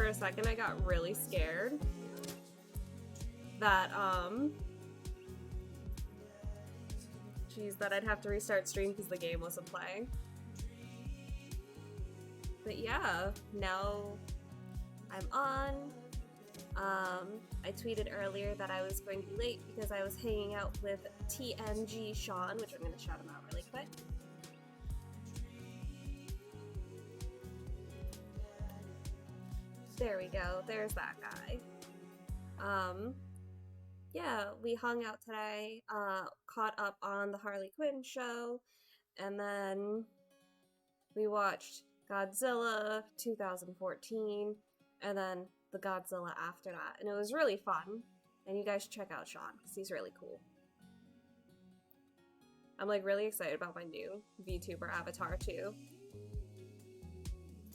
a second I got really scared that, that I'd have to restart stream because the game wasn't playing. But yeah, now I'm on. I tweeted earlier that I was going to be late because I was hanging out with TNG Sean, which I'm going to shout him out really quick. There we go, there's that guy. Yeah, we hung out today, caught up on the Harley Quinn show, and then we watched Godzilla 2014, and then the Godzilla after that, and it was really fun. And you guys should check out Sean, because he's really cool. I'm like really excited about my new VTuber avatar too.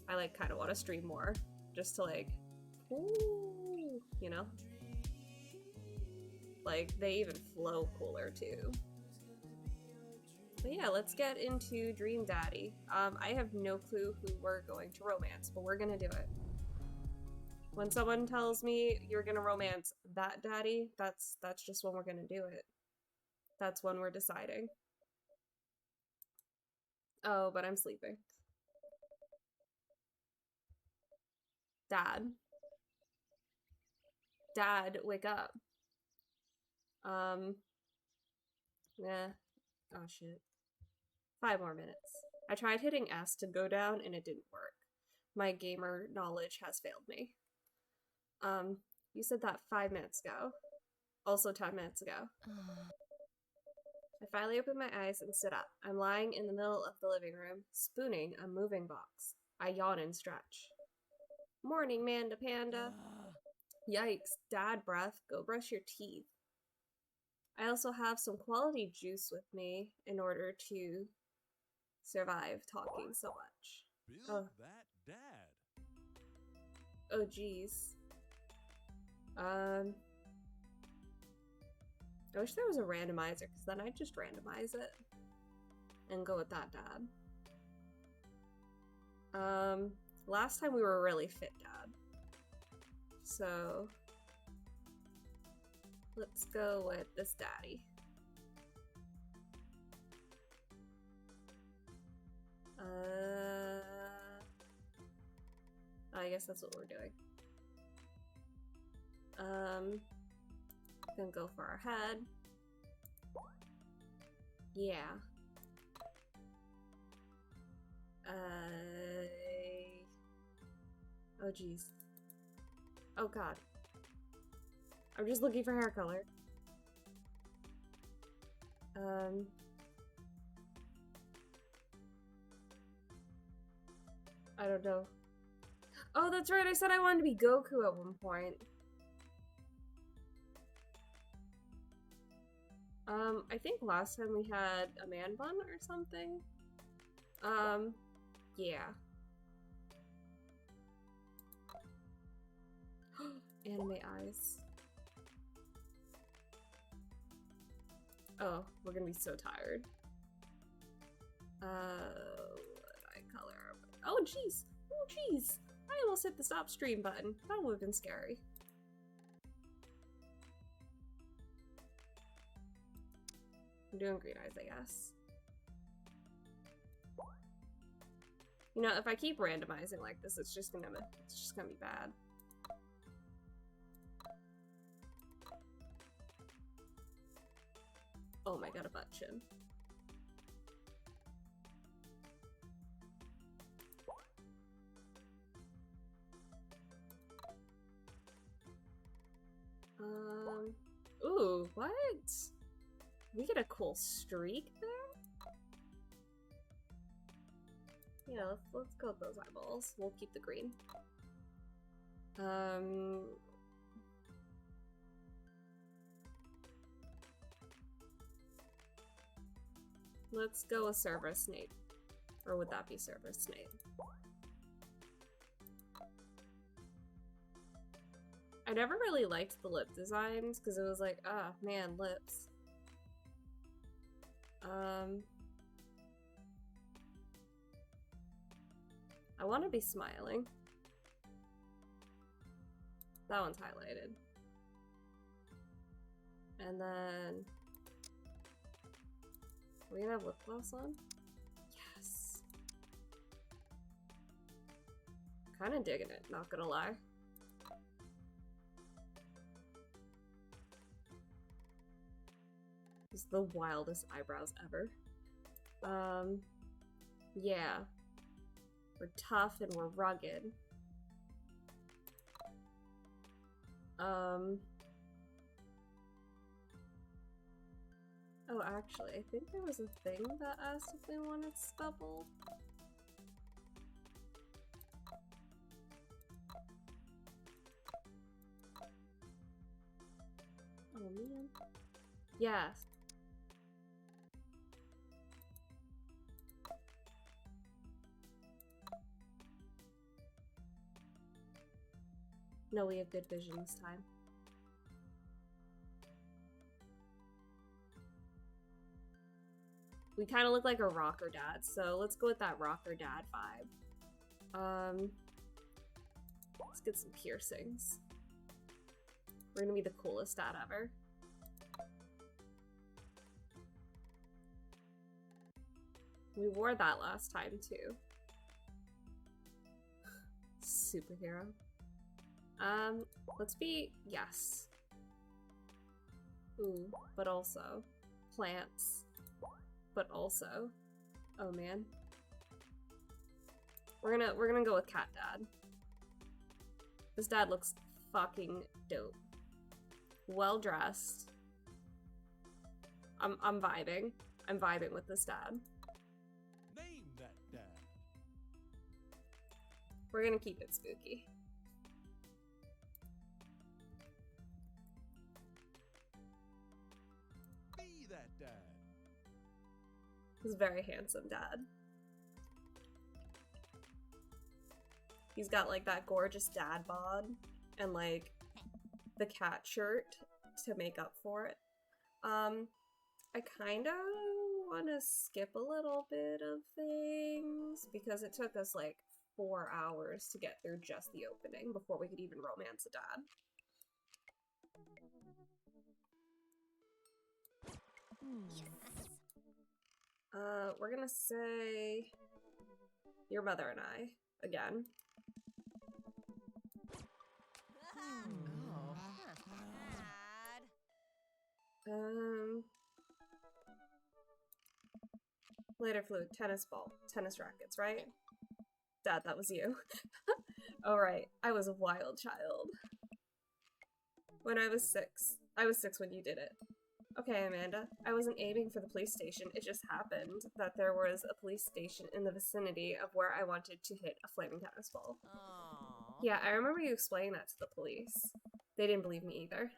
I like kind of want to stream more, just to like, ooh, you know? Like, they even flow cooler too. But yeah, let's get into Dream Daddy. I have no clue who we're going to romance, but we're gonna do it. When someone tells me you're gonna romance that daddy, that's just when we're gonna do it. That's when we're deciding. Oh, but I'm sleeping. Dad. Dad, wake up. Yeah. Oh shit. 5 more minutes. I tried hitting S to go down and it didn't work. My gamer knowledge has failed me. You said that 5 minutes ago. Also 10 minutes ago. I finally opened my eyes and stood up. I'm lying in the middle of the living room, spooning a moving box. I yawn and stretch. Morning, Manda Panda. Yikes, dad breath. Go brush your teeth. I also have some quality juice with me in order to survive talking so much. Build that dad. Oh, geez. I wish there was a randomizer, because then I'd just randomize it and go with that dad. Last time we were a really fit dad. So let's go with this daddy. I guess that's what we're doing. Gonna go for our head. Yeah. Oh geez. Oh god. I'm just looking for hair color. I don't know. Oh, that's right, I said I wanted to be Goku at one point. I think last time we had a man bun or something. Yeah. Anime eyes. Oh, we're gonna be so tired. What eye color? Oh, jeez! Oh, jeez! I almost hit the stop stream button. That would have been scary. I'm doing green eyes, I guess. You know, if I keep randomizing like this, it's just gonna be bad. Oh my god, a butt chin. Ooh, what? We get a cool streak there? Yeah, let's go with those eyeballs. We'll keep the green. Let's go with Cerberus Snape. Or would that be Cerberus Snape? I never really liked the lip designs because it was like, ah, man, lips. I want to be smiling. That one's highlighted. And then... Are we gonna have lip gloss on? Yes! Kinda digging it, not gonna lie. These are the wildest eyebrows ever. Yeah. We're tough and we're rugged. Oh, actually, I think there was a thing that asked if they wanted stubble. Oh, man. Yes. No, we have good vision this time. We kind of look like a rocker dad, so let's go with that rocker dad vibe. Let's get some piercings. We're gonna be the coolest dad ever. We wore that last time too. Superhero. Let's be, yes. Ooh, but also plants. But also, oh man. We're gonna go with cat dad. This dad looks fucking dope. Well dressed. I'm vibing. I'm vibing with this dad. Name that dad. We're gonna keep it spooky. Be that dad. He's a very handsome dad. He's got like that gorgeous dad bod and like the cat shirt to make up for it. I kind of want to skip a little bit of things because it took us like 4 hours to get through just the opening before we could even romance a dad. We're gonna say your mother and I again. Later fluid, tennis ball, tennis rackets, right? Dad, that was you. Alright, I was a wild child. When I was 6. I was 6 when you did it. Okay, Amanda, I wasn't aiming for the police station. It just happened that there was a police station in the vicinity of where I wanted to hit a flaming tennis ball. Aww. Yeah, I remember you explaining that to the police. They didn't believe me either.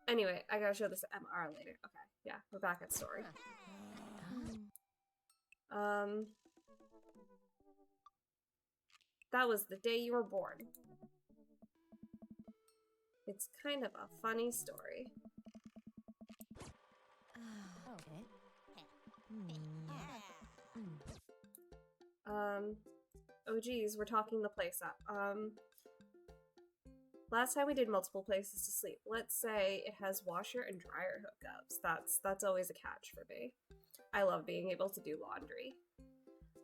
Anyway, I gotta show this to MR later. Okay, yeah, we're back at story. That was the day you were born. It's kind of a funny story. Oh geez, we're talking the place up. Last time we did multiple places to sleep. Let's say it has washer and dryer hookups. That's always a catch for me. I love being able to do laundry.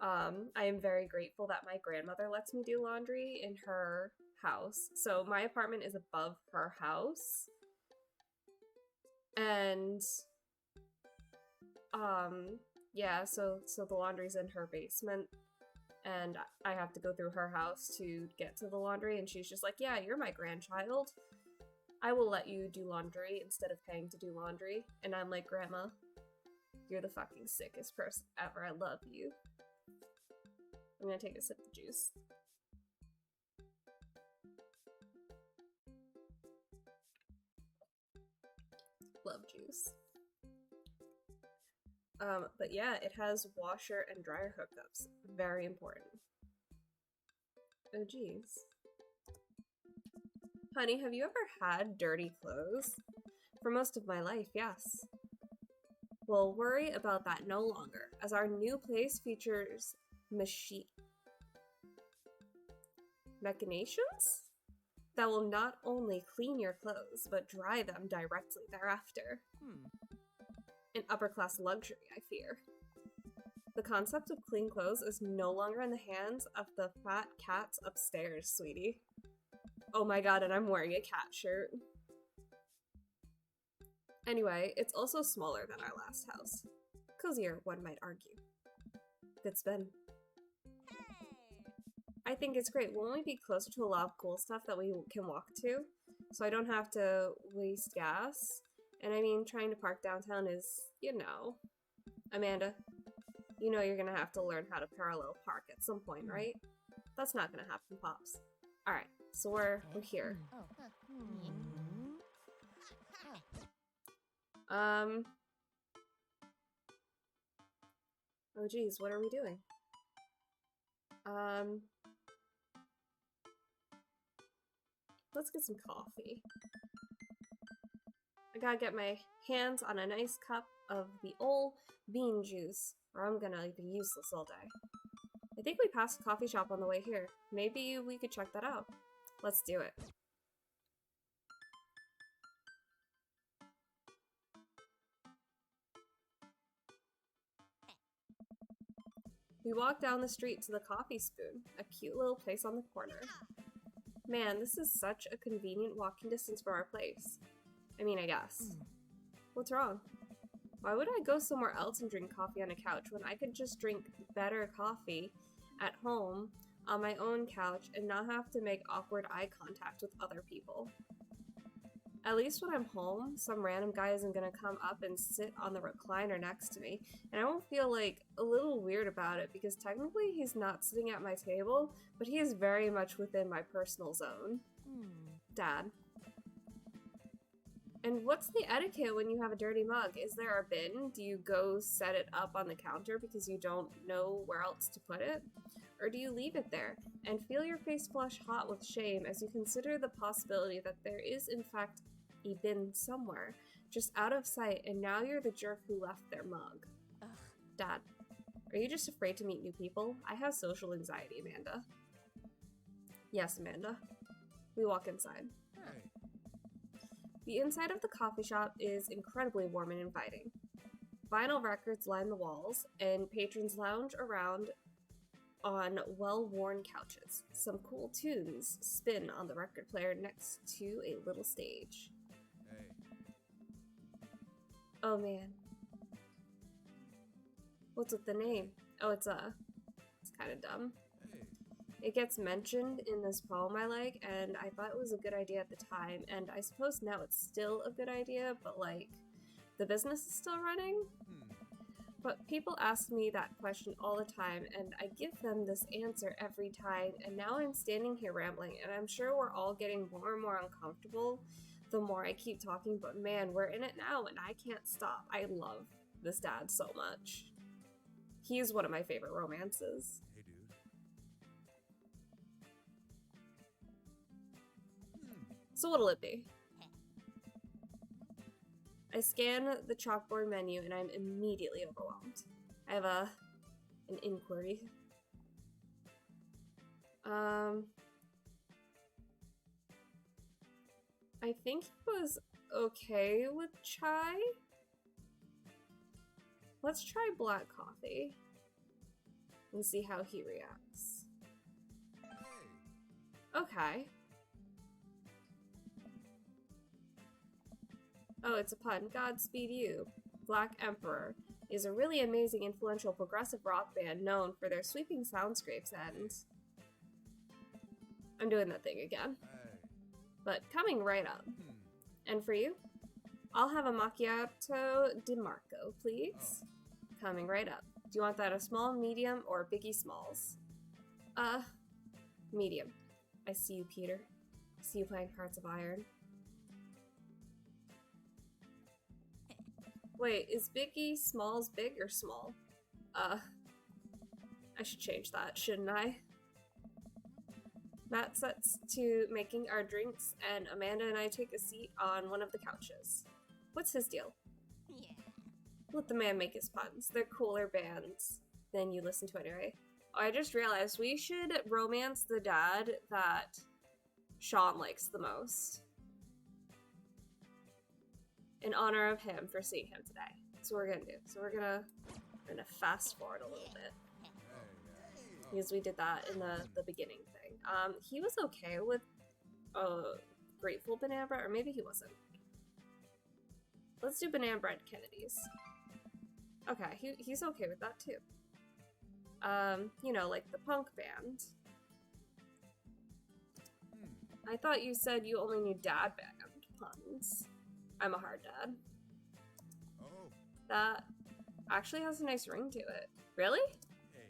I am very grateful that my grandmother lets me do laundry in her house. So my apartment is above her house. And yeah, so the laundry's in her basement. And I have to go through her house to get to the laundry, and she's just like, yeah, you're my grandchild. I will let you do laundry instead of paying to do laundry. And I'm like, Grandma, you're the fucking sickest person ever. I love you. I'm gonna take a sip of juice. Love juice. But yeah, it has washer and dryer hookups. Very important. Oh geez. Honey, have you ever had dirty clothes? For most of my life, yes. We'll worry about that no longer, as our new place features machinations that will not only clean your clothes, but dry them directly thereafter. An upper-class luxury, I fear. The concept of clean clothes is no longer in the hands of the fat cats upstairs, sweetie. Oh my god, and I'm wearing a cat shirt. Anyway, it's also smaller than our last house. Cozier, one might argue. Good spin. I think it's great. Won't we be closer to a lot of cool stuff that we can walk to? So I don't have to waste gas. And I mean, trying to park downtown is, you know. Amanda, you know you're gonna have to learn how to parallel park at some point, right? That's not gonna happen, Pops. Alright, so we're here. Oh geez, what are we doing? Let's get some coffee. I gotta get my hands on a nice cup of the old bean juice, or I'm gonna be useless all day. I think we passed a coffee shop on the way here. Maybe we could check that out. Let's do it. We walk down the street to the Coffee Spoon, a cute little place on the corner. Man, this is such a convenient walking distance from our place. I mean, I guess. What's wrong? Why would I go somewhere else and drink coffee on a couch when I could just drink better coffee at home on my own couch and not have to make awkward eye contact with other people? At least when I'm home, some random guy isn't gonna come up and sit on the recliner next to me, and I won't feel like a little weird about it because technically he's not sitting at my table, but he is very much within my personal zone. Dad. And what's the etiquette when you have a dirty mug? Is there a bin? Do you go set it up on the counter because you don't know where else to put it? Or do you leave it there and feel your face flush hot with shame as you consider the possibility that there is in fact a bin somewhere, just out of sight, and now you're the jerk who left their mug? Ugh. Dad, are you just afraid to meet new people? I have social anxiety, Amanda. Yes, Amanda. We walk inside. The inside of the coffee shop is incredibly warm and inviting. Vinyl records line the walls, and patrons lounge around on well-worn couches. Some cool tunes spin on the record player next to a little stage. Oh man. What's with the name? Oh, it's kind of dumb. It gets mentioned in this poem I like, and I thought it was a good idea at the time, and I suppose now it's still a good idea, but like, the business is still running? But people ask me that question all the time, and I give them this answer every time, and now I'm standing here rambling, and I'm sure we're all getting more and more uncomfortable the more I keep talking, but man, we're in it now, and I can't stop. I love this dad so much. He's one of my favorite romances. So what'll it be? I scan the chalkboard menu and I'm immediately overwhelmed. I have an inquiry. I think he was okay with chai. Let's try black coffee and see how he reacts. Okay. Oh, it's a pun. Godspeed You. Black Emperor is a really amazing, influential progressive rock band known for their sweeping soundscapes and... I'm doing that thing again. But coming right up. And for you? I'll have a macchiato di Marco, please. Coming right up. Do you want that a small, medium, or biggie smalls? Medium. I see you, Peter. I see you playing Hearts of Iron. Wait, is Biggie Smalls big or small? I should change that, shouldn't I? Matt sets to making our drinks, and Amanda and I take a seat on one of the couches. What's his deal? Yeah. Let the man make his puns. They're cooler bands than you listen to anyway. I just realized we should romance the dad that Sean likes the most. In honor of him for seeing him today. That's what we're gonna do. So we're gonna fast forward a little bit. Because we did that in the beginning thing. He was okay with grateful banana bread, or maybe he wasn't. Let's do banana bread Kennedys. Okay, he's okay with that too. You know, like the punk band. I thought you said you only knew dad band puns. I'm a hard dad. Oh. That actually has a nice ring to it. Really? Hey.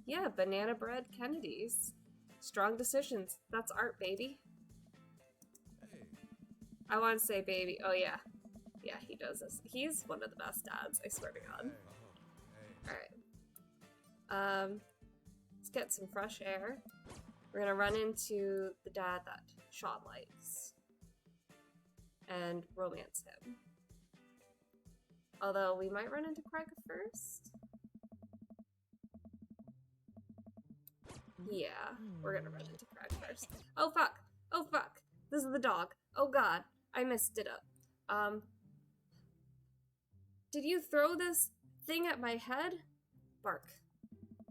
Yeah, banana bread Kennedys. Strong decisions. That's art, baby. Hey. I want to say baby. Oh, yeah. Yeah, he does this. He's one of the best dads, I swear to God. Hey. Alright. Let's get some fresh air. We're gonna run into the dad that Sean likes. And romance him. Although, we might run into Craig first. Yeah, we're gonna run into Craig first. Oh, fuck! Oh, fuck! This is the dog. Oh, God. I messed it up. Did you throw this thing at my head? Bark.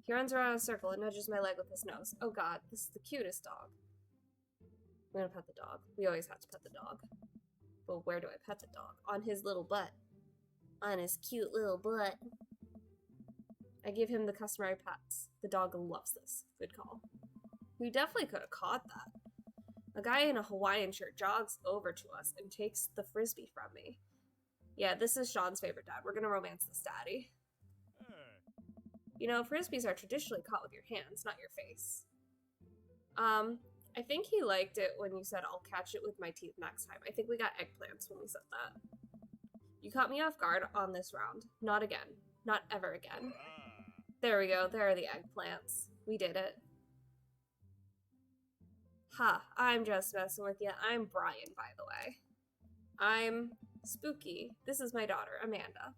He runs around in a circle and nudges my leg with his nose. Oh, God. This is the cutest dog. I'm gonna pet the dog. We always have to pet the dog. But where do I pet the dog? On his little butt. On his cute little butt. I give him the customary pats. The dog loves this. Good call. We definitely could have caught that. A guy in a Hawaiian shirt jogs over to us and takes the frisbee from me. Yeah, this is Sean's favorite dad. We're gonna romance this daddy. You know, frisbees are traditionally caught with your hands, not your face. I think he liked it when you said, I'll catch it with my teeth next time. I think we got eggplants when we said that. You caught me off guard on this round. Not again. Not ever again. There we go. There are the eggplants. We did it. Ha, I'm just messing with you. I'm Brian, by the way. I'm spooky. This is my daughter, Amanda.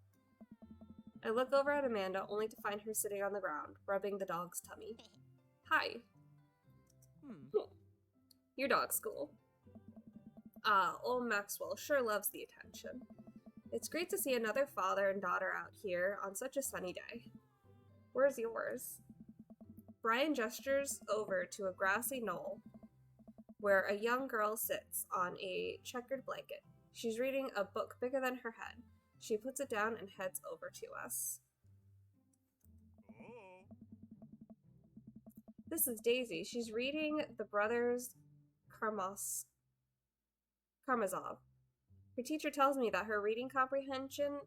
I look over at Amanda, only to find her sitting on the ground, rubbing the dog's tummy. Hi. Your dog's cool. Ah, old Maxwell sure loves the attention. It's great to see another father and daughter out here on such a sunny day. Where's yours? Brian gestures over to a grassy knoll where a young girl sits on a checkered blanket. She's reading a book bigger than her head. She puts it down and heads over to us. This is Daisy. She's reading the Brothers Karamazov. Her teacher tells me that her reading comprehension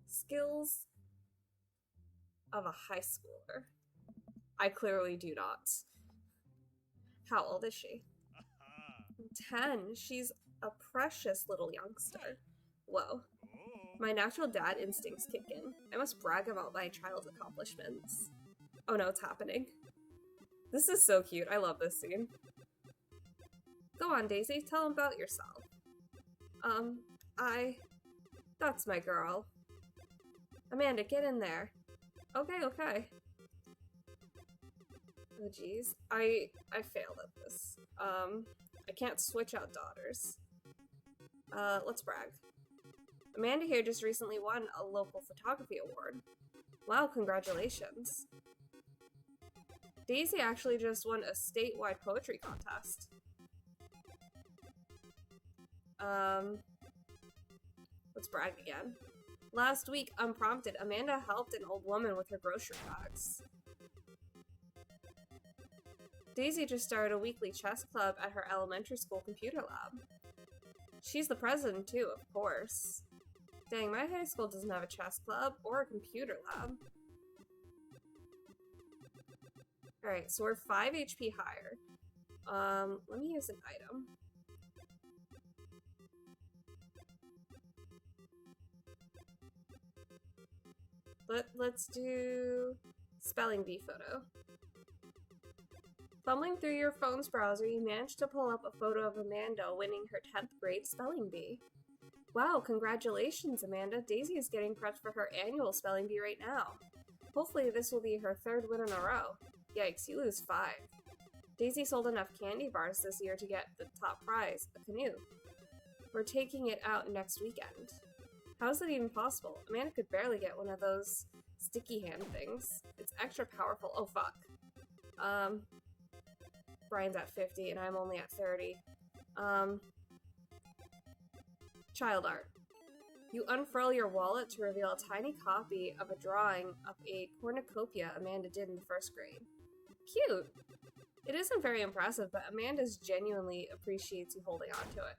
skills of a high schooler. I clearly do not. How old is she? 10. She's a precious little youngster. Whoa. My natural dad instincts kick in. I must brag about my child's accomplishments. Oh no, it's happening. This is so cute. I love this scene. Go on, Daisy. Tell him about yourself. That's my girl. Amanda, get in there. Okay. Oh, jeez. I failed at this. I can't switch out daughters. Let's brag. Amanda here just recently won a local photography award. Wow, congratulations. Daisy actually just won a statewide poetry contest. Let's brag again. Last week, unprompted, Amanda helped an old woman with her grocery bags. Daisy just started a weekly chess club at her elementary school computer lab. She's the president too, of course. Dang, my high school doesn't have a chess club or a computer lab. Alright, so we're 5 HP higher. Let me use an item. Let's do spelling bee photo. Fumbling through your phone's browser, you managed to pull up a photo of Amanda winning her 10th grade spelling bee. Wow, congratulations, Amanda. Daisy is getting prepped for her annual spelling bee right now. Hopefully this will be her 3rd win in a row. Yikes, you lose 5. Daisy sold enough candy bars this year to get the top prize, a canoe. We're taking it out next weekend. How is that even possible? Amanda could barely get one of those sticky hand things. It's extra powerful. Oh, fuck. Brian's at 50 and I'm only at 30. Child art. You unfurl your wallet to reveal a tiny copy of a drawing of a cornucopia Amanda did in the 1st grade. Cute! It isn't very impressive, but Amanda's genuinely appreciates you holding on to it.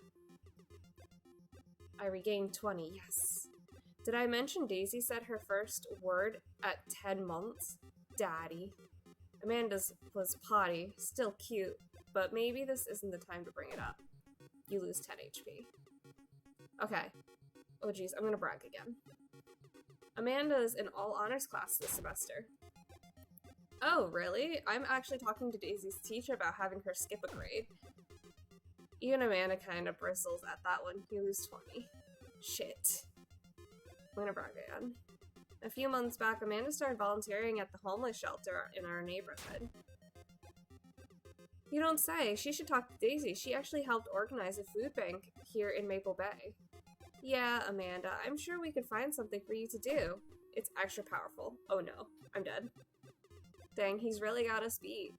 I regained 20, yes. Did I mention Daisy said her first word at 10 months? Daddy. Amanda's was potty, still cute, but maybe this isn't the time to bring it up. You lose 10 HP. Okay. Oh geez, I'm gonna brag again. Amanda's in all honors class this semester. Oh, really? I'm actually talking to Daisy's teacher about having her skip a grade. Even Amanda kind of bristles at that one. You lose 20. Shit. I'm gonna brag again. A few months back, Amanda started volunteering at the homeless shelter in our neighborhood. You don't say. She should talk to Daisy. She actually helped organize a food bank here in Maple Bay. Yeah, Amanda, I'm sure we could find something for you to do. It's extra powerful. Oh no, I'm dead. Dang, he's really got us beat.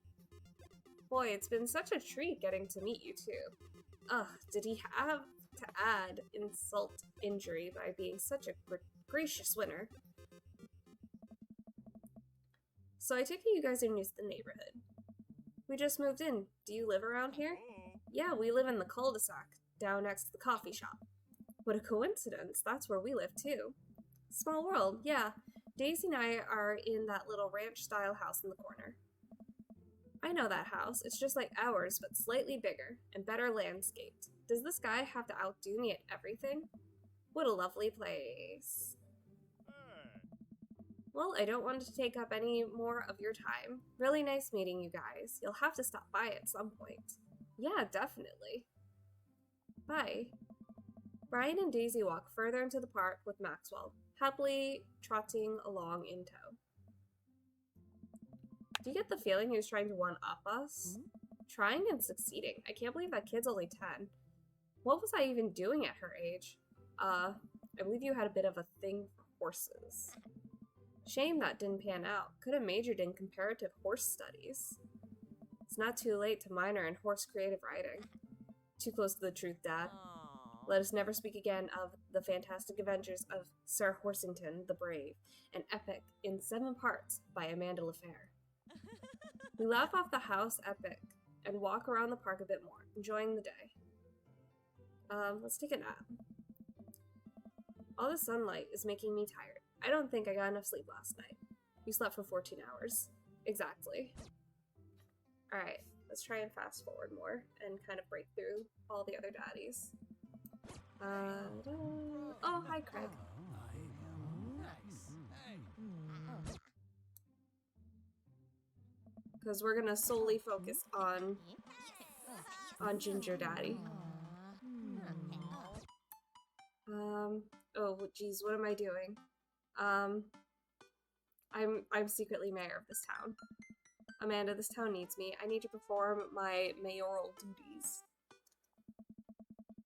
Boy, it's been such a treat getting to meet you two. Ugh, did he have to add insult injury by being such a gracious winner? So I take it you guys are new to the neighborhood. We just moved in. Do you live around here? Yeah, we live in the cul-de-sac, down next to the coffee shop. What a coincidence, that's where we live too. Small world, yeah. Daisy and I are in that little ranch-style house in the corner. I know that house. It's just like ours, but slightly bigger and better landscaped. Does this guy have to outdo me at everything? What a lovely place. Well, I don't want to take up any more of your time. Really nice meeting you guys. You'll have to stop by at some point. Yeah, definitely. Bye. Brian and Daisy walk further into the park with Maxwell, happily trotting along in tow. Do you get the feeling he was trying to one-up us? Trying and succeeding. I can't believe that kid's only 10. What was I even doing at her age? I believe you had a bit of a thing for horses. Shame that didn't pan out. Could have majored in comparative horse studies. It's not too late to minor in horse creative writing. Too close to the truth, Dad. Let us never speak again of the fantastic adventures of Sir Horsington the Brave, an epic in 7 parts by Amanda LaFair. We laugh off the house epic and walk around the park a bit more, enjoying the day. Let's take a nap. All the sunlight is making me tired. I don't think I got enough sleep last night. You slept for 14 hours. Exactly. Alright, let's try and fast forward more and kind of break through all the other daddies. Oh, hi, Craig. Because we're gonna solely focus on Ginger Daddy. Oh, geez, what am I doing? I'm secretly mayor of this town. Amanda, this town needs me. I need to perform my mayoral duties.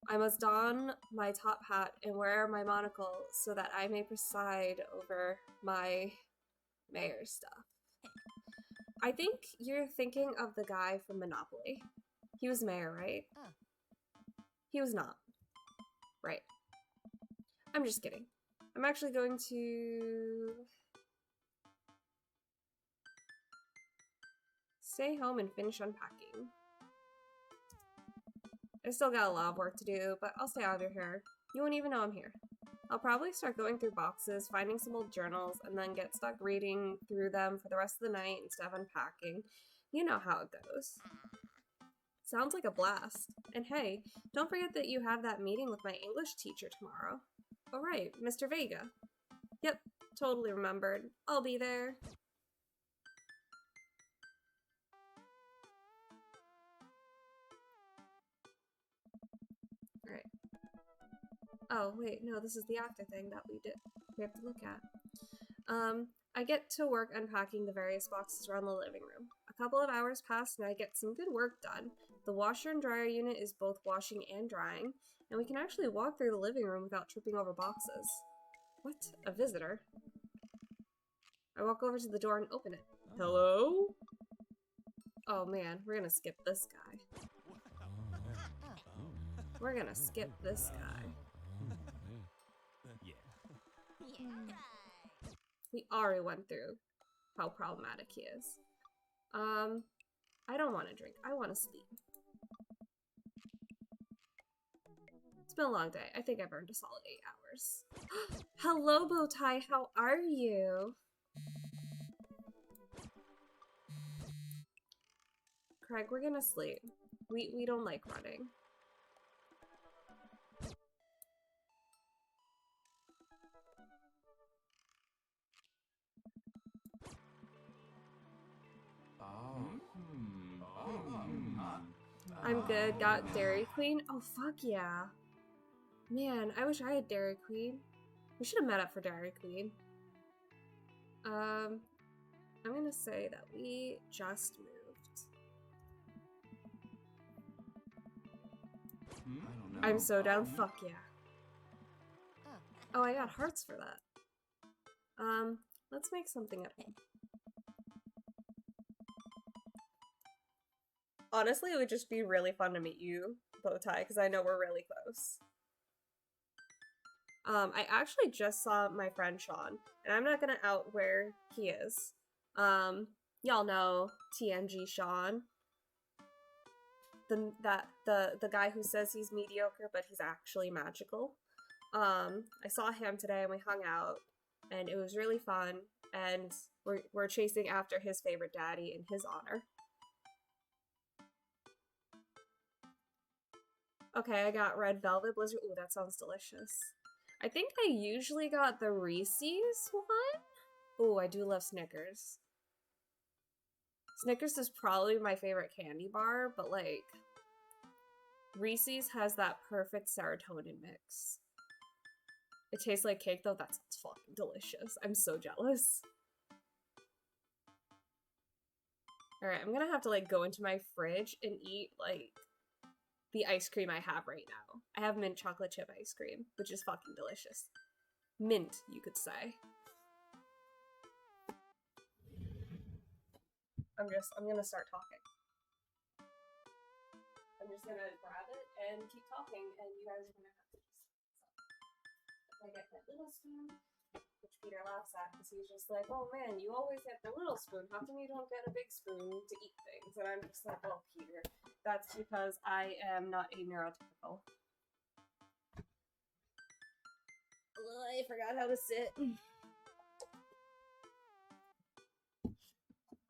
I must don my top hat and wear my monocle so that I may preside over my mayor stuff. I think you're thinking of the guy from Monopoly. He was mayor, right? He was not. Right. I'm just kidding. I'm actually going to stay home and finish unpacking. I still got a lot of work to do, but I'll stay out of your hair. You won't even know I'm here. I'll probably start going through boxes, finding some old journals, and then get stuck reading through them for the rest of the night instead of unpacking. You know how it goes. Sounds like a blast. And hey, don't forget that you have that meeting with my English teacher tomorrow. Oh right, Mr. Vega. Yep, totally remembered. I'll be there. Alright. Oh, wait, no, this is the actor thing that we have to look at. I get to work unpacking the various boxes around the living room. A couple of hours pass and I get some good work done. The washer and dryer unit is both washing and drying, and we can actually walk through the living room without tripping over boxes. What? A visitor? I walk over to the door and open it. Hello? Oh man, we're gonna skip this guy. We're gonna skip this guy. We already went through how problematic he is. I don't want to drink. I want to sleep. It's been a long day. I think I've earned a solid 8 hours. Hello, Bowtie. How are you? Craig, we're gonna sleep. We don't like running. I'm good. Got Dairy Queen? Oh, fuck yeah. Man, I wish I had Dairy Queen. We should have met up for Dairy Queen. I'm gonna say that we just moved. I'm so down. Fuck yeah. Oh, I got hearts for that. Let's make something at home. Honestly, it would just be really fun to meet you, Bowtie, because I know we're really close. I actually just saw my friend Sean, and I'm not gonna out where he is. Y'all know TMG Sean. The guy who says he's mediocre, but he's actually magical. I saw him today and we hung out, and it was really fun, and we're chasing after his favorite daddy in his honor. Okay, I got Red Velvet Blizzard. Ooh, that sounds delicious. I think I usually got the Reese's one. Ooh, I do love Snickers. Snickers is probably my favorite candy bar, but like, Reese's has that perfect serotonin mix. It tastes like cake though. That sounds fucking delicious. I'm so jealous. Alright, I'm gonna have to like go into my fridge and eat like the ice cream I have right now. I have mint chocolate chip ice cream, which is fucking delicious. Mint, you could say. I'm gonna start talking. I'm just gonna grab it and keep talking, and you guys are gonna have to just I get that little spoon, which Peter laughs at because he's just like, oh man, you always get the little spoon. How come you don't get a big spoon to eat things? And I'm just like, well, Peter, that's because I am not a neurotypical. I forgot how to sit.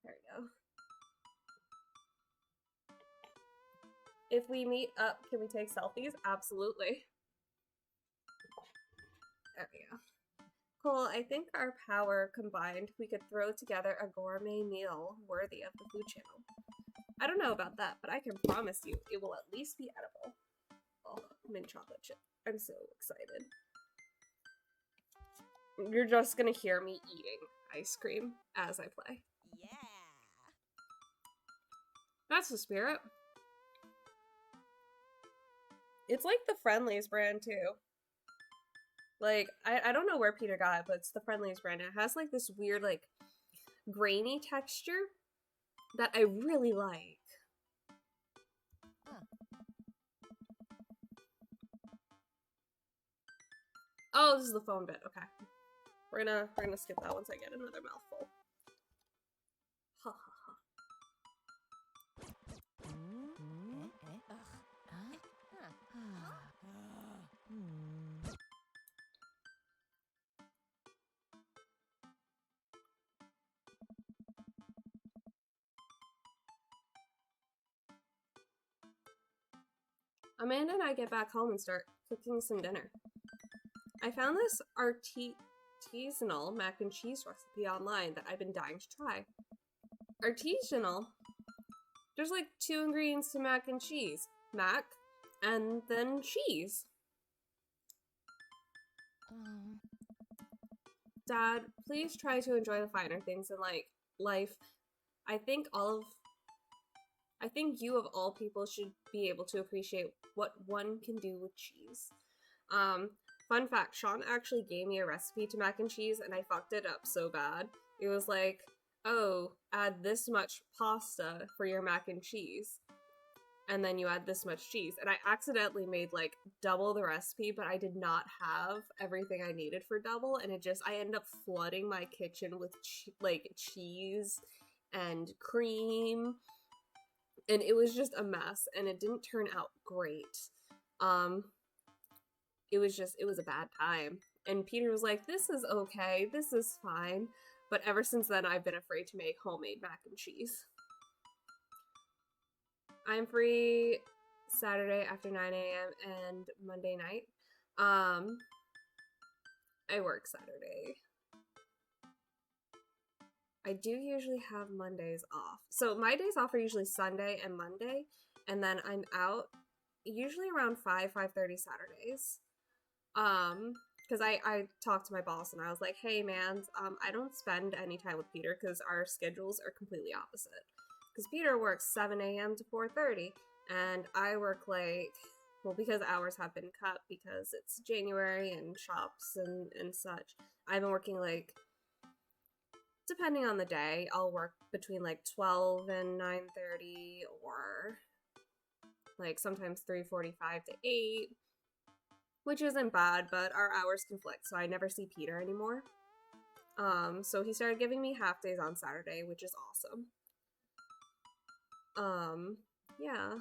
There we go. If we meet up, can we take selfies? Absolutely. There we go. Cool, I think our power combined, we could throw together a gourmet meal worthy of the food channel. I don't know about that, but I can promise you it will at least be edible. Oh, mint chocolate chip. I'm so excited. You're just gonna hear me eating ice cream as I play. Yeah. That's the spirit. It's like the Friendlies brand too. Like, I don't know where Peter got it, but it's the Friendlies brand. It has like this weird like grainy texture that I really like. Oh, this is the phone bit. Okay. We're gonna skip that once I get another mouthful. Ha ha ha. Amanda and I get back home and start cooking some dinner. I found this artisanal mac and cheese recipe online that I've been dying to try. Artisanal? There's like 2 ingredients to mac and cheese. Mac, and then cheese. Dad, please try to enjoy the finer things in, like, life. I think you of all people should be able to appreciate what one can do with cheese. Fun fact, Sean actually gave me a recipe to mac and cheese and I fucked it up so bad. It was like, oh, add this much pasta for your mac and cheese. And then you add this much cheese. And I accidentally made like double the recipe, but I did not have everything I needed for double. And I ended up flooding my kitchen with cheese and cream. And it was just a mess and it didn't turn out great. It was a bad time. And Peter was like, this is okay, this is fine. But ever since then, I've been afraid to make homemade mac and cheese. I'm free Saturday after 9 a.m. and Monday night. I work Saturday. I do usually have Mondays off. So my days off are usually Sunday and Monday. And then I'm out usually around 5:30 Saturdays. Because I talked to my boss and I was like, hey man, I don't spend any time with Peter because our schedules are completely opposite. Because Peter works 7 a.m. to 4:30 and I work because hours have been cut because it's January and shops and such. I've been working depending on the day, I'll work between 12 and 9:30 or sometimes 3:45 to 8. Which isn't bad, but our hours conflict, so I never see Peter anymore. So he started giving me half days on Saturday, which is awesome. Yeah.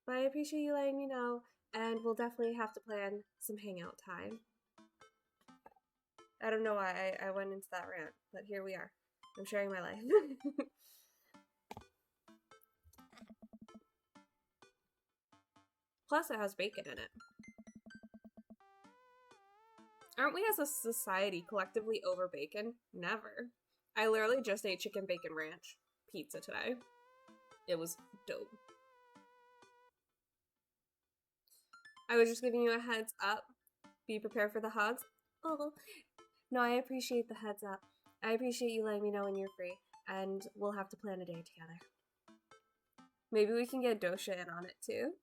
But I appreciate you letting me know, and we'll definitely have to plan some hangout time. I don't know why I went into that rant, but here we are. I'm sharing my life. Plus, it has bacon in it. Aren't we as a society collectively over bacon? Never. I literally just ate chicken bacon ranch pizza today. It was dope. I was just giving you a heads up. Be prepared for the hugs. Oh, no, I appreciate the heads up. I appreciate you letting me know when you're free, and we'll have to plan a day together. Maybe we can get Dosha in on it too.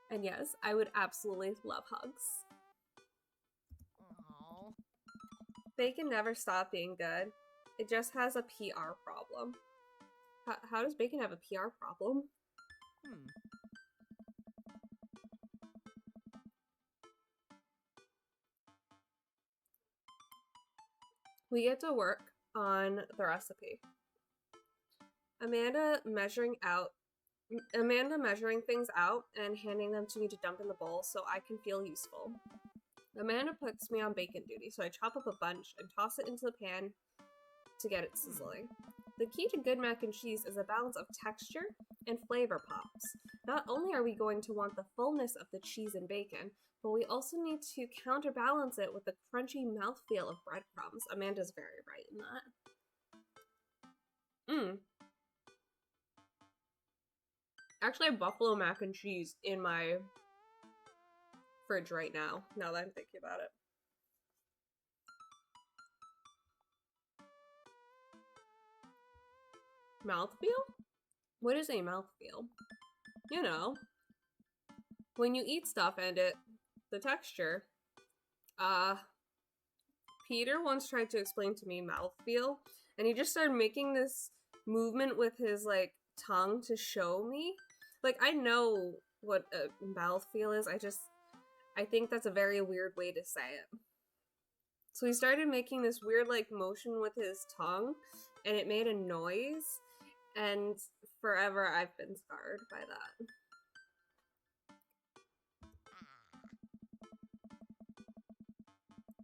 And yes, I would absolutely love hugs. Aww. Bacon never stopped being good. It just has a PR problem. How does bacon have a PR problem? We get to work on the recipe. Amanda measuring things out and handing them to me to dump in the bowl so I can feel useful. Amanda puts me on bacon duty, so I chop up a bunch and toss it into the pan to get it sizzling. The key to good mac and cheese is a balance of texture and flavor pops. Not only are we going to want the fullness of the cheese and bacon, but we also need to counterbalance it with the crunchy mouthfeel of breadcrumbs. Amanda's very right in that. Actually, I have buffalo mac and cheese in my fridge right now that I'm thinking about it. Mouthfeel? What is a mouthfeel? You know, when you eat stuff and the texture. Peter once tried to explain to me mouthfeel, and he just started making this movement with his, tongue to show me. I know what a mouthfeel is, I think that's a very weird way to say it. So he started making this weird, motion with his tongue, and it made a noise, and forever I've been scarred by that.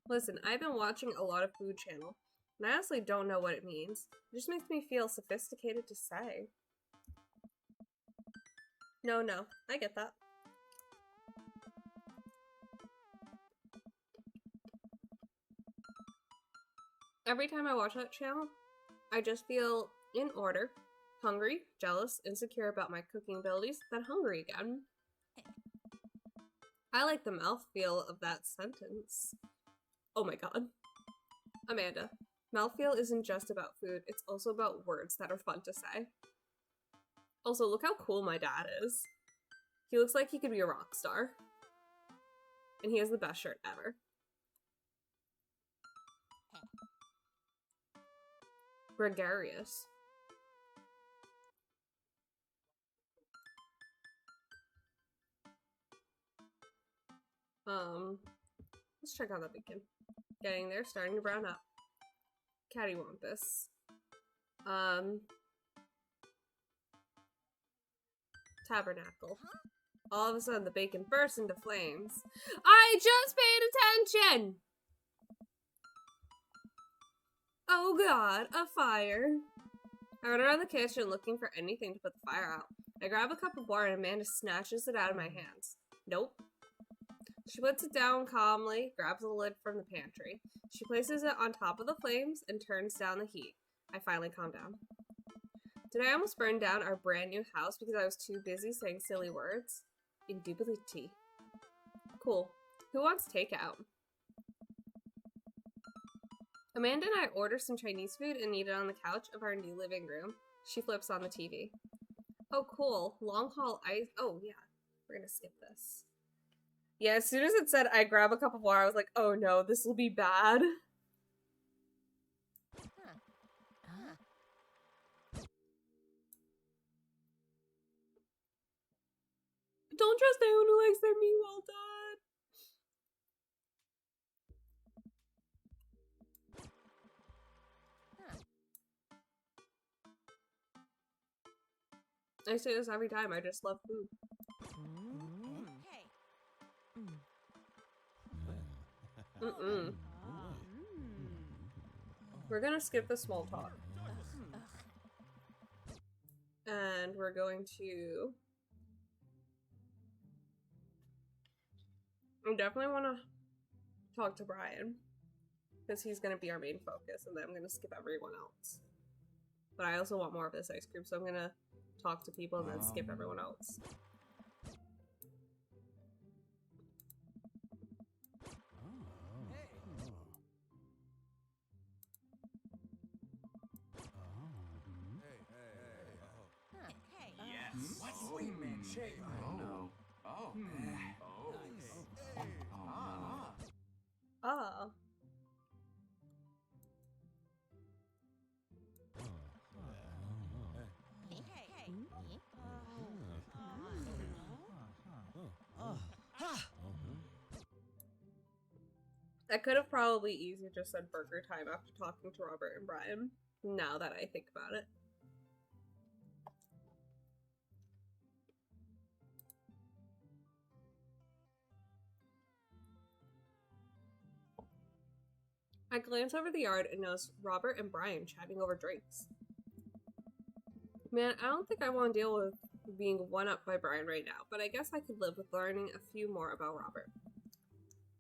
Listen, I've been watching a lot of Food Channel, and I honestly don't know what it means. It just makes me feel sophisticated to say. No, I get that. Every time I watch that channel, I just feel in order, hungry, jealous, insecure about my cooking abilities, then hungry again. I like the mouthfeel of that sentence. Oh my god. Amanda, mouthfeel isn't just about food, it's also about words that are fun to say. Also, look how cool my dad is. He looks like he could be a rock star. And he has the best shirt ever. Gregarious. Let's check out that beacon. Getting there, starting to brown up. Cattywampus. Tabernacle. All of a sudden, the bacon bursts into flames. I just paid attention! Oh god, a fire. I run around the kitchen looking for anything to put the fire out. I grab a cup of water and Amanda snatches it out of my hands. Nope. She puts it down calmly, grabs the lid from the pantry. She places it on top of the flames and turns down the heat. I finally calm down. Did I almost burn down our brand new house because I was too busy saying silly words? Indubitably. Cool. Who wants takeout? Amanda and I order some Chinese food and eat it on the couch of our new living room. She flips on the TV. Oh, cool. Long haul ice. Oh, yeah. We're gonna skip this. Yeah, as soon as it said I grab a cup of water, I was like, oh no, this will be bad. Don't trust anyone who likes their meat well done. I say this every time, I just love food. Mm-mm. We're gonna skip the small talk. And we're going to... I definitely want to talk to Brian. Because he's going to be our main focus, and then I'm going to skip everyone else. But I also want more of this ice cream, so I'm going to talk to people and then skip everyone else. Ah. I could have probably easily just said burger time after talking to Robert and Brian, now that I think about it. I glance over the yard and notice Robert and Brian chatting over drinks. Man, I don't think I want to deal with being one-up by Brian right now, but I guess I could live with learning a few more about Robert.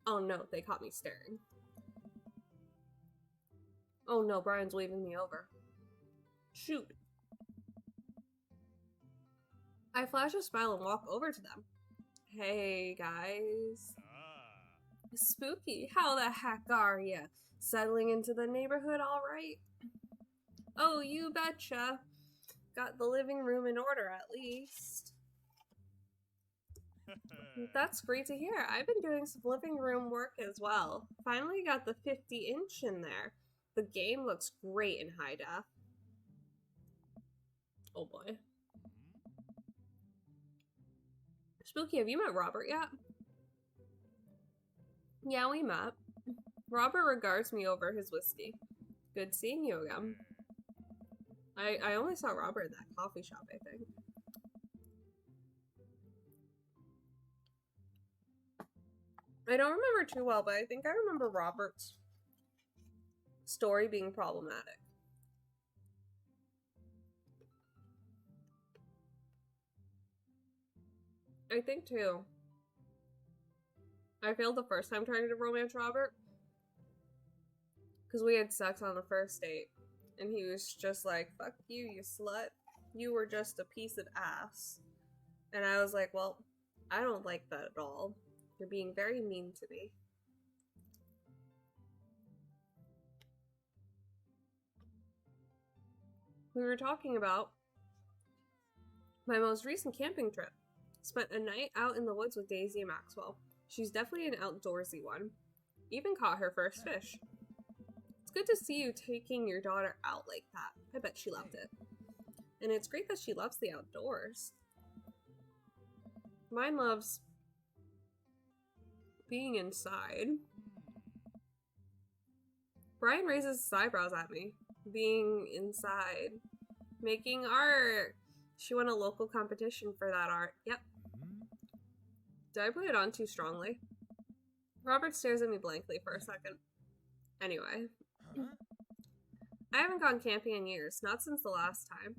Oh no, they caught me staring. Oh no, Brian's waving me over. Shoot. I flash a smile and walk over to them. Hey, guys. Spooky, how the heck are ya? Settling into the neighborhood all right? Oh, you betcha. Got the living room in order, at least. That's great to hear. I've been doing some living room work as well. Finally got the 50-inch in there. The game looks great in high def. Oh boy. Spooky, have you met Robert yet? Yeah, we met. Robert regards me over his whiskey. Good seeing you again. I only saw Robert in that coffee shop, I think. I don't remember too well, but I think I remember Robert's story being problematic. I think too. I failed the first time trying to romance Robert. Because we had sex on the first date. And he was just like, fuck you, you slut. You were just a piece of ass. And I was like, well, I don't like that at all. You're being very mean to me. We were talking about my most recent camping trip. Spent a night out in the woods with Daisy and Maxwell. She's definitely an outdoorsy one. Even caught her first fish. It's good to see you taking your daughter out like that. I bet she loved it. And it's great that she loves the outdoors. Mine loves being inside. Brian raises his eyebrows at me. Being inside. Making art. She won a local competition for that art. Yep. Did I put it on too strongly? Robert stares at me blankly for a second. Anyway. I haven't gone camping in years. Not since the last time.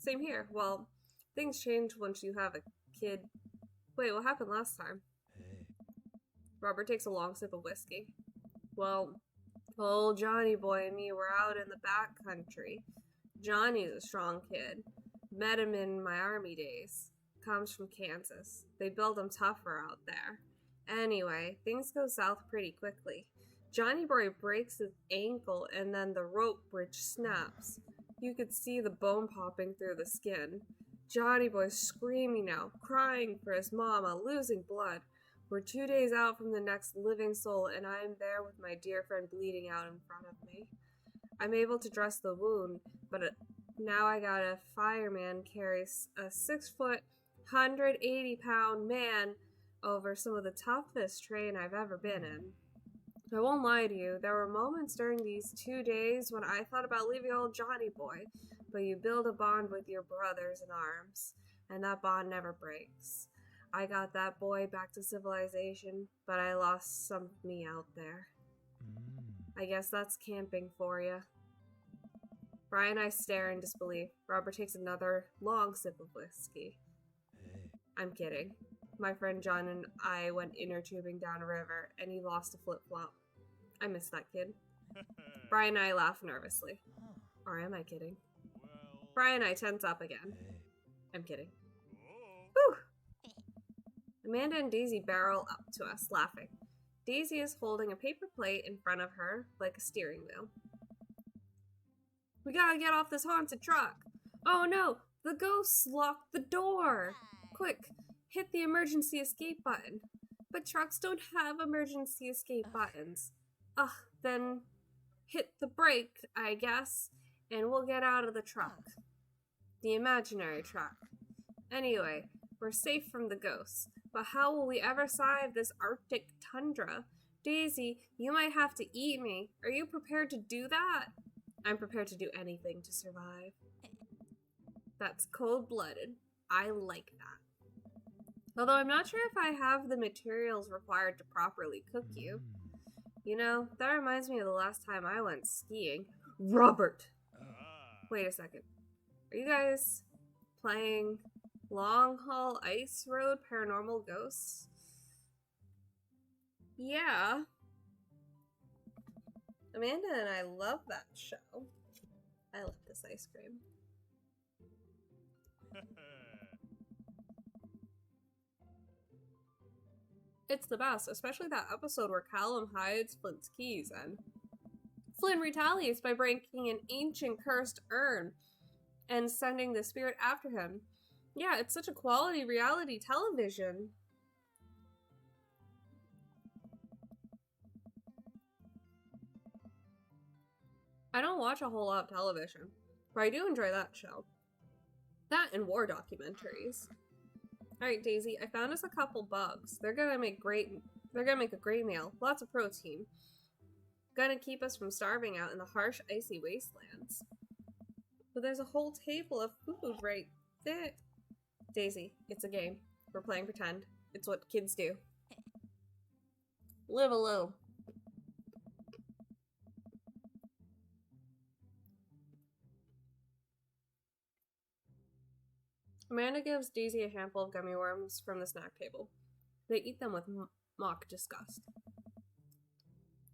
Same here. Well, things change once you have a kid. Wait, what happened last time? Robert takes a long sip of whiskey. Well, old Johnny boy and me were out in the back country. Johnny's a strong kid. Met him in my army days. Comes from Kansas. They build him tougher out there. Anyway, things go south pretty quickly. Johnny boy breaks his ankle and then the rope bridge snaps. You could see the bone popping through the skin. Johnny boy's screaming now, crying for his mama, losing blood. We're 2 days out from the next living soul, and I'm there with my dear friend bleeding out in front of me. I'm able to dress the wound, but now I got a fireman carry a 6-foot, 180-pound man over some of the toughest terrain I've ever been in. I won't lie to you, there were moments during these 2 days when I thought about leaving old Johnny boy, but you build a bond with your brothers in arms, and that bond never breaks. I got that boy back to civilization, but I lost some of me out there. I guess that's camping for you. Brian and I stare in disbelief. Robert takes another long sip of whiskey. I'm kidding. My friend John and I went inner tubing down a river, and he lost a flip-flop. I miss that kid. Brian and I laugh nervously. Or am I kidding? Brian and I tense up again. I'm kidding. Whew! Amanda and Daisy barrel up to us, laughing. Daisy is holding a paper plate in front of her, like a steering wheel. We gotta get off this haunted truck. Oh no, the ghosts locked the door. Quick, hit the emergency escape button. But trucks don't have emergency escape buttons. Then hit the brake, I guess, and we'll get out of the truck. The imaginary truck. Anyway, we're safe from the ghosts. But how will we ever survive this Arctic tundra? Daisy, you might have to eat me. Are you prepared to do that? I'm prepared to do anything to survive. That's cold-blooded. I like that. Although I'm not sure if I have the materials required to properly cook you. You know, that reminds me of the last time I went skiing. Robert! Wait a second. Are you guys playing Long Haul Ice Road Paranormal Ghosts? Yeah. Amanda and I love that show. I love this ice cream. It's the best, especially that episode where Callum hides Flint's keys and Flint retaliates by breaking an ancient cursed urn and sending the spirit after him. Yeah, it's such a quality reality television. I don't watch a whole lot of television, but I do enjoy that show. That and war documentaries. Alright, Daisy, I found us a couple bugs. They're gonna make a great meal. Lots of protein. Gonna keep us from starving out in the harsh, icy wastelands. But there's a whole table of food right there. Daisy, it's a game. We're playing pretend. It's what kids do. Live alone. Amanda gives Daisy a handful of gummy worms from the snack table. They eat them with mock disgust.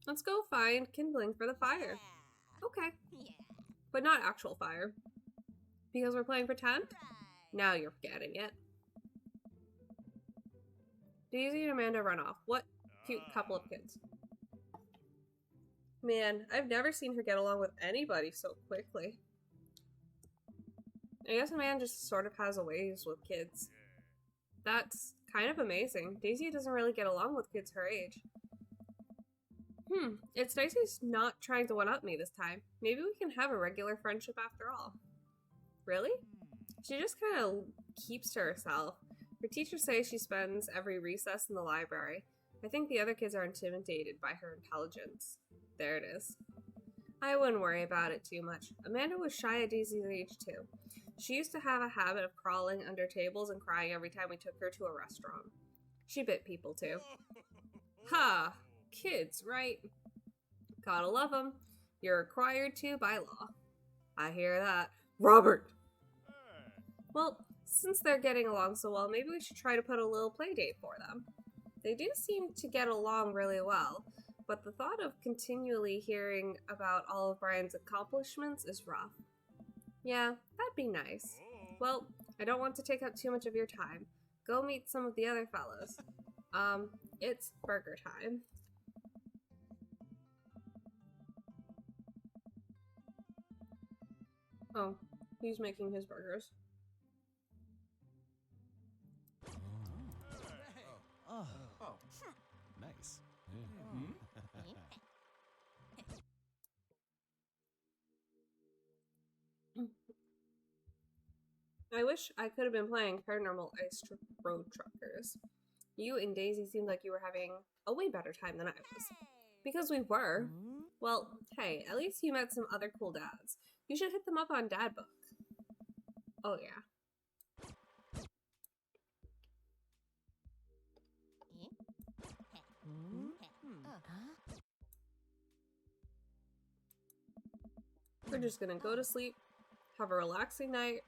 Let's go find kindling for the fire. Okay. But not actual fire. Because we're playing pretend? Now you're forgetting it. Daisy and Amanda run off. What cute couple of kids. Man, I've never seen her get along with anybody so quickly. I guess Amanda just sort of has a ways with kids. That's kind of amazing. Daisy doesn't really get along with kids her age. It's nice he's not trying to one-up me this time. Maybe we can have a regular friendship after all. Really? She just kind of keeps to herself. Her teachers say she spends every recess in the library. I think the other kids are intimidated by her intelligence. There it is. I wouldn't worry about it too much. Amanda was shy at Daisy's age too. She used to have a habit of crawling under tables and crying every time we took her to a restaurant. She bit people too. Ha! Kids, right? Gotta love them. You're required to by law. I hear that. Robert! Well, since they're getting along so well, maybe we should try to put a little play date for them. They do seem to get along really well, but the thought of continually hearing about all of Brian's accomplishments is rough. Yeah, that'd be nice. Well, I don't want to take up too much of your time. Go meet some of the other fellows. It's burger time. Oh, he's making his burgers. Oh, nice. I wish I could have been playing Paranormal Ice Road Truckers. You and Daisy seemed like you were having a way better time than I was. Because we were. Well, hey, at least you met some other cool dads. You should hit them up on Dad Book. Oh yeah. We're just gonna go to sleep, have a relaxing night.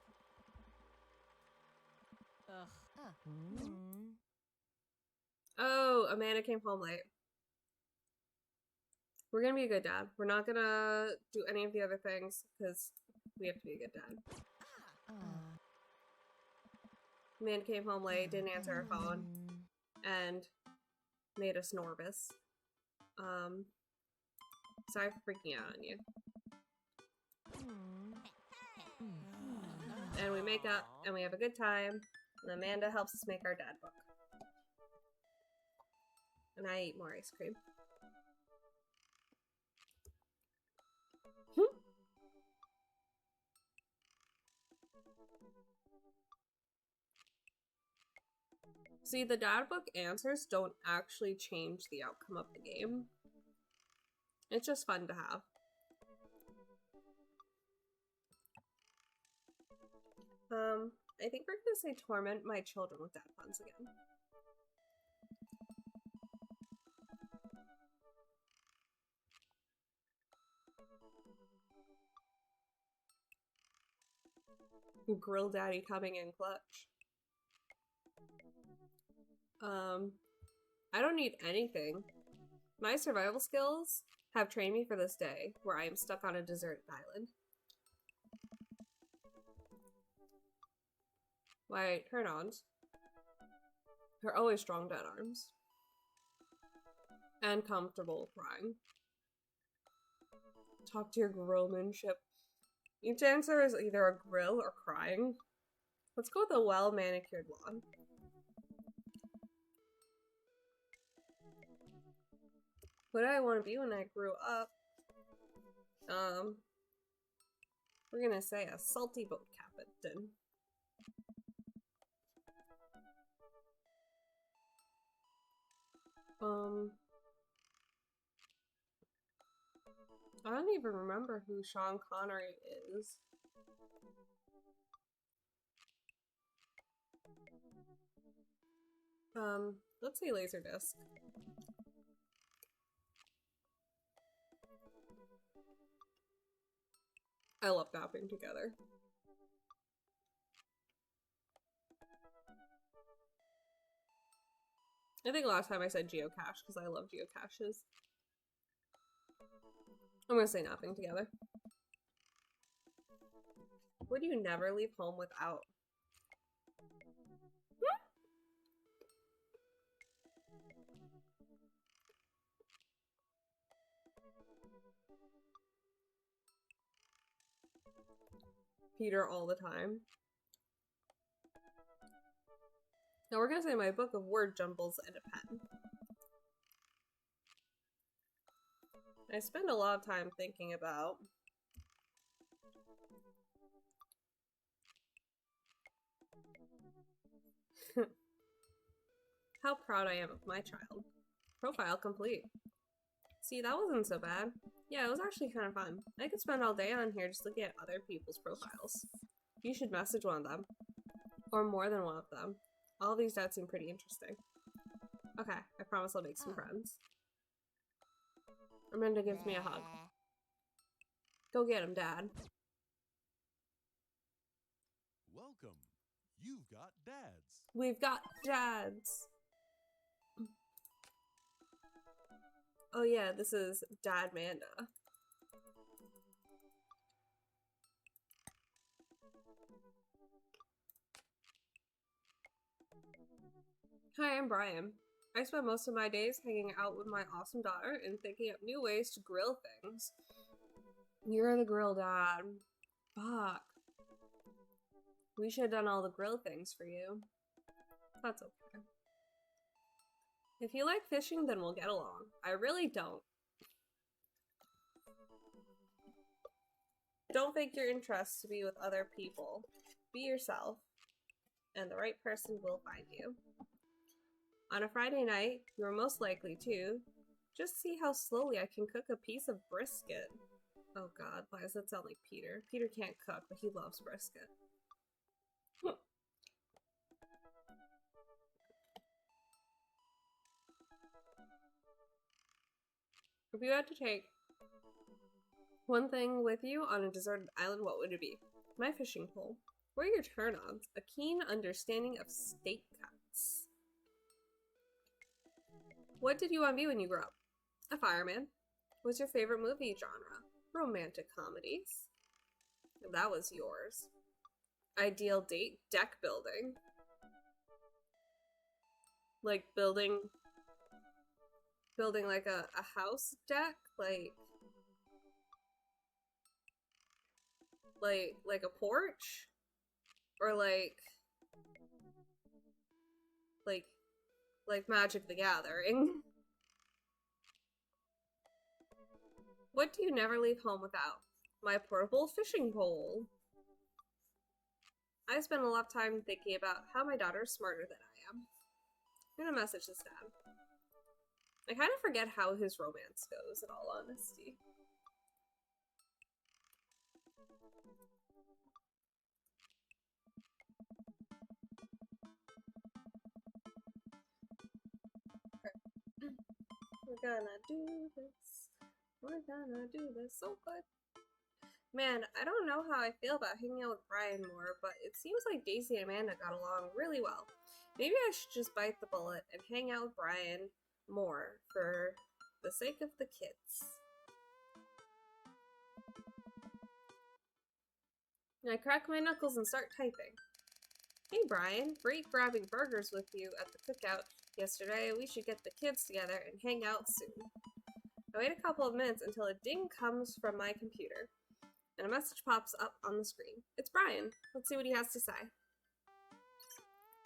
Oh, Amanda came home late. We're gonna be a good dad. We're not gonna do any of the other things because we have to be a good dad. Amanda came home late, didn't answer her phone, and made us nervous. Sorry for freaking out on you. And we make up, and we have a good time, and Amanda helps us make our dad book. And I eat more ice cream. See, the dad book answers don't actually change the outcome of the game. It's just fun to have. I think we're gonna say torment my children with dad puns again. Grill Daddy coming in clutch. I don't need anything. My survival skills have trained me for this day, where I am stuck on a deserted island. Why, turn-ons are always strong dead arms. And comfortable crying. Talk to your grillmanship. Each answer is either a grill or crying. Let's go with a well-manicured lawn. What do I want to be when I grew up? We're gonna say a salty boat captain. I don't even remember who Sean Connery is. Let's say Laserdisc. I love napping together. I think last time I said geocache because I love geocaches. I'm gonna say napping together. Would you never leave home without? Peter all the time. Now we're gonna say my book of word jumbles and a pen. I spend a lot of time thinking about how proud I am of my child. Profile complete. See, that wasn't so bad. Yeah, it was actually kind of fun. I could spend all day on here just looking at other people's profiles. You should message one of them. Or more than one of them. All these dads seem pretty interesting. Okay, I promise I'll make some friends. Amanda gives me a hug. Go get him, Dad. Welcome. You've got dads. We've got dads. Oh yeah, this is Dad Manda. Hi, I'm Brian. I spend most of my days hanging out with my awesome daughter and thinking up new ways to grill things. You're the grill dad. Fuck. We should have done all the grill things for you. That's okay. If you like fishing, then we'll get along. I really don't. Don't fake your interests to be with other people. Be yourself, and the right person will find you. On a Friday night, you are most likely to. Just see how slowly I can cook a piece of brisket. Oh god, why does that sound like Peter? Peter can't cook, but he loves brisket. If you had to take one thing with you on a deserted island, what would it be? My fishing pole. What are your turn-ons? A keen understanding of steak cuts. What did you want to be when you grew up? A fireman. What's your favorite movie genre? Romantic comedies. That was yours. Ideal date? Deck building. Like building like a house deck? Like a porch? Or like Magic the Gathering. What do you never leave home without? My portable fishing pole. I spend a lot of time thinking about how my daughter is smarter than I am. I'm gonna message this dad. I kind of forget how his romance goes, in all honesty. We're gonna do this. We're gonna do this so good. Man, I don't know how I feel about hanging out with Brian more, but it seems like Daisy and Amanda got along really well. Maybe I should just bite the bullet and hang out with Brian more for the sake of the kids. I crack my knuckles and start typing. Hey Brian, great grabbing burgers with you at the cookout yesterday. We should get the kids together and hang out soon. I wait a couple of minutes until a ding comes from my computer, and a message pops up on the screen. It's Brian. Let's see what he has to say.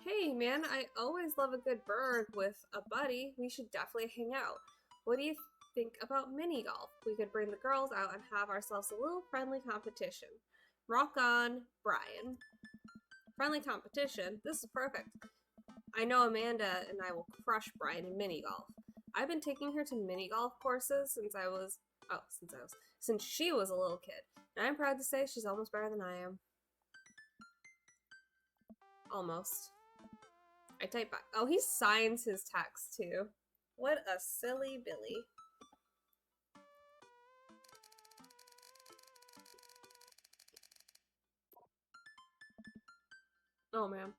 Hey man, I always love a good burg with a buddy. We should definitely hang out. What do you think about mini golf? We could bring the girls out and have ourselves a little friendly competition. Rock on, Brian. Friendly competition? This is perfect. I know Amanda and I will crush Brian in mini golf. I've been taking her to mini golf courses since she was a little kid. And I'm proud to say she's almost better than I am. Almost. I type back. Oh, he signs his text too. What a silly Billy. Oh man.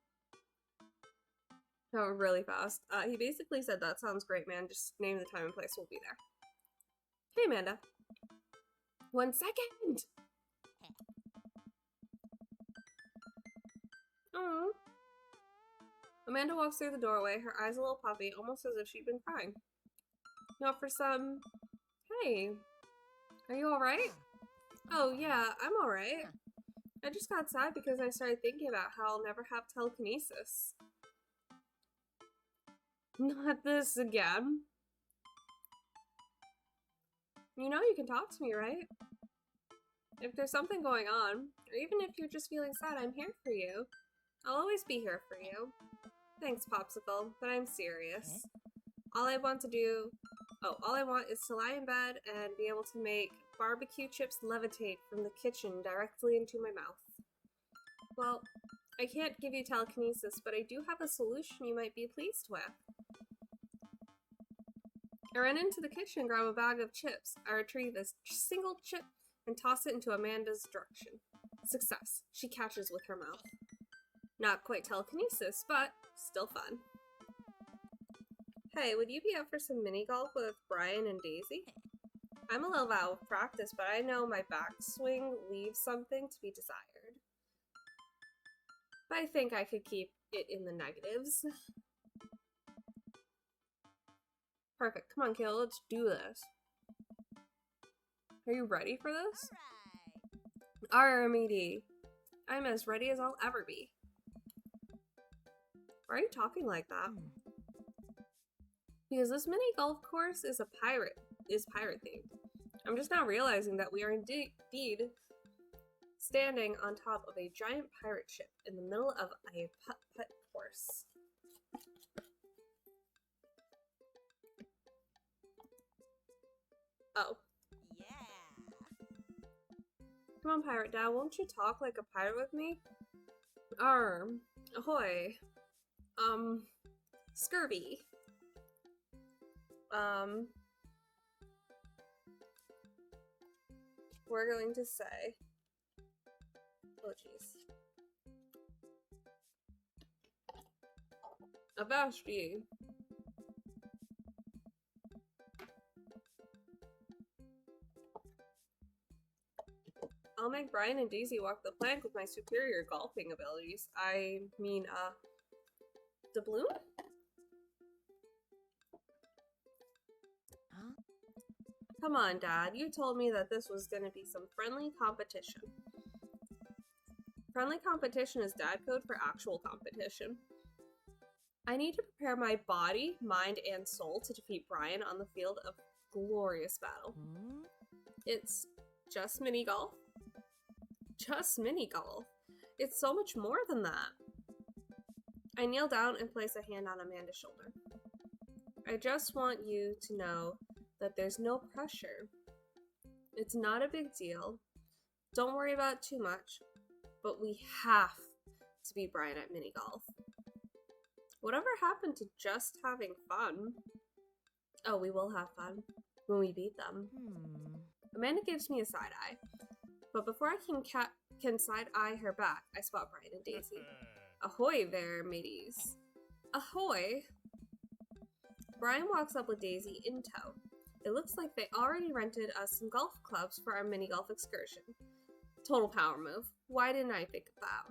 That went really fast. He basically said, that sounds great, man. Just name the time and place. We'll be there. Hey, Amanda. 1 second. Oh. Amanda walks through the doorway, her eyes a little puffy, almost as if she'd been crying. You up for some... Hey. Are you alright? Oh, yeah, I'm alright. I just got sad because I started thinking about how I'll never have telekinesis. Not this again. You know you can talk to me, right? If there's something going on, or even if you're just feeling sad, I'm here for you. I'll always be here for you. Thanks, Popsicle, but I'm serious. All I want is to lie in bed and be able to make barbecue chips levitate from the kitchen directly into my mouth. Well, I can't give you telekinesis, but I do have a solution you might be pleased with. I run into the kitchen and grab a bag of chips. I retrieve a single chip and toss it into Amanda's direction. Success. She catches with her mouth. Not quite telekinesis, but still fun. Hey, would you be up for some mini golf with Brian and Daisy? I'm a little out of practice, but I know my backswing leaves something to be desired. But I think I could keep it in the negatives. Perfect. Come on, kid, let's do this. Are you ready for this? Alright, matey. I'm as ready as I'll ever be. Why are you talking like that? Because this mini golf course is pirate themed. I'm just now realizing that we are indeed standing on top of a giant pirate ship in the middle of a putt-putt course. Oh. Yeah. Come on, Pirate Dad, won't you talk like a pirate with me? Ahoy. Scurvy. We're going to say... Oh, jeez. Avast ye. I'll make Brian and Daisy walk the plank with my superior golfing abilities. I mean, doubloon? Huh? Come on, Dad. You told me that this was gonna be some friendly competition. Friendly competition is dad code for actual competition. I need to prepare my body, mind, and soul to defeat Brian on the field of glorious battle. It's just mini golf? Just mini golf. It's so much more than that. I kneel down and place a hand on Amanda's shoulder. I just want you to know that there's no pressure. It's not a big deal. Don't worry about it too much. But we have to beat Brian at mini golf. Whatever happened to just having fun? Oh, we will have fun when we beat them. Amanda gives me a side eye. But before I can side-eye her back, I spot Brian and Daisy. Ahoy there, mateys. Ahoy! Brian walks up with Daisy in tow. It looks like they already rented us some golf clubs for our mini-golf excursion. Total power move. Why didn't I think of that?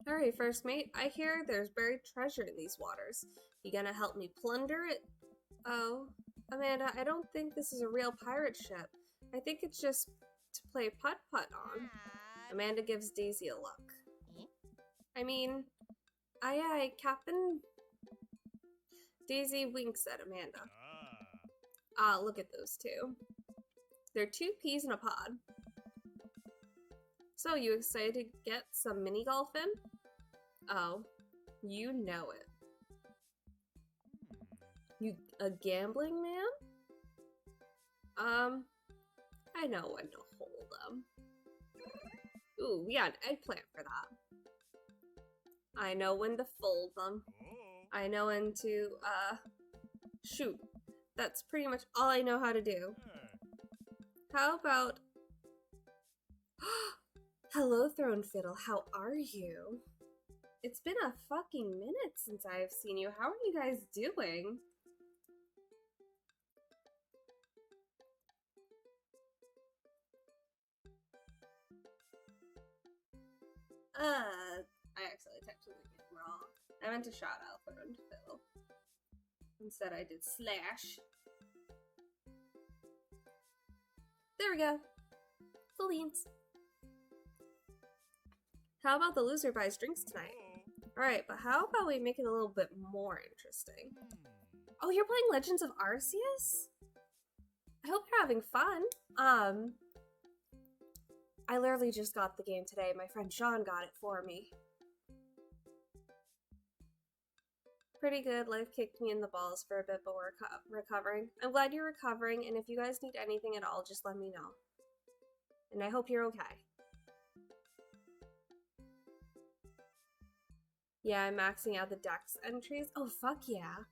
Alright, first mate, I hear there's buried treasure in these waters. You gonna help me plunder it? Oh, Amanda, I don't think this is a real pirate ship. I think it's just to play putt-putt on. Amanda gives Daisy a look. I mean, aye, Captain. Daisy winks at Amanda. Ah, look at those two. They're two peas in a pod. So, you excited to get some mini golf in? Oh, you know it. You a gambling man? I know when to hold them. Ooh, we got an eggplant for that. I know when to fold them. I know when to, shoot. That's pretty much all I know how to do. How about... Hello, Throne Fiddle, how are you? It's been a fucking minute since I've seen you. How are you guys doing? I accidentally typed something wrong. I meant to shout out Throne Fiddle. Instead I did slash. There we go. Full beans. How about the loser buys drinks tonight? Alright, but how about we make it a little bit more interesting? Oh, you're playing Legends of Arceus? I hope you're having fun. I literally just got the game today. My friend Sean got it for me. Pretty good. Life kicked me in the balls for a bit, but we're recovering. I'm glad you're recovering, and if you guys need anything at all, just let me know. And I hope you're okay. Yeah, I'm maxing out the dex entries. Oh, fuck yeah.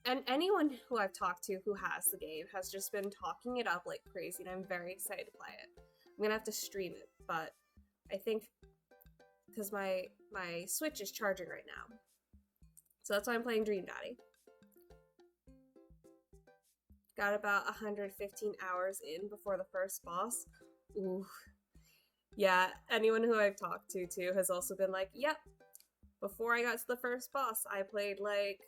And anyone who I've talked to who has the game has just been talking it up like crazy, and I'm very excited to play it. I'm gonna have to stream it, but I think because my Switch is charging right now. So that's why I'm playing Dream Daddy. Got about 115 hours in before the first boss. Ooh. Yeah, anyone who I've talked to too has also been like, yep, before I got to the first boss, I played like,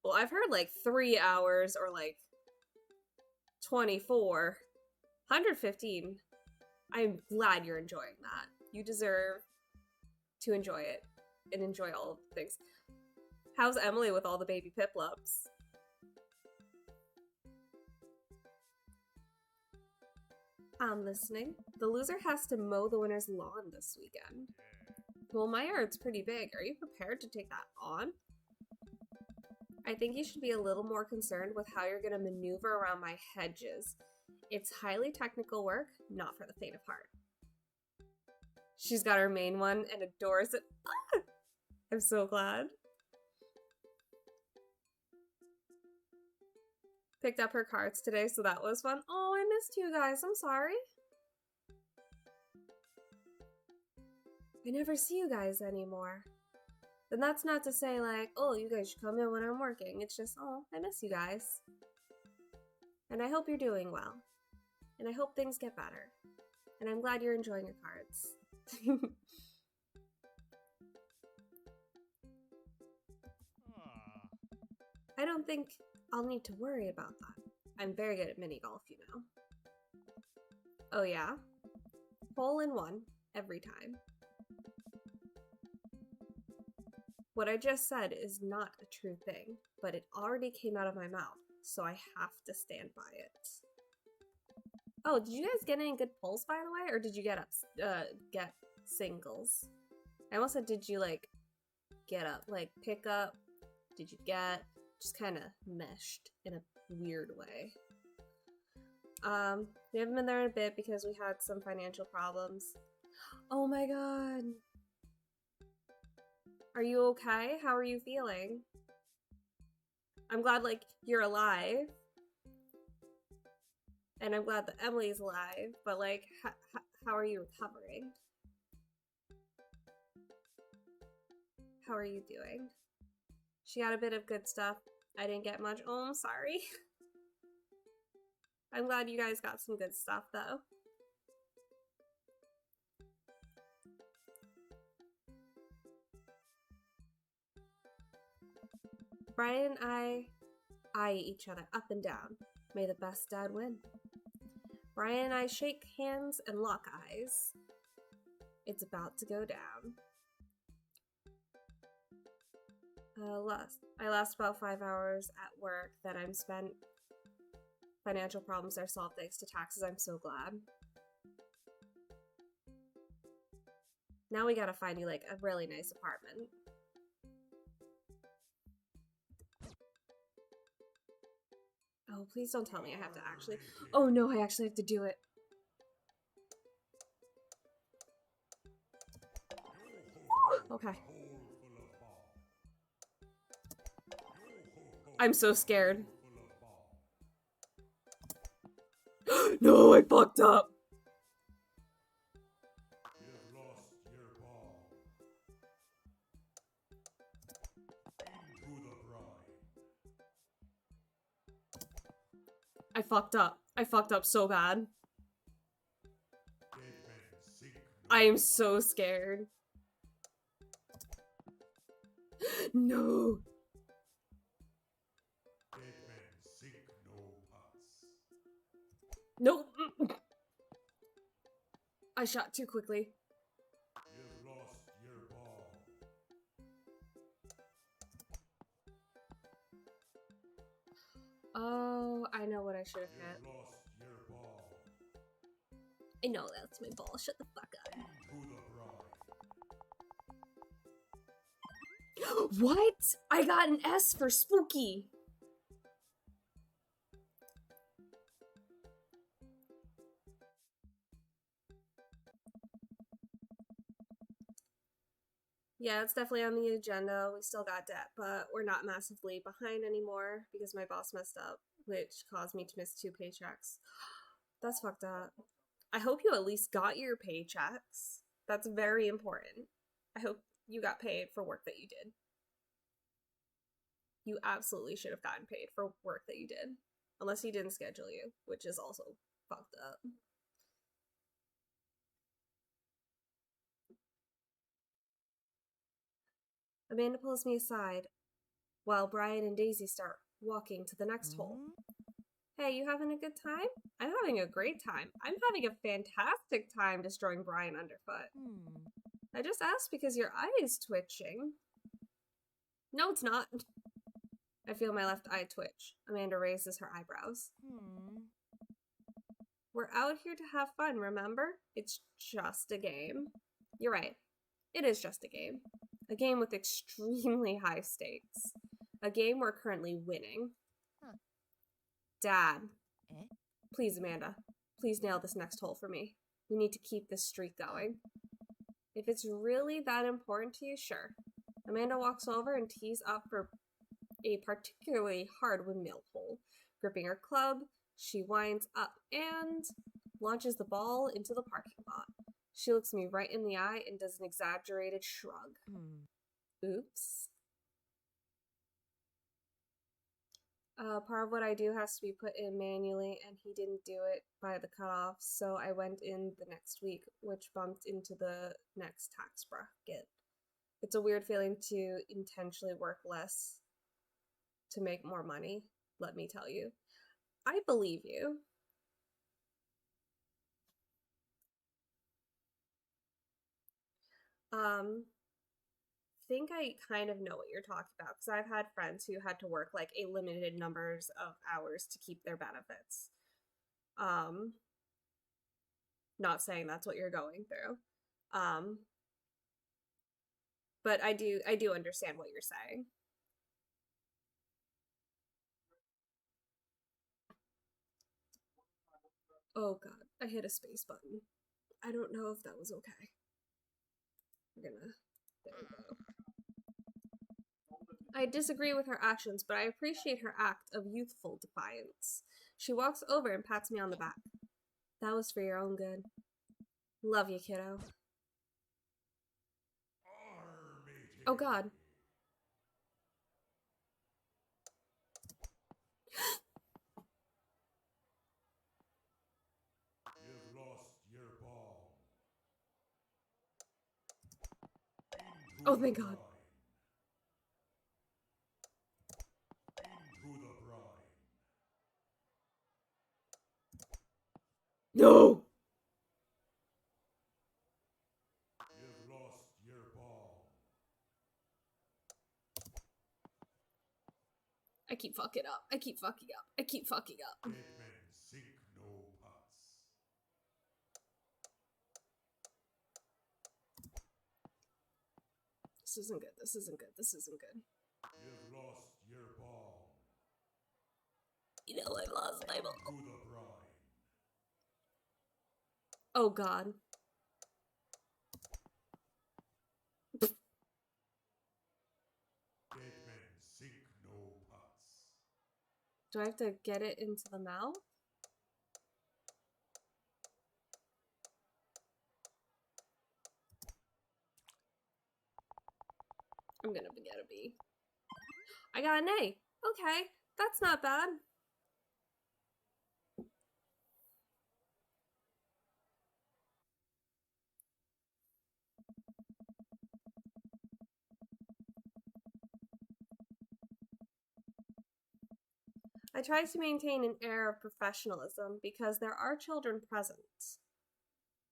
well, I've heard like 3 hours or like 24. 115. I'm glad you're enjoying that. You deserve to enjoy it and enjoy all of the things. How's Emily with all the baby Piplups? I'm listening. The loser has to mow the winner's lawn this weekend. Well, my yard's pretty big. Are you prepared to take that on? I think you should be a little more concerned with how you're going to maneuver around my hedges. It's highly technical work, not for the faint of heart. She's got her main one and adores it. Ah! I'm so glad. Picked up her cards today, so that was fun. Oh, I missed you guys. I'm sorry. I never see you guys anymore. And that's not to say like, oh, you guys should come in when I'm working. It's just, oh, I miss you guys. And I hope you're doing well. And I hope things get better. And I'm glad you're enjoying your cards. I don't think I'll need to worry about that. I'm very good at mini golf, you know. Oh yeah? Hole in one, every time. What I just said is not a true thing, but it already came out of my mouth, so I have to stand by it. Oh, did you guys get any good pulls, by the way? Or did you get singles? I almost said, did you, like, get up? Like, pick up? Did you get? Just kind of meshed in a weird way. We haven't been there in a bit because we had some financial problems. Oh my god. Are you okay? How are you feeling? I'm glad, like, you're alive. And I'm glad that Emily's alive, but, like, how are you recovering? How are you doing? She got a bit of good stuff. I didn't get much. Oh, I'm sorry. I'm glad you guys got some good stuff, though. Brian and I eye each other up and down. May the best dad win. Brian and I shake hands and lock eyes. It's about to go down. I last about 5 hours at work that I'm spent. Financial problems are solved thanks to taxes. I'm so glad. Now we gotta find you, like, a really nice apartment. Oh, please don't tell me I have to actually... Oh no, I actually have to do it. Okay. I'm so scared. No, I fucked up. I fucked up. I fucked up so bad. I am so scared. No. No. I shot too quickly. You've lost your ball. Oh, I know what I should have hit. You've lost your ball. I know that's my ball. Shut the fuck up. Into the bride. What? I got an S for spooky. Yeah, it's definitely on the agenda. We still got debt, but we're not massively behind anymore because my boss messed up, which caused me to miss 2 paychecks. That's fucked up. I hope you at least got your paychecks. That's very important. I hope you got paid for work that you did. You absolutely should have gotten paid for work that you did. Unless he didn't schedule you, which is also fucked up. Amanda pulls me aside while Brian and Daisy start walking to the next hole. Hey, you having a good time? I'm having a great time. I'm having a fantastic time destroying Brian underfoot. I just asked because your eye is twitching. No, it's not. I feel my left eye twitch. Amanda raises her eyebrows. We're out here to have fun, remember? It's just a game. You're right. It is just a game. A game with extremely high stakes. A game we're currently winning. Dad. Please, Amanda. Please nail this next hole for me. We need to keep this streak going. If it's really that important to you, sure. Amanda walks over and tees up for a particularly hard windmill hole. Gripping her club, she winds up and launches the ball into the parking lot. She looks me right in the eye and does an exaggerated shrug. Oops. Part of what I do has to be put in manually, and he didn't do it by the cutoff, so I went in the next week, which bumped into the next tax bracket. It's a weird feeling to intentionally work less to make more money, let me tell you. I believe you. Think I kind of know what you're talking about because I've had friends who had to work like a limited numbers of hours to keep their benefits. Not saying that's what you're going through. But I do understand what you're saying. Oh god, I hit a space button. I don't know if that was okay. There we go. I disagree with her actions, but I appreciate her act of youthful defiance. She walks over and pats me on the back. That was for your own good. Love you, kiddo. Oh god. You've lost your ball. Oh, thank god. Into the brine. No! You've lost your ball. I keep fucking up. I keep fucking up. I keep fucking up. Dead men sink no pots. This isn't good. This isn't good. This isn't good. You've lost your ball. You know I've lost my ball. Into the brine. Oh god. Dead men sink no pots. Do I have to get it into the mouth? I'm gonna get a B. I got an A. Okay, that's not bad. I try to maintain an air of professionalism because there are children present.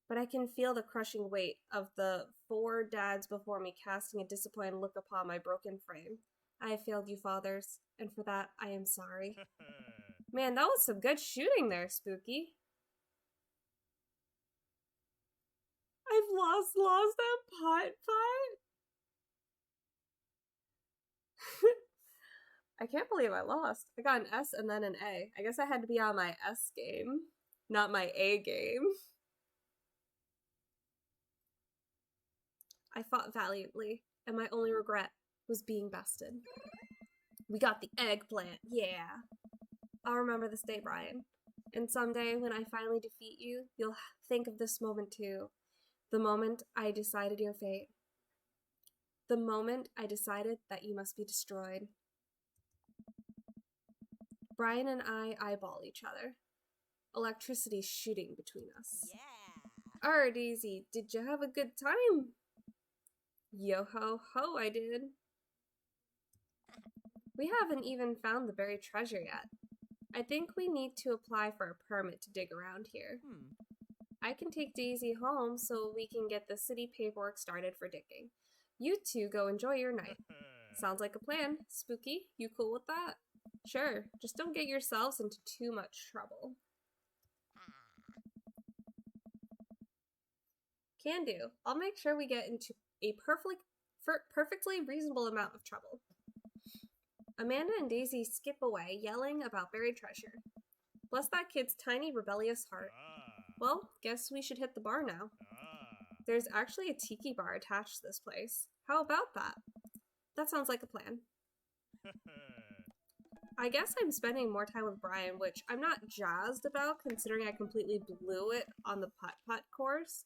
but I can feel the crushing weight of the 4 dads before me casting a disappointed look upon my broken frame. I have failed you, fathers, and for that I am sorry. Man, that was some good shooting there, Spooky. I've lost that pot fight. I can't believe I lost. I got an S and then an A. I guess I had to be on my S game, not my A game. I fought valiantly, and my only regret was being bested. We got the eggplant, yeah. I'll remember this day, Brian. And someday, when I finally defeat you, you'll think of this moment too. The moment I decided your fate. The moment I decided that you must be destroyed. Brian and I eyeball each other. Electricity shooting between us. Yeah. Alright, Daisy, did you have a good time? Yo ho ho, I did. We haven't even found the buried treasure yet. I think we need to apply for a permit to dig around here. I can take Daisy home so we can get the city paperwork started for digging. You two go enjoy your night. Sounds like a plan. Spooky, you cool with that? Sure, just don't get yourselves into too much trouble. Can do. I'll make sure we get into a perfectly reasonable amount of trouble. Amanda and Daisy skip away, yelling about buried treasure. Bless that kid's tiny, rebellious heart. Well, guess we should hit the bar now. There's actually a tiki bar attached to this place. How about that? That sounds like a plan. I guess I'm spending more time with Brian, which I'm not jazzed about considering I completely blew it on the putt-putt course.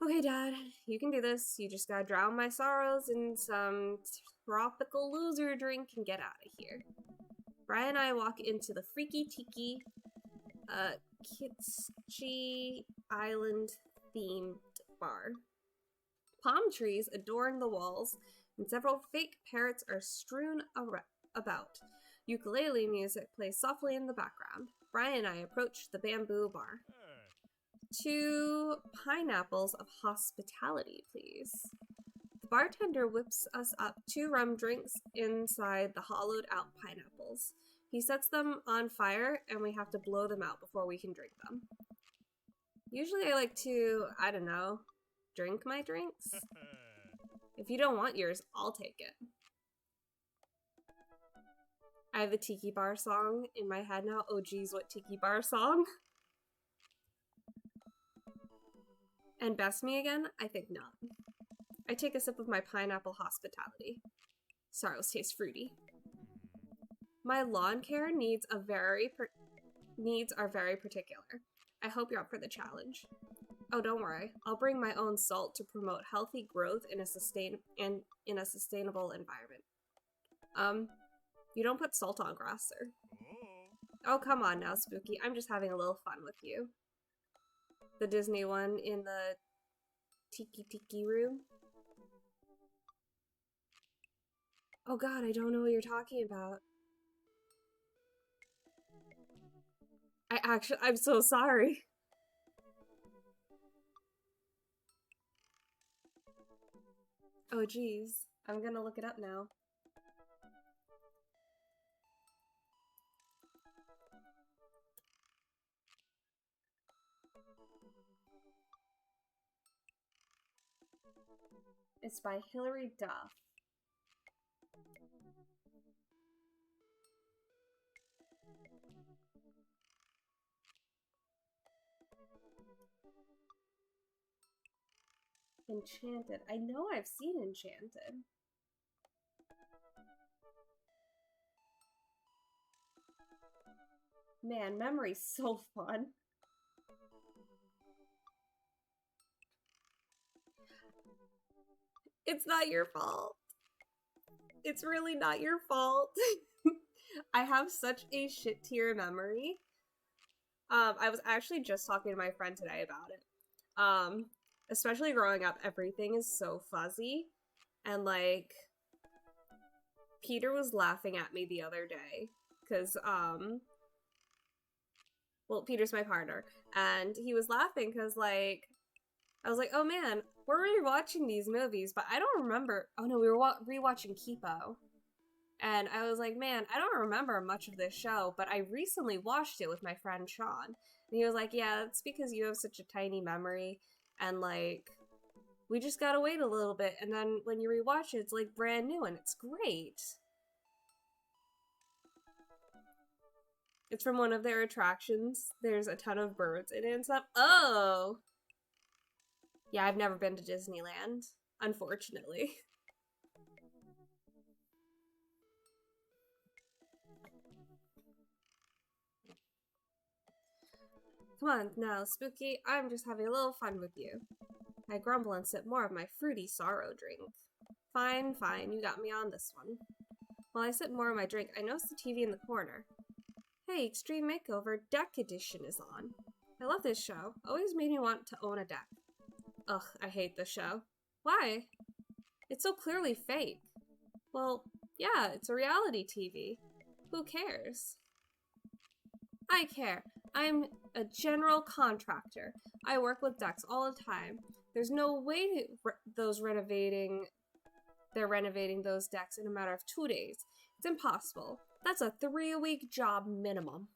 Okay, Dad, you can do this. You just gotta drown my sorrows in some tropical loser drink and get out of here. Brian and I walk into the Freaky Tiki, Kitschy Island themed bar. Palm trees adorn the walls, and several fake parrots are strewn about. Ukulele music plays softly in the background. Brian and I approach the bamboo bar. 2 pineapples of hospitality, please. The bartender whips us up 2 rum drinks inside the hollowed out pineapples. He sets them on fire and we have to blow them out before we can drink them. Usually I like to, I don't know, drink my drinks. If you don't want yours, I'll take it. I have the Tiki Bar song in my head now. Oh geez, what Tiki Bar song? And best me again? I think not. I take a sip of my pineapple hospitality. Sorrows taste fruity. My lawn care needs are very particular. I hope you're up for the challenge. Oh, don't worry. I'll bring my own salt to promote healthy growth in a sustainable environment. You don't put salt on grass, sir. Oh, come on now, Spooky. I'm just having a little fun with you. The Disney one in the Tiki room. Oh god, I don't know what you're talking about. I'm so sorry. Oh geez, I'm gonna look it up now. It's by Hilary Duff. Enchanted. I know I've seen Enchanted. Man, memory's so fun. It's not your fault. It's really not your fault. I have such a shit tier memory. I was actually just talking to my friend today about it. Especially growing up, everything is so fuzzy. And like, Peter was laughing at me the other day. Because, Well, Peter's my partner, and he was laughing because, like, I was like, oh man, we're rewatching these movies, but I don't remember. Oh no, we were rewatching Kipo. And I was like, man, I don't remember much of this show, but I recently watched it with my friend Sean. And he was like, yeah, it's because you have such a tiny memory, and, like, we just gotta wait a little bit, and then when you rewatch it, it's, like, brand new, and it's great. It's from one of their attractions. There's a ton of birds in it and stuff. Oh! Yeah, I've never been to Disneyland, unfortunately. Come on, now, Spooky, I'm just having a little fun with you. I grumble and sip more of my fruity sorrow drink. Fine, fine, you got me on this one. While I sip more of my drink, I notice the TV in the corner. Hey, Extreme Makeover Deck Edition is on. I love this show. Always made me want to own a deck. Ugh, I hate this show. Why? It's so clearly fake. Well, yeah, it's a reality TV. Who cares? I care. I'm a general contractor. I work with decks all the time. There's no way they're renovating those decks in a matter of 2 days. It's impossible. That's a 3-week job minimum.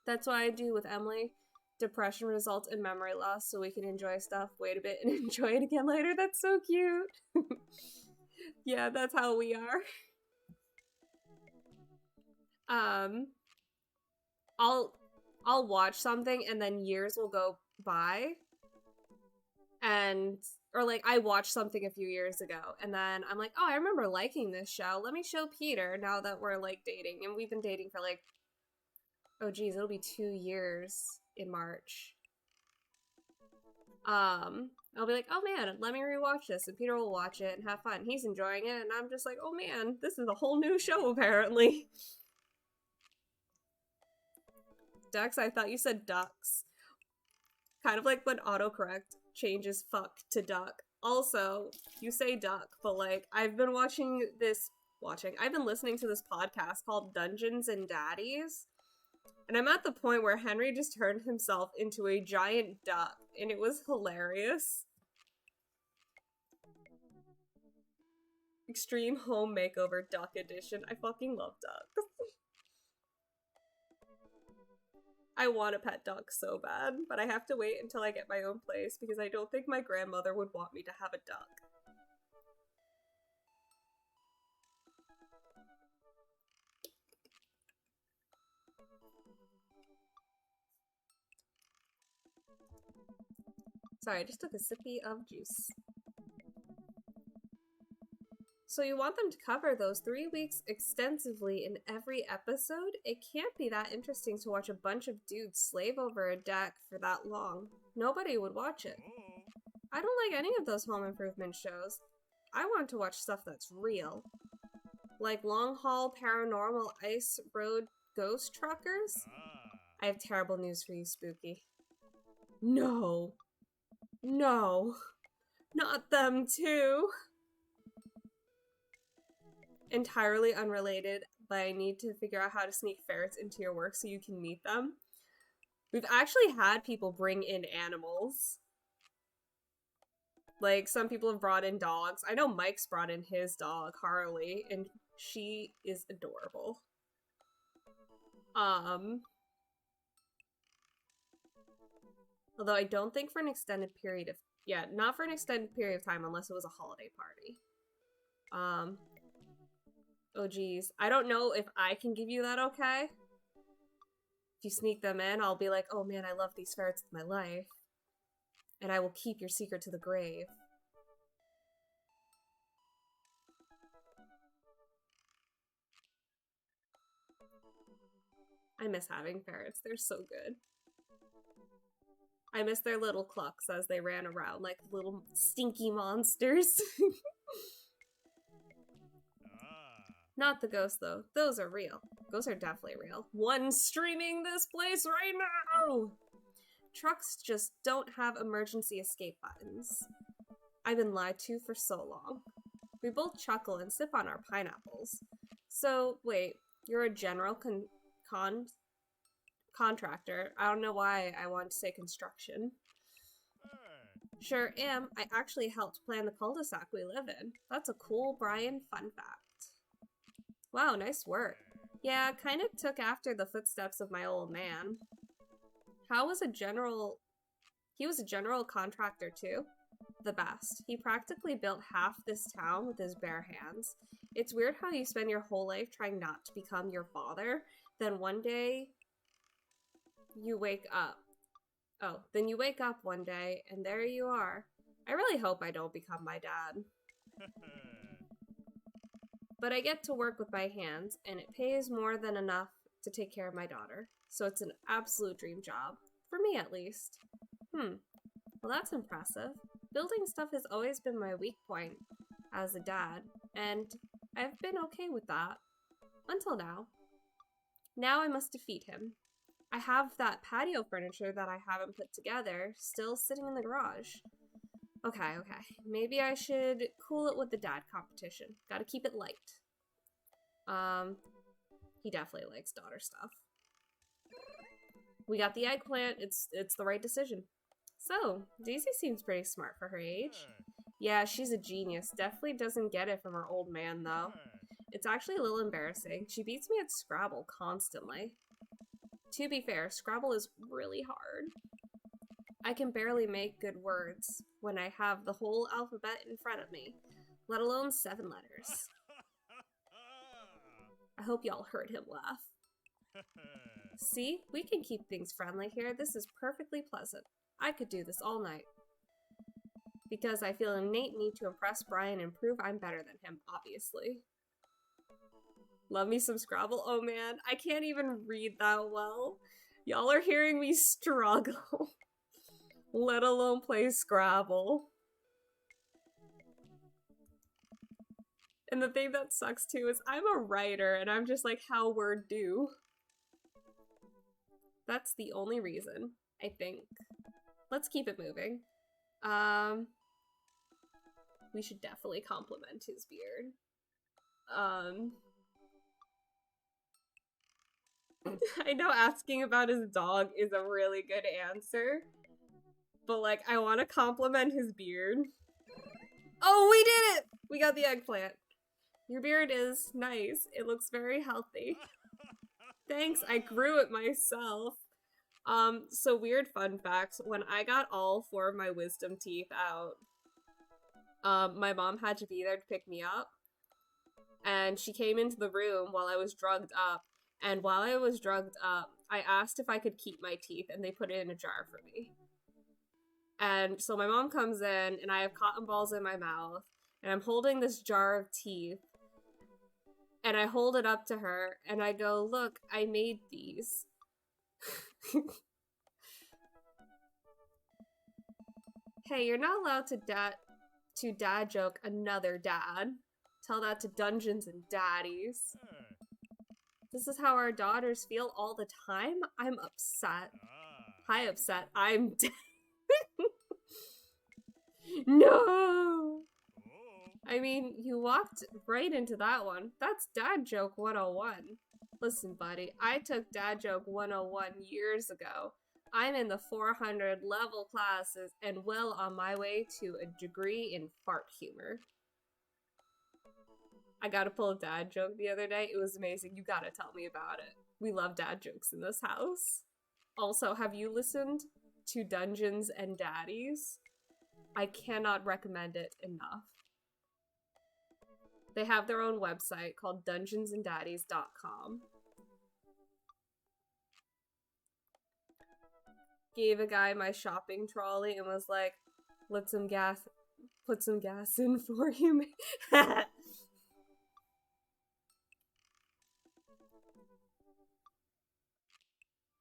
That's what I do with Emily. Depression results in memory loss, so we can enjoy stuff, wait a bit, and enjoy it again later. That's so cute. Yeah, that's how we are. I'll watch something and then years will go by, and or like I watched something a few years ago and then I'm like, oh, I remember liking this show. Let me show Peter now that we're, like, dating, and we've been dating for, like, oh geez, it'll be 2 years in March. I'll be like, oh man, let me rewatch this, and Peter will watch it and have fun. He's enjoying it, and I'm just like, oh man, this is a whole new show apparently. Ducks? I thought you said ducks. Kind of like when autocorrect changes fuck to duck. Also, you say duck, but, like, I've been listening to this podcast called Dungeons and Daddies, and I'm at the point where Henry just turned himself into a giant duck, and it was hilarious. Extreme Home Makeover Duck Edition. I fucking love ducks. I want a pet duck so bad, but I have to wait until I get my own place because I don't think my grandmother would want me to have a duck. Sorry, I just took a sippy of juice. So you want them to cover those 3 weeks extensively in every episode? It can't be that interesting to watch a bunch of dudes slave over a deck for that long. Nobody would watch it. I don't like any of those home improvement shows. I want to watch stuff that's real. Like Long Haul Paranormal Ice Road Ghost Truckers? I have terrible news for you, Spooky. No. No. Not them too. Entirely unrelated, but I need to figure out how to sneak ferrets into your work so you can meet them. We've actually had people bring in animals. Like, some people have brought in dogs. I know Mike's brought in his dog, Harley, and she is adorable. Although I don't think for an extended period of... Yeah, not for an extended period of time unless it was a holiday party. Oh geez. I don't know if I can give you that, okay? If you sneak them in, I'll be like, oh man, I love these ferrets with my life. And I will keep your secret to the grave. I miss having ferrets. They're so good. I miss their little clucks as they ran around like little stinky monsters. Not the ghosts, though. Those are real. Ghosts are definitely real. One streaming this place right now! Trucks just don't have emergency escape buttons. I've been lied to for so long. We both chuckle and sip on our pineapples. So, wait, you're a general Contractor. I don't know why I want to say construction. Sure am. I actually helped plan the cul-de-sac we live in. That's a cool Brian fun fact. Wow, nice work. Yeah, kind of took after the footsteps of my old man. He was a general contractor too. The best. He practically built half this town with his bare hands. It's weird how you spend your whole life trying not to become your father, then one day you wake up. Oh, then you wake up one day and there you are. I really hope I don't become my dad. But I get to work with my hands, and it pays more than enough to take care of my daughter. So it's an absolute dream job. For me, at least. Well, that's impressive. Building stuff has always been my weak point as a dad, and I've been okay with that. Until now. Now I must defeat him. I have that patio furniture that I haven't put together still sitting in the garage. Okay. Maybe I should cool it with the dad competition. Gotta keep it light. He definitely likes daughter stuff. We got the eggplant. It's the right decision. So, Daisy seems pretty smart for her age. Yeah, she's a genius. Definitely doesn't get it from her old man, though. It's actually a little embarrassing. She beats me at Scrabble constantly. To be fair, Scrabble is really hard. I can barely make good words when I have the whole alphabet in front of me, let alone 7 letters. I hope y'all heard him laugh. See, we can keep things friendly here. This is perfectly pleasant. I could do this all night. Because I feel an innate need to impress Brian and prove I'm better than him, obviously. Love me some Scrabble? Oh man, I can't even read that well. Y'all are hearing me struggle. Let alone play Scrabble. And the thing that sucks too is I'm a writer and I'm just like, how word do? That's the only reason, I think. Let's keep it moving. We should definitely compliment his beard. I know asking about his dog is a really good answer, but like, I want to compliment his beard. Oh, we did it! We got the eggplant. Your beard is nice. It looks very healthy. Thanks, I grew it myself. So weird fun fact, when I got all 4 of my wisdom teeth out, my mom had to be there to pick me up, and she came into the room while I was drugged up, and while I was drugged up, I asked if I could keep my teeth, and they put it in a jar for me. And so my mom comes in, and I have cotton balls in my mouth, and I'm holding this jar of teeth, and I hold it up to her, and I go, look, I made these. Hey, you're not allowed to dad joke another dad. Tell that to Dungeons and Daddies. This is how our daughters feel all the time? I'm upset. Hi, upset. I'm dead. No! I mean, you walked right into that one. That's Dad Joke 101. Listen, buddy, I took Dad Joke 101 years ago. I'm in the 400 level classes and well on my way to a degree in fart humor. I got to pull a dad joke the other day. It was amazing. You gotta tell me about it. We love dad jokes in this house. Also, have you listened to Dungeons and Daddies? I cannot recommend it enough. They have their own website called dungeonsanddaddies.com. Gave a guy my shopping trolley and was like, put some gas in for you.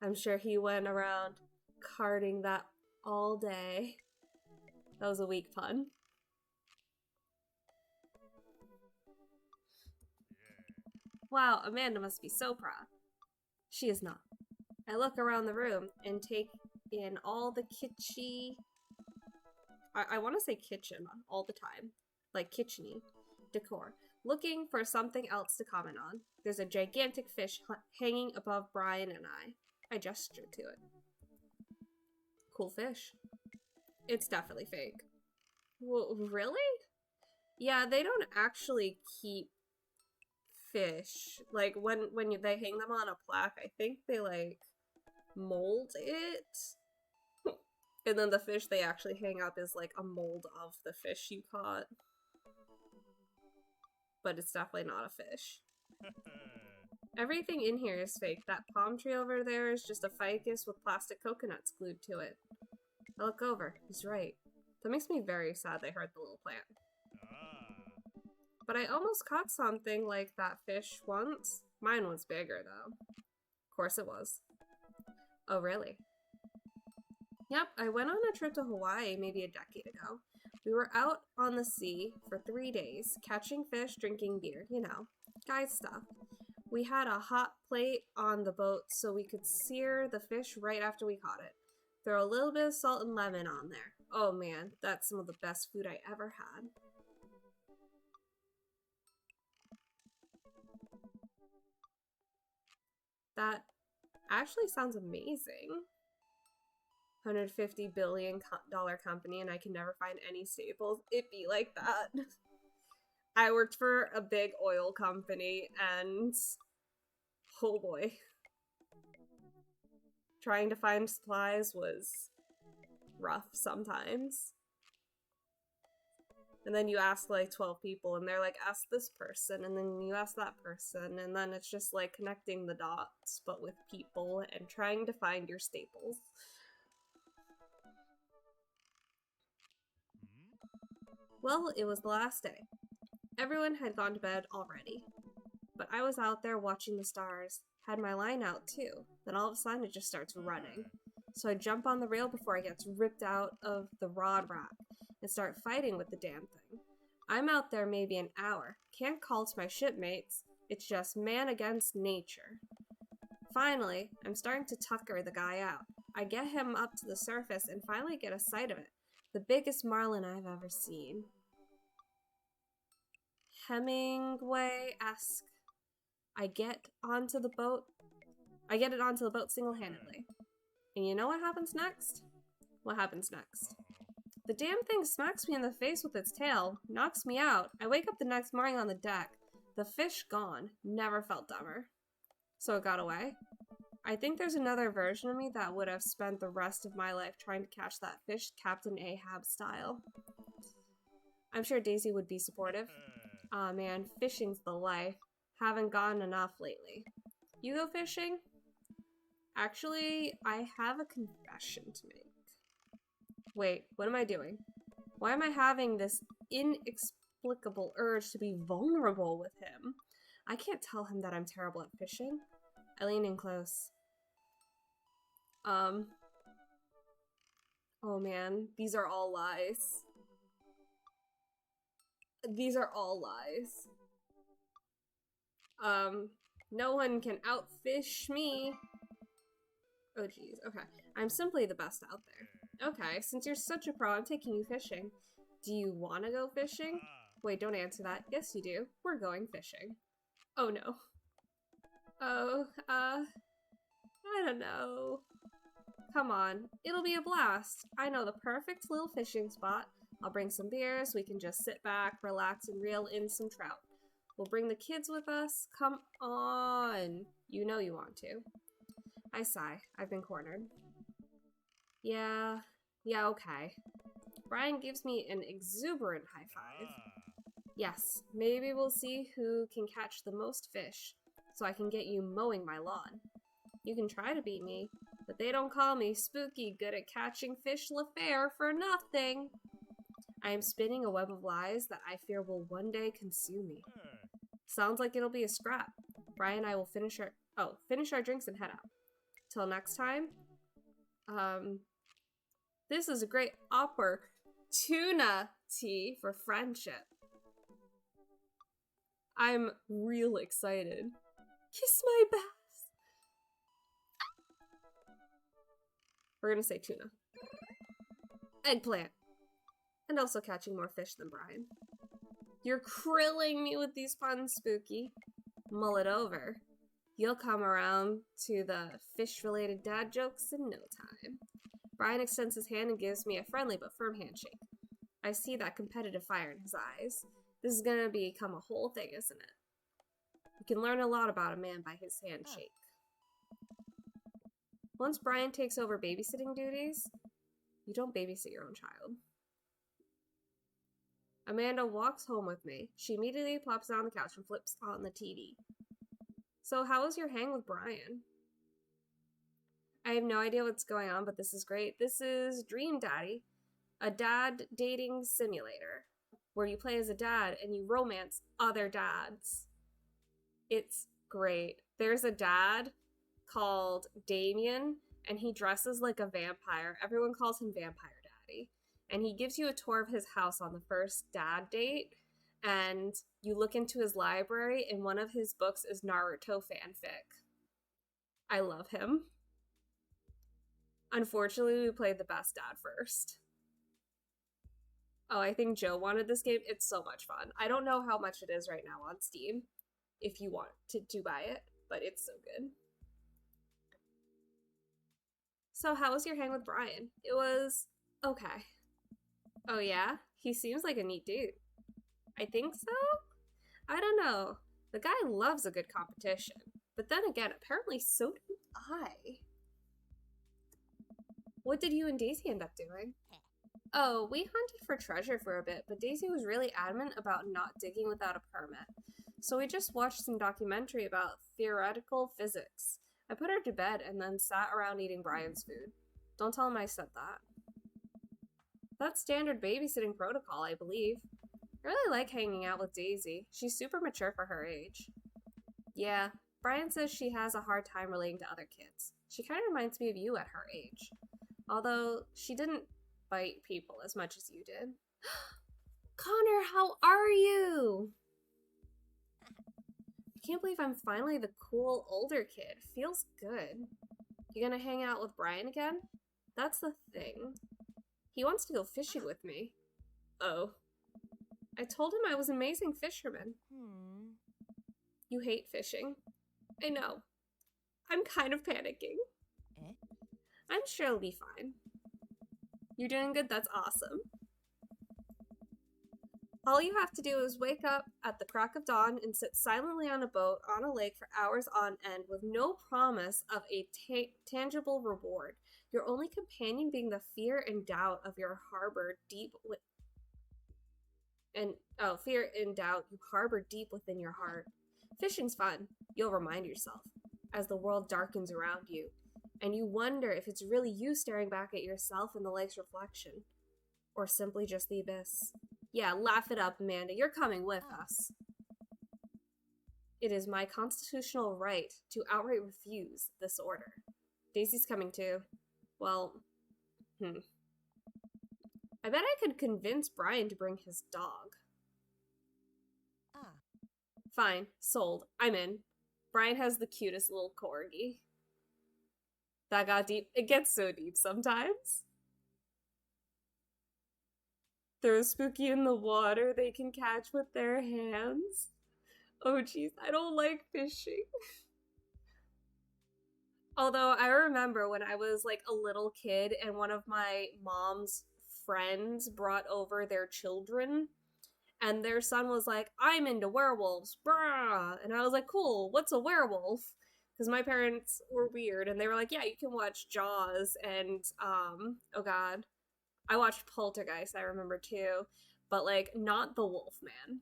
I'm sure he went around carting that all day. That was a weak pun. Wow, Amanda must be so proud. She is not. I look around the room and take in all the kitschy... I want to say kitchen all the time. Like kitcheny decor. Looking for something else to comment on. There's a gigantic fish hanging above Brian and I. I gestured to it. Cool fish. It's definitely fake. Well, really? Yeah, they don't actually keep fish. Like, when they hang them on a plaque, I think they, like, mold it. And then the fish they actually hang up is, like, a mold of the fish you caught. But it's definitely not a fish. Everything in here is fake. That palm tree over there is just a ficus with plastic coconuts glued to it. I look over. He's right. That makes me very sad they hurt the little plant. But I almost caught something like that fish once. Mine was bigger, though. Of course it was. Oh, really? Yep, I went on a trip to Hawaii maybe a decade ago. We were out on the sea for 3 days, catching fish, drinking beer, you know, guy stuff. We had a hot plate on the boat so we could sear the fish right after we caught it. Throw a little bit of salt and lemon on there. Oh man, that's some of the best food I ever had. That actually sounds amazing. $150 billion company and I can never find any staples. It'd be like that. I worked for a big oil company and oh boy. Trying to find supplies was rough sometimes. And then you ask like 12 people and they're like, ask this person, and then you ask that person, and then it's just like connecting the dots but with people and trying to find your staples. Well, it was the last day. Everyone had gone to bed already. But I was out there watching the stars. Had my line out too. Then all of a sudden it just starts running. So I jump on the rail before it gets ripped out of the rod rack and start fighting with the damn thing. I'm out there maybe an hour. Can't call to my shipmates. It's just man against nature. Finally, I'm starting to tucker the guy out. I get him up to the surface and finally get a sight of it. The biggest marlin I've ever seen. Hemingway-esque. I get it onto the boat single-handedly. And you know what happens next? What happens next? The damn thing smacks me in the face with its tail, knocks me out. I wake up the next morning on the deck. The fish gone. Never felt dumber. So it got away. I think there's another version of me that would have spent the rest of my life trying to catch that fish Captain Ahab style. I'm sure Daisy would be supportive. Aw man, fishing's the life. Haven't gone enough lately. You go fishing? Actually, I have a confession to make. Wait, what am I doing? Why am I having this inexplicable urge to be vulnerable with him? I can't tell him that I'm terrible at fishing. I lean in close. Oh man, these are all lies. These are all lies. No one can outfish me. Oh geez, okay. I'm simply the best out there. Okay, since you're such a pro, I'm taking you fishing. Do you want to go fishing? Wait, don't answer that. Yes, you do. We're going fishing. Oh no. Oh, I don't know. Come on, it'll be a blast. I know the perfect little fishing spot. I'll bring some beers, we can just sit back, relax, and reel in some trout. We'll bring the kids with us. Come on. You know you want to. I sigh. I've been cornered. Yeah, okay. Brian gives me an exuberant high five. Yes, maybe we'll see who can catch the most fish, so I can get you mowing my lawn. You can try to beat me, but they don't call me spooky good at catching fish LaFair for nothing. I am spinning a web of lies that I fear will one day consume me. Sounds like it'll be a scrap. Brian and I will finish our drinks and head out. Till next time, this is a great opportunity for friendship. I'm real excited. Kiss my bass. We're gonna say tuna. Eggplant. And also catching more fish than Brian. You're krilling me with these puns, Spooky. Mull it over. You'll come around to the fish-related dad jokes in no time. Brian extends his hand and gives me a friendly but firm handshake. I see that competitive fire in his eyes. This is gonna become a whole thing, isn't it? You can learn a lot about a man by his handshake. Once Brian takes over babysitting duties, you don't babysit your own child. Amanda walks home with me. She immediately plops down on the couch and flips on the TV. So how was your hang with Brian? I have no idea what's going on, but this is great. This is Dream Daddy, a dad dating simulator, where you play as a dad and you romance other dads. It's great. There's a dad called Damien, and he dresses like a vampire. Everyone calls him Vampire Daddy. And he gives you a tour of his house on the first dad date, and you look into his library, and one of his books is Naruto fanfic. I love him. Unfortunately, we played the best dad first. Oh, I think Joe wanted this game. It's so much fun. I don't know how much it is right now on Steam, if you want to buy it, but it's so good. So how was your hang with Brian? It was okay. Oh yeah? He seems like a neat dude. I think so? I don't know. The guy loves a good competition. But then again, apparently so do I. What did you and Daisy end up doing? Oh, we hunted for treasure for a bit, but Daisy was really adamant about not digging without a permit. So we just watched some documentary about theoretical physics. I put her to bed and then sat around eating Brian's food. Don't tell him I said that. That's standard babysitting protocol, I believe. I really like hanging out with Daisy. She's super mature for her age. Yeah, Brian says she has a hard time relating to other kids. She kind of reminds me of you at her age. Although, she didn't bite people as much as you did. Connor, how are you? I can't believe I'm finally the cool older kid. Feels good. You gonna hang out with Brian again? That's the thing. He wants to go fishing with me. Oh. I told him I was an amazing fisherman. You hate fishing. I know. I'm kind of panicking. I'm sure it'll be fine. You're doing good, that's awesome. All you have to do is wake up at the crack of dawn and sit silently on a boat on a lake for hours on end with no promise of a tangible reward. Your only companion being the fear and doubt of your harbor deep fear and doubt you harbor deep within your heart. Fishing's fun, you'll remind yourself, as the world darkens around you, and you wonder if it's really you staring back at yourself in the lake's reflection, or simply just the abyss. Yeah, laugh it up, Amanda. You're coming with us. It is my constitutional right to outright refuse this order. Daisy's coming too. Well, I bet I could convince Brian to bring his dog. Fine, sold. I'm in. Brian has the cutest little corgi. That got deep. It gets so deep sometimes. Throw Spooky in the water they can catch with their hands. Oh jeez, I don't like fishing. Although I remember when I was like a little kid and one of my mom's friends brought over their children and their son was like, I'm into werewolves, brah. And I was like, cool, what's a werewolf? Because my parents were weird and they were like, yeah, you can watch Jaws and, oh god, I watched Poltergeist, I remember too, but like not the Wolfman.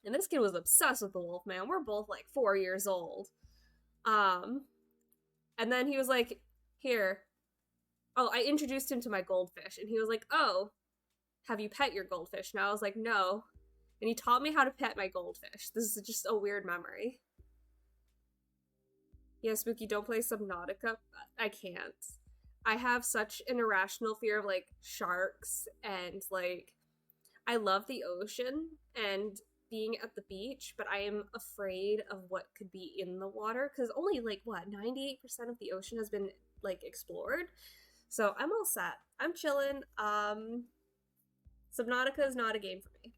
And this kid was obsessed with the Wolfman. We're both like 4 years old. And then he was like, here. Oh, I introduced him to my goldfish. And he was like, oh, have you pet your goldfish? And I was like, no. And he taught me how to pet my goldfish. This is just a weird memory. Yeah, Spooky, don't play Subnautica. I can't. I have such an irrational fear of, like, sharks. And, like, I love the ocean and being at the beach, but I am afraid of what could be in the water. Because only, like, 98% of the ocean has been, like, explored. So I'm all set. I'm chilling. Subnautica is not a game for me.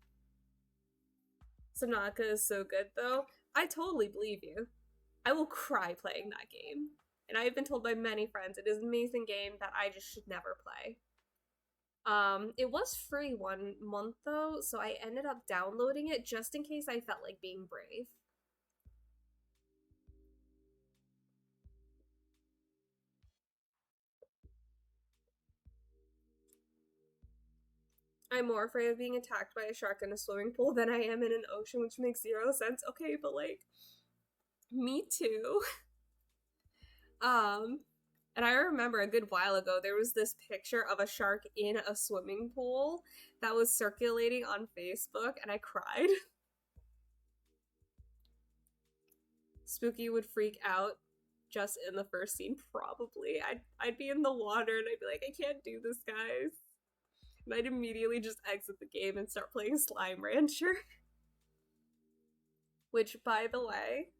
Subnautica is so good, though. I totally believe you. I will cry playing that game. And I have been told by many friends it is an amazing game that I just should never play. It was free 1 month though, so I ended up downloading it just in case I felt like being brave. I'm more afraid of being attacked by a shark in a swimming pool than I am in an ocean, which makes 0 sense. Okay, but like, me too. And I remember a good while ago there was this picture of a shark in a swimming pool that was circulating on Facebook, and I cried. Spooky would freak out just in the first scene, probably. I'd be in the water and I'd be like, I can't do this, guys. And I'd immediately just exit the game and start playing Slime Rancher. Which, by the way,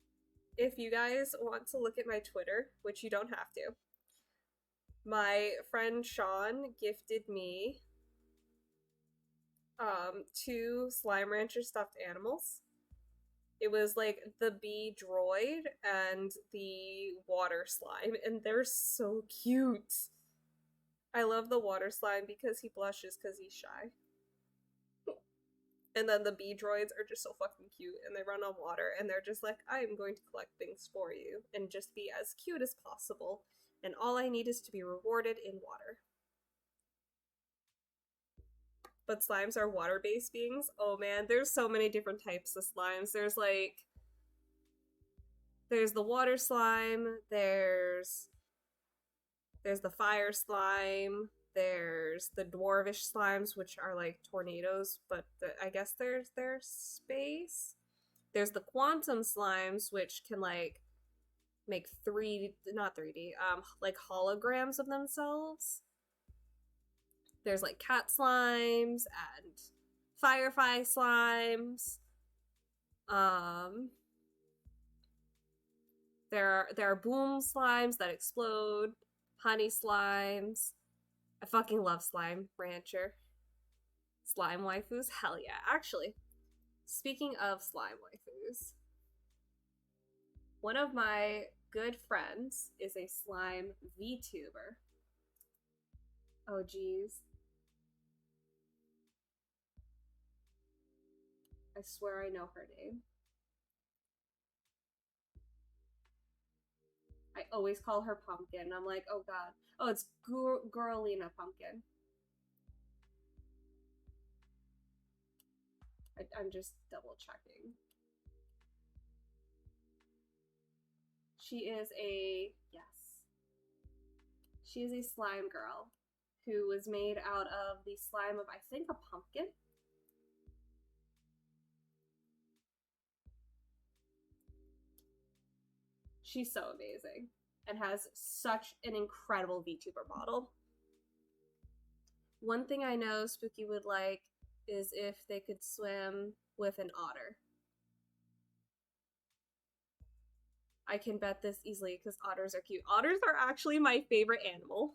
if you guys want to look at my Twitter, which you don't have to, my friend Sean gifted me 2 Slime Rancher stuffed animals. It was like the bee droid and the water slime, and they're so cute. I love the water slime because he blushes because he's shy. And then the bee droids are just so fucking cute, and they run on water, and they're just like, I am going to collect things for you and just be as cute as possible, and all I need is to be rewarded in water. But slimes are water-based beings. Oh man, there's so many different types of slimes. There's the water slime, there's the fire slime, there's the dwarvish slimes, which are like tornadoes, but I guess there's their space. There's the quantum slimes, which can like make not 3D, like holograms of themselves. There's like cat slimes and firefly slimes. There are boom slimes that explode, honey slimes. I fucking love Slime Rancher. Slime waifus? Hell yeah. Actually, speaking of slime waifus, one of my good friends is a slime VTuber. Oh geez. I swear I know her name. I always call her Pumpkin. I'm like, oh god. Oh, it's Girlina Pumpkin. I'm just double checking. She is a slime girl who was made out of the slime of, I think, a pumpkin. She's so amazing and has such an incredible VTuber model. One thing I know Spooky would like is if they could swim with an otter. I can bet this easily because otters are cute. Otters are actually my favorite animal.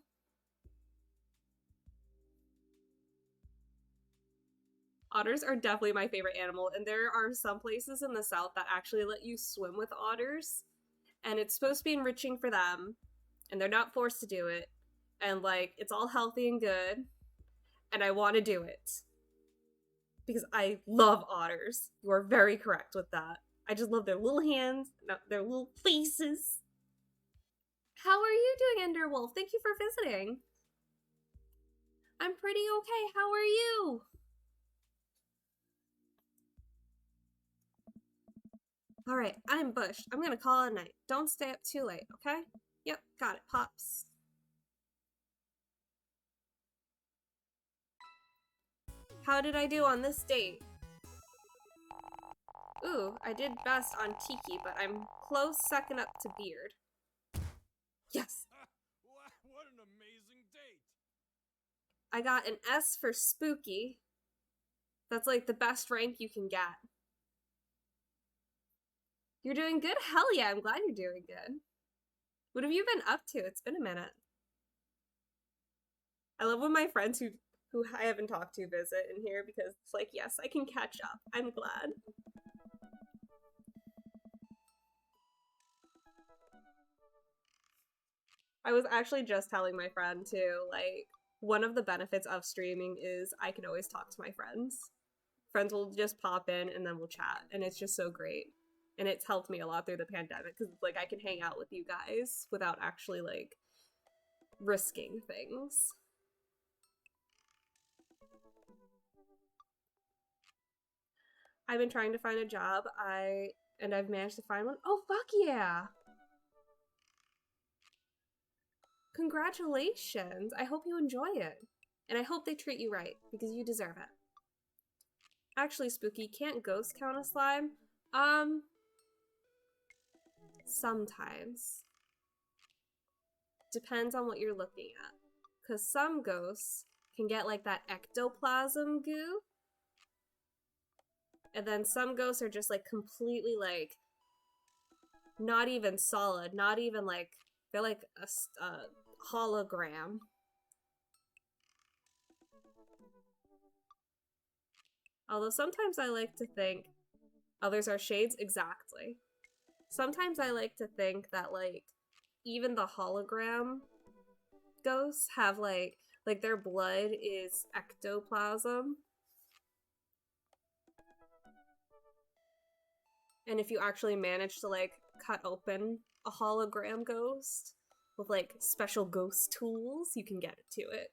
Otters are definitely my favorite animal, and there are some places in the South that actually let you swim with otters. And it's supposed to be enriching for them, and they're not forced to do it, and like it's all healthy and good, and I want to do it because I love otters. You are very correct with that. I just love their little hands, their little faces. How are you doing, Enderwolf? Thank you for visiting. I'm pretty okay. How are you? Alright, I'm bushed. I'm gonna call it a night. Don't stay up too late, okay? Yep, got it, Pops. How did I do on this date? Ooh, I did best on Tiki, but I'm close second up to Beard. Yes! What an amazing date! I got an S for Spooky. That's like the best rank you can get. You're doing good? Hell yeah, I'm glad you're doing good. What have you been up to? It's been a minute. I love when my friends who I haven't talked to visit in here because it's like, yes, I can catch up. I'm glad. I was actually just telling my friend too, like, one of the benefits of streaming is I can always talk to my friends. Friends will just pop in and then we'll chat, and it's just so great. And it's helped me a lot through the pandemic because, like, I can hang out with you guys without actually, like, risking things. I've been trying to find a job. I've managed to find one. Oh, fuck yeah! Congratulations! I hope you enjoy it. And I hope they treat you right, because you deserve it. Actually, Spooky, can't ghosts count as slime? Sometimes. Depends on what you're looking at. Because some ghosts can get like that ectoplasm goo. And then some ghosts are just like completely like not even solid, not even like, they're like a hologram. Although sometimes I like to think others are shades, exactly. Sometimes I like to think that like even the hologram ghosts have like their blood is ectoplasm. And if you actually manage to like cut open a hologram ghost with like special ghost tools, you can get to it.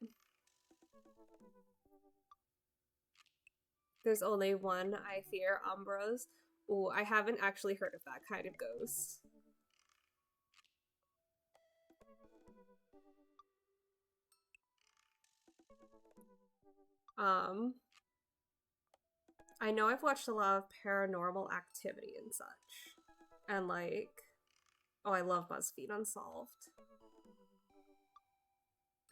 There's only one, I fear, Umbras. Ooh, I haven't actually heard of that kind of ghost. I know I've watched a lot of Paranormal Activity and such. And like, oh, I love BuzzFeed Unsolved.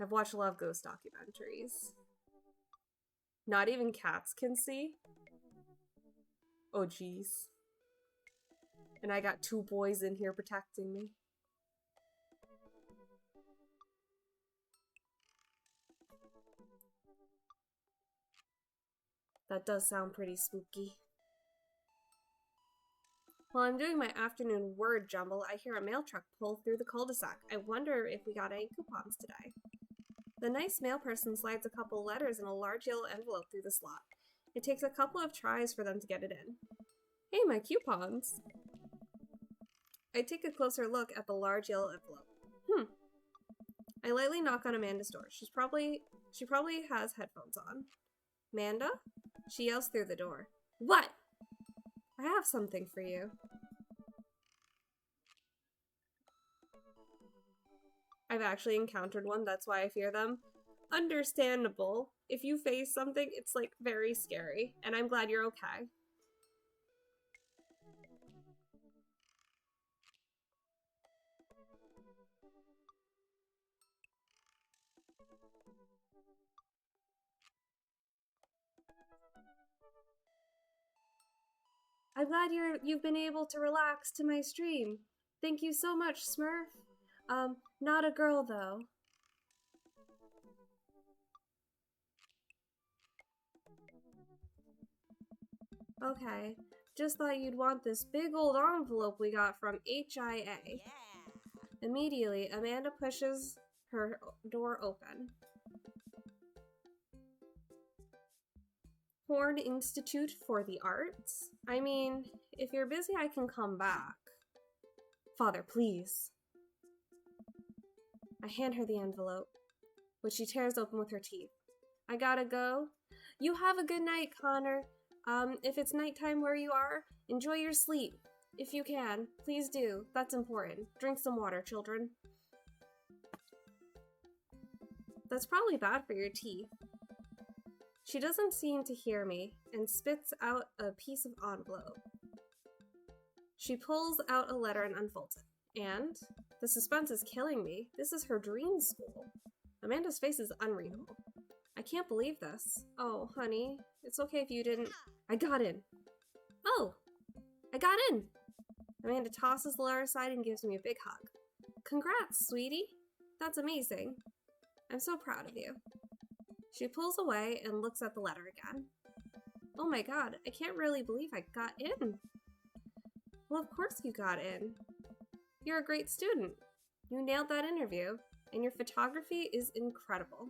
I've watched a lot of ghost documentaries. Not even cats can see. Oh, jeez. And I got 2 boys in here protecting me. That does sound pretty spooky. While I'm doing my afternoon word jumble, I hear a mail truck pull through the cul-de-sac. I wonder if we got any coupons today. The nice mail person slides a couple letters in a large yellow envelope through the slot. It takes a couple of tries for them to get it in. Hey, my coupons! I take a closer look at the large yellow envelope. I lightly knock on Amanda's door. She probably has headphones on. Amanda? She yells through the door. What? I have something for you. I've actually encountered one, that's why I fear them. Understandable. If you face something, it's like very scary, and I'm glad you're okay. I'm glad you've been able to relax to my stream. Thank you so much, Smurf. Not a girl, though. Okay, just thought you'd want this big old envelope we got from HIA. Yeah. Immediately, Amanda pushes her door open. Horn Institute for the Arts? I mean, if you're busy, I can come back. Father, please. I hand her the envelope, which she tears open with her teeth. I gotta go. You have a good night, Connor. If it's nighttime where you are, enjoy your sleep. If you can, please do. That's important. Drink some water, children. That's probably bad for your teeth. She doesn't seem to hear me and spits out a piece of envelope. She pulls out a letter and unfolds it. And the suspense is killing me. This is her dream school. Amanda's face is unreadable. I can't believe this. Oh, honey, it's okay if you didn't. I got in. Oh, I got in. Amanda tosses the letter aside and gives me a big hug. Congrats, sweetie. That's amazing. I'm so proud of you. She pulls away and looks at the letter again. Oh my god, I can't really believe I got in. Well, of course you got in. You're a great student. You nailed that interview. and your photography is incredible.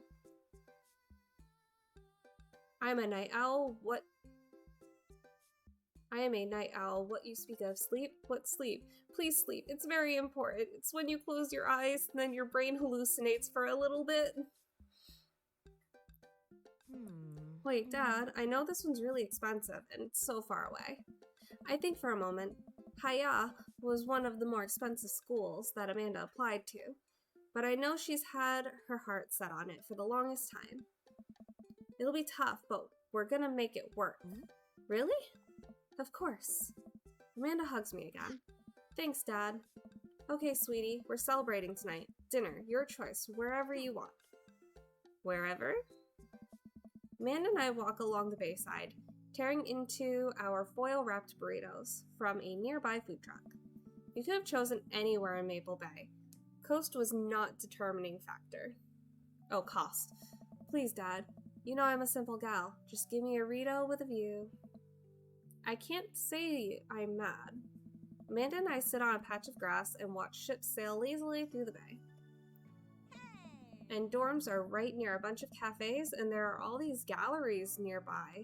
I am a night owl. What you speak of. Sleep? What sleep? Please sleep. It's very important. It's when you close your eyes and then your brain hallucinates for a little bit. Wait, Dad, I know this one's really expensive and it's so far away. I think for a moment, Haya was one of the more expensive schools that Amanda applied to, but I know she's had her heart set on it for the longest time. It'll be tough, but we're gonna make it work. Really? Of course. Amanda hugs me again. Thanks, Dad. Okay, sweetie, we're celebrating tonight. Dinner, your choice, wherever you want. Wherever? Amanda and I walk along the bayside, tearing into our foil-wrapped burritos from a nearby food truck. We could have chosen anywhere in Maple Bay. Coast was not a determining factor. Oh, cost. Please, Dad. You know I'm a simple gal. Just give me a Rito with a view. I can't say I'm mad. Amanda and I sit on a patch of grass and watch ships sail lazily through the bay. And dorms are right near a bunch of cafes, and there are all these galleries nearby.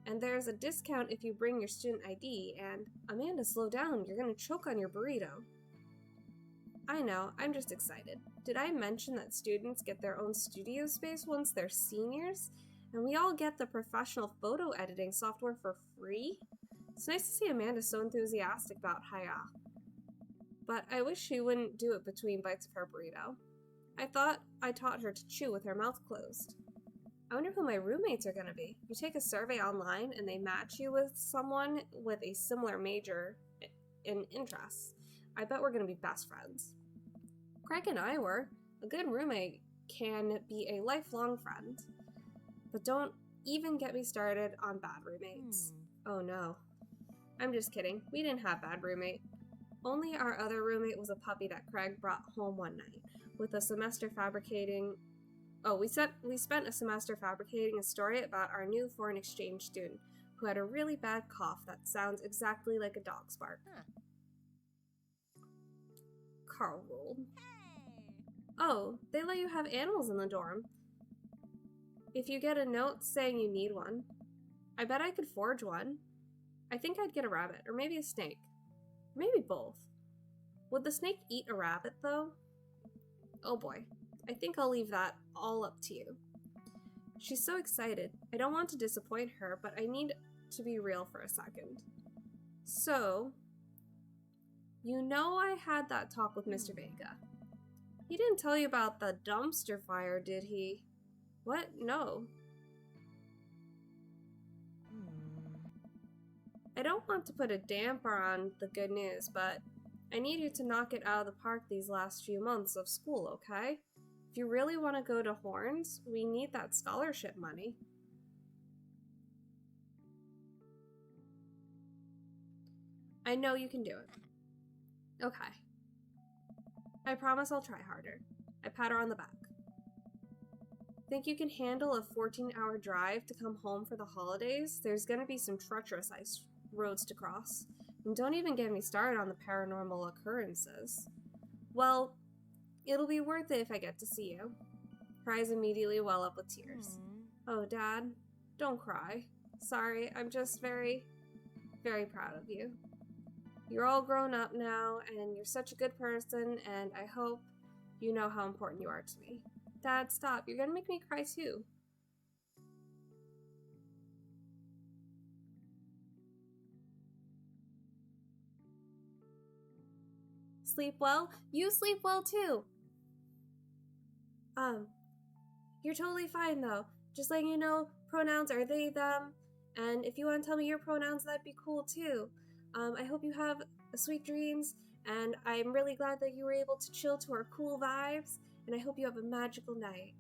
And there's a discount if you bring your student ID, and Amanda, slow down, you're gonna choke on your burrito. I know, I'm just excited. Did I mention that students get their own studio space once they're seniors? And we all get the professional photo editing software for free? It's nice to see Amanda so enthusiastic about Haya. But I wish she wouldn't do it between bites of her burrito. I thought I taught her to chew with her mouth closed. I wonder who my roommates are gonna be. You take a survey online and they match you with someone with a similar major in interests. I bet we're gonna be best friends. Craig and I were. A good roommate can be a lifelong friend. But don't even get me started on bad roommates. Oh no. I'm just kidding. We didn't have bad roommate. Only our other roommate was a puppy that Craig brought home one night with a semester fabricating. Oh, we spent a semester fabricating a story about our new foreign exchange student who had a really bad cough that sounds exactly like a dog's bark. Carl rolled. Oh, they let you have animals in the dorm. If you get a note saying you need one, I bet I could forge one. I think I'd get a rabbit, or maybe a snake. Maybe both. Would the snake eat a rabbit, though? Oh boy, I think I'll leave that all up to you. She's so excited. I don't want to disappoint her, but I need to be real for a second. So, you know I had that talk with Mr. Vega. He didn't tell you about the dumpster fire, did he? What? No. I don't want to put a damper on the good news, but I need you to knock it out of the park these last few months of school, okay? If you really want to go to Horns, we need that scholarship money. I know you can do it. Okay. I promise I'll try harder. I pat her on the back. Think you can handle a 14-hour drive to come home for the holidays? There's gonna be some treacherous ice roads to cross. And don't even get me started on the paranormal occurrences. Well, it'll be worth it if I get to see you. Her eyes immediately well up with tears. Oh, Dad, don't cry. Sorry, I'm just very, very proud of you. You're all grown up now, and you're such a good person, and I hope you know how important you are to me. Dad, stop. You're gonna make me cry too. Sleep well? You sleep well too. You're totally fine though. Just letting you know, pronouns are they, them, and if you want to tell me your pronouns, that'd be cool too. I hope you have sweet dreams, and I'm really glad that you were able to chill to our cool vibes, and I hope you have a magical night.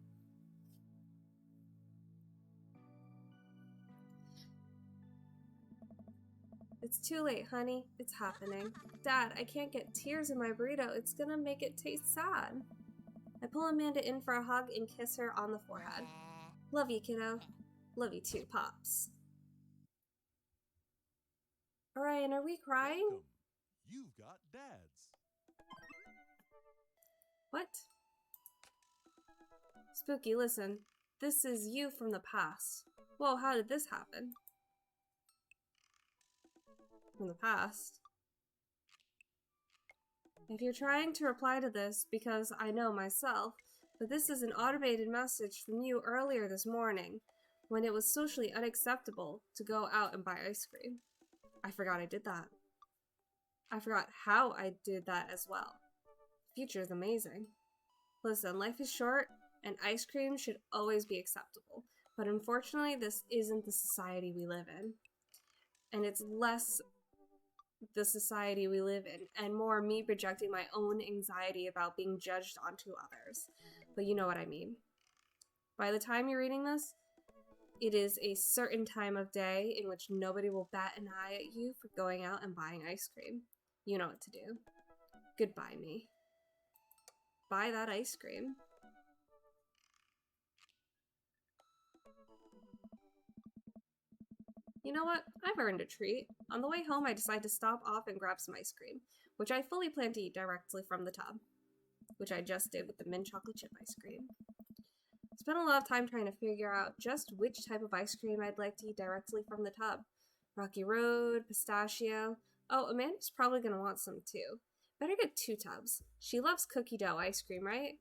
It's too late, honey. It's happening. Dad, I can't get tears in my burrito. It's gonna make it taste sad. I pull Amanda in for a hug and kiss her on the forehead. Love you, kiddo. Love you too, Pops. Orion, are we crying? Welcome. You've got dads. What? Spooky, listen. This is you from the past. Whoa, how did this happen? From the past? If you're trying to reply to this, because I know myself, but this is an automated message from you earlier this morning, when it was socially unacceptable to go out and buy ice cream. I forgot I did that. I forgot how I did that as well. Future is amazing. Listen, life is short, and ice cream should always be acceptable. But unfortunately, this isn't the society we live in. And it's less the society we live in, and more me projecting my own anxiety about being judged onto others. But you know what I mean. By the time you're reading this, it is a certain time of day in which nobody will bat an eye at you for going out and buying ice cream. You know what to do. Goodbye, me. Buy that ice cream. You know what? I've earned a treat. On the way home, I decide to stop off and grab some ice cream, which I fully plan to eat directly from the tub, which I just did with the mint chocolate chip ice cream. Spent a lot of time trying to figure out just which type of ice cream I'd like to eat directly from the tub. Rocky Road, pistachio. Oh, Amanda's probably going to want some too. Better get 2 tubs. She loves cookie dough ice cream, right?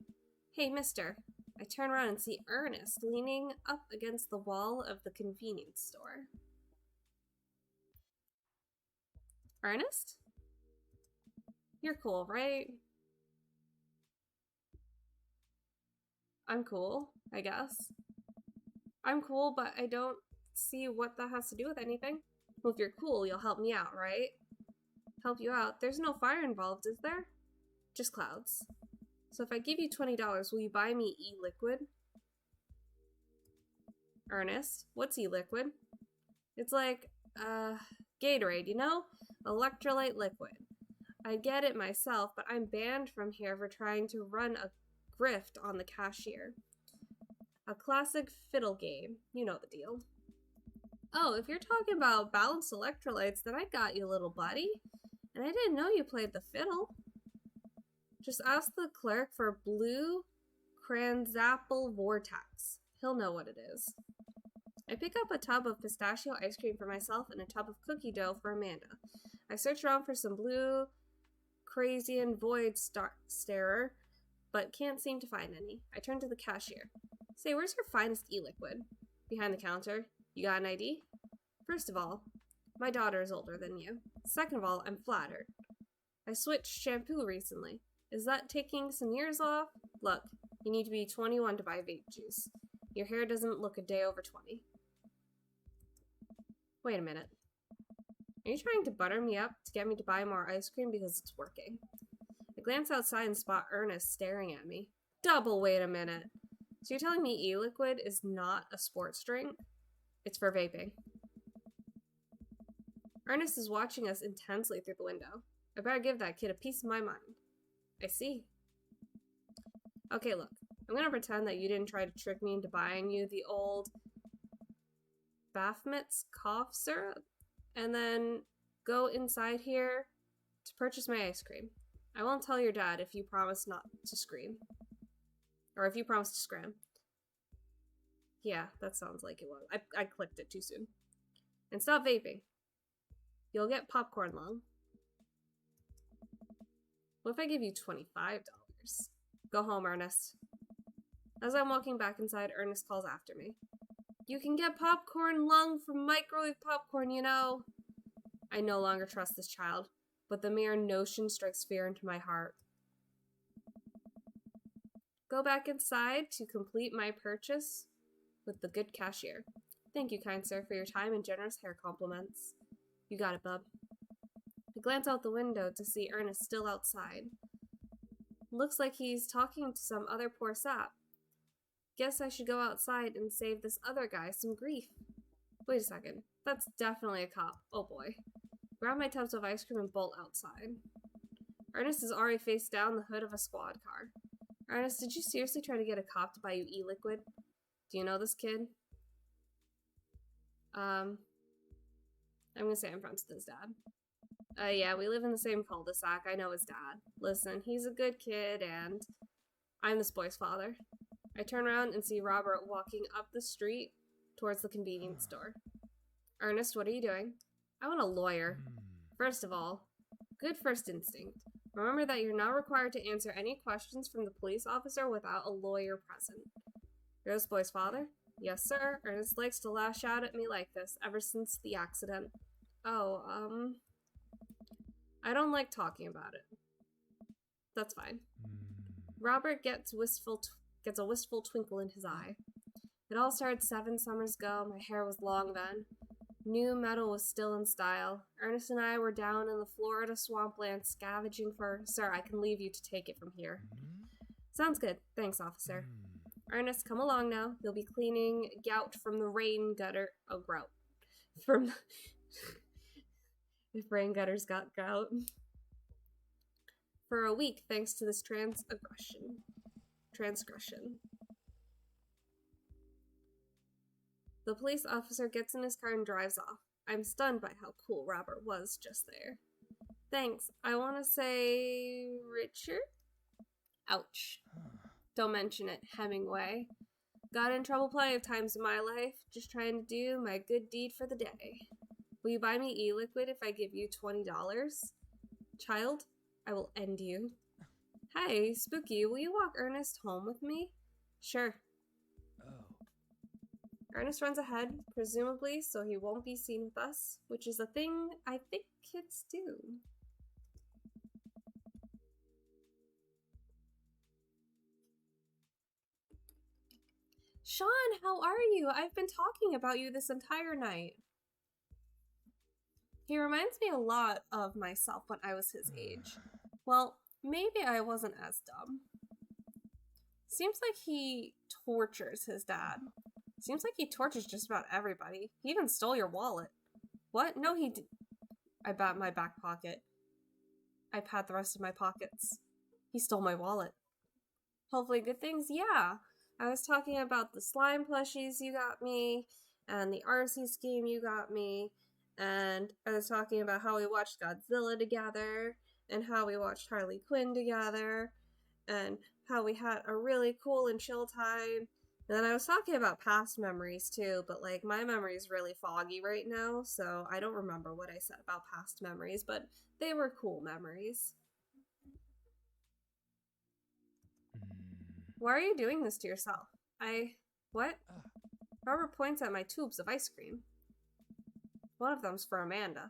Hey, mister. I turn around and see Ernest leaning up against the wall of the convenience store. Ernest? You're cool, right? I'm cool, I guess. I'm cool, but I don't see what that has to do with anything. Well, if you're cool, you'll help me out, right? Help you out? There's no fire involved, is there? Just clouds. So if I give you $20, will you buy me e-liquid? Ernest, what's e-liquid? It's like, Gatorade, you know? Electrolyte liquid. I get it myself, but I'm banned from here for trying to run a grift on the cashier. A classic fiddle game. You know the deal. Oh, if you're talking about balanced electrolytes, then I got you, little buddy. And I didn't know you played the fiddle. Just ask the clerk for blue Cranzapple Vortex. He'll know what it is. I pick up a tub of pistachio ice cream for myself and a tub of cookie dough for Amanda. I search around for some blue Crazian Void Starer, but can't seem to find any. I turn to the cashier. Say, where's your finest e-liquid? Behind the counter. You got an ID? First of all, my daughter is older than you. Second of all, I'm flattered. I switched shampoo recently. Is that taking some years off? Look, you need to be 21 to buy vape juice. Your hair doesn't look a day over 20. Wait a minute. Are you trying to butter me up to get me to buy more ice cream because it's working? I glance outside and spot Ernest staring at me. Double wait a minute. So you're telling me e-liquid is not a sports drink? It's for vaping. Ernest is watching us intensely through the window. I better give that kid a piece of my mind. I see. Okay, look. I'm gonna pretend that you didn't try to trick me into buying you the old Baphomet's cough syrup, and then go inside here to purchase my ice cream. I won't tell your dad if you promise not to scream. Or if you promise to scram. Yeah, that sounds like it was. I clicked it too soon. And stop vaping. You'll get popcorn lung. What if I give you $25? Go home, Ernest. As I'm walking back inside, Ernest calls after me. You can get popcorn lung from microwave popcorn, you know. I no longer trust this child, but the mere notion strikes fear into my heart. Go back inside to complete my purchase with the good cashier. Thank you, kind sir, for your time and generous hair compliments. You got it, bub. I glance out the window to see Ernest still outside. Looks like he's talking to some other poor sap. Guess I should go outside and save this other guy some grief. Wait a second. That's definitely a cop. Oh boy. Grab my tubs of ice cream and bolt outside. Ernest is already face down the hood of a squad car. Ernest, did you seriously try to get a cop to buy you e-liquid? Do you know this kid? I'm gonna say I'm friends with his dad. Yeah, we live in the same cul-de-sac. I know his dad. Listen, he's a good kid, and I'm this boy's father. I turn around and see Robert walking up the street towards the convenience store. Ernest, what are you doing? I want a lawyer. First of all, good first instinct. Remember that you're not required to answer any questions from the police officer without a lawyer present. You're this boy's father? Yes, sir. Ernest likes to lash out at me like this ever since the accident. Oh, I don't like talking about it. That's fine. Robert gets a wistful twinkle in his eye. It all started 7 summers ago. My hair was long then. New metal was still in style. Ernest and I were down in the Florida swampland scavenging for... Sir, I can leave you to take it from here. Sounds good. Thanks, officer. Ernest, come along now. You'll be cleaning gout from the rain gutter... Oh, grout. From... If rain gutters got gout. For a week, thanks to this transgression. The police officer gets in his car and drives off. I'm stunned by how cool Robert was just there. Thanks. I want to say... Richard? Ouch. Don't mention it, Hemingway. Got in trouble plenty of times in my life, just trying to do my good deed for the day. Will you buy me e-liquid if I give you $20? Child, I will end you. Hey, Spooky, will you walk Ernest home with me? Sure. Ernest runs ahead, presumably so he won't be seen with us, which is a thing I think kids do. Sean, how are you? I've been talking about you this entire night. He reminds me a lot of myself when I was his age. Well, maybe I wasn't as dumb. Seems like he tortures his dad. Seems like he tortures just about everybody. He even stole your wallet. What? No, he did. I bat my back pocket. I pat the rest of my pockets. He stole my wallet. Hopefully good things? Yeah. I was talking about the slime plushies you got me, and the RC scheme you got me, and I was talking about how we watched Godzilla together, and how we watched Harley Quinn together, and how we had a really cool and chill time. And then I was talking about past memories too, but like my memory is really foggy right now, so I don't remember what I said about past memories, but they were cool memories. Why are you doing this to yourself? What? Robert points at my tubes of ice cream. One of them's for Amanda.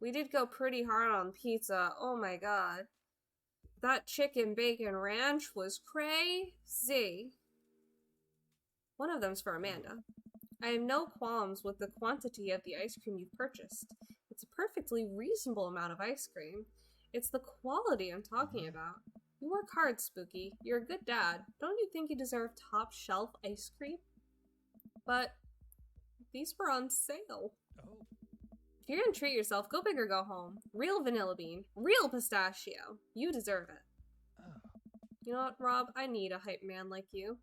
We did go pretty hard on pizza, oh my god. That chicken bacon ranch was crazy. One of them's for Amanda. I have no qualms with the quantity of the ice cream you've purchased. It's a perfectly reasonable amount of ice cream. It's the quality I'm talking about. You work hard, Spooky. You're a good dad. Don't you think you deserve top shelf ice cream? But these were on sale. Oh. If you're gonna treat yourself, go big or go home. Real vanilla bean. Real pistachio. You deserve it. Oh. You know what, Rob? I need a hype man like you.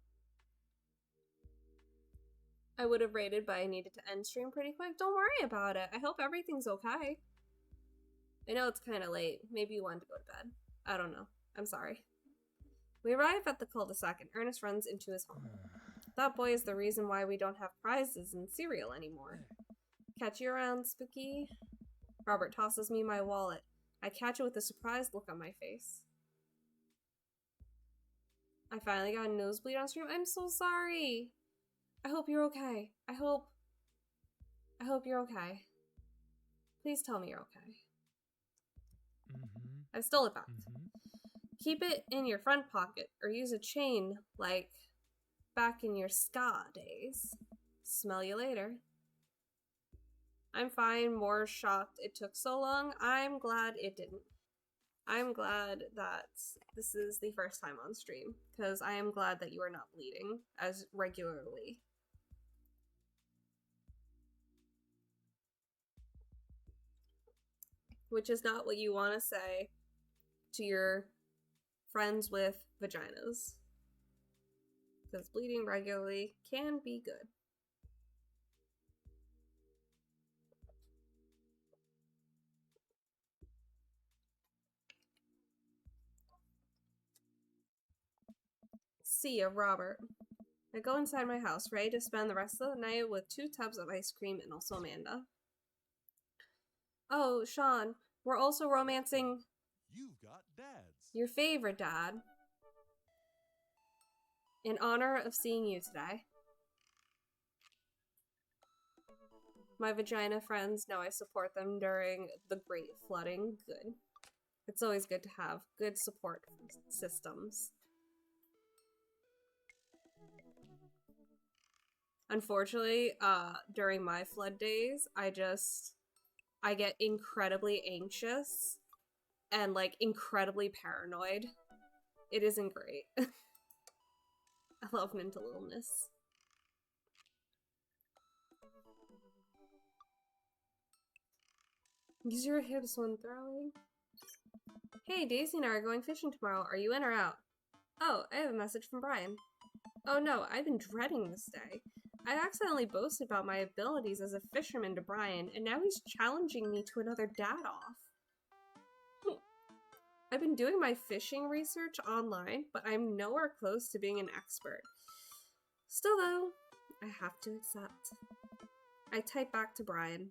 I would have rated, but I needed to end stream pretty quick. Don't worry about it. I hope everything's okay. I know it's kind of late. Maybe you wanted to go to bed. I don't know. I'm sorry. We arrive at the cul-de-sac and Ernest runs into his home. That boy is the reason why we don't have prizes in cereal anymore. Catch you around, Spooky. Robert tosses me my wallet. I catch it with a surprised look on my face. I finally got a nosebleed on stream. I'm so sorry. I hope you're okay. I hope you're okay. Please tell me you're okay. I stole it back. Keep it in your front pocket or use a chain like back in your ska days. Smell you later. I'm fine, more shocked it took so long. I'm glad it didn't. I'm glad that this is the first time on stream, because I am glad that you are not bleeding as regularly. Which is not what you want to say to your friends with vaginas. Because bleeding regularly can be good. See ya, Robert. I go inside my house, ready to spend the rest of the night with 2 tubs of ice cream and also Amanda. Oh, Sean, we're also romancing You've got dads. your favorite dad. In honor of seeing you today. My vagina friends know I support them during the great flooding. Good. It's always good to have good support systems. Unfortunately, during my flood days, I get incredibly anxious and like incredibly paranoid. It isn't great. I love mental illness. Use your hips when throwing. Hey, Daisy and I are going fishing tomorrow. Are you in or out? Oh, I have a message from Brian. Oh no, I've been dreading this day. I accidentally boasted about my abilities as a fisherman to Brian, and now he's challenging me to another dad-off. I've been doing my fishing research online, but I'm nowhere close to being an expert. Still though, I have to accept. I type back to Brian.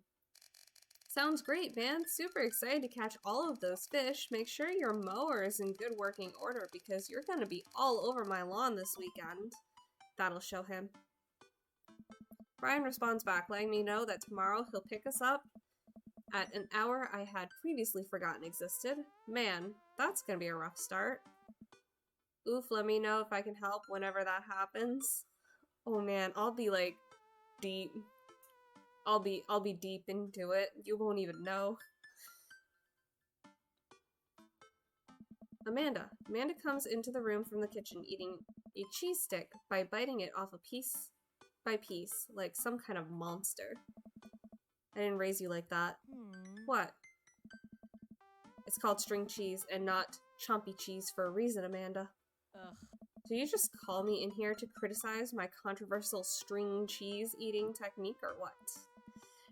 Sounds great, man. Super excited to catch all of those fish. Make sure your mower is in good working order because you're gonna be all over my lawn this weekend. That'll show him. Brian responds back, letting me know that tomorrow he'll pick us up at an hour I had previously forgotten existed. Man, that's gonna be a rough start. Oof, let me know if I can help whenever that happens. Oh man, I'll be like deep. I'll be deep into it. You won't even know. Amanda comes into the room from the kitchen eating a cheese stick by biting it off a piece by piece, like some kind of monster. I didn't raise you like that. What? It's called string cheese and not chompy cheese for a reason, Amanda. Ugh. Do you just call me in here to criticize my controversial string cheese eating technique or what?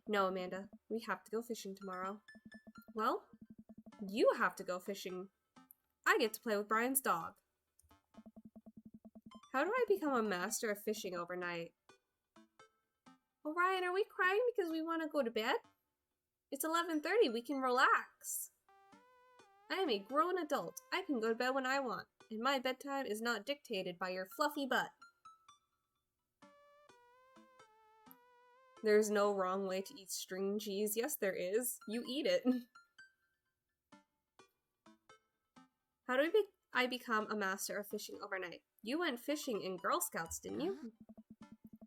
No, Amanda. We have to go fishing tomorrow. Well, you have to go fishing. I get to play with Brian's dog. How do I become a master of fishing overnight? Oh, Ryan, are we crying because we want to go to bed? It's 11:30. We can relax. I am a grown adult. I can go to bed when I want, and my bedtime is not dictated by your fluffy butt. There's no wrong way to eat string cheese. Yes, there is. You eat it. How do I become a master of fishing overnight? You went fishing in Girl Scouts, didn't you?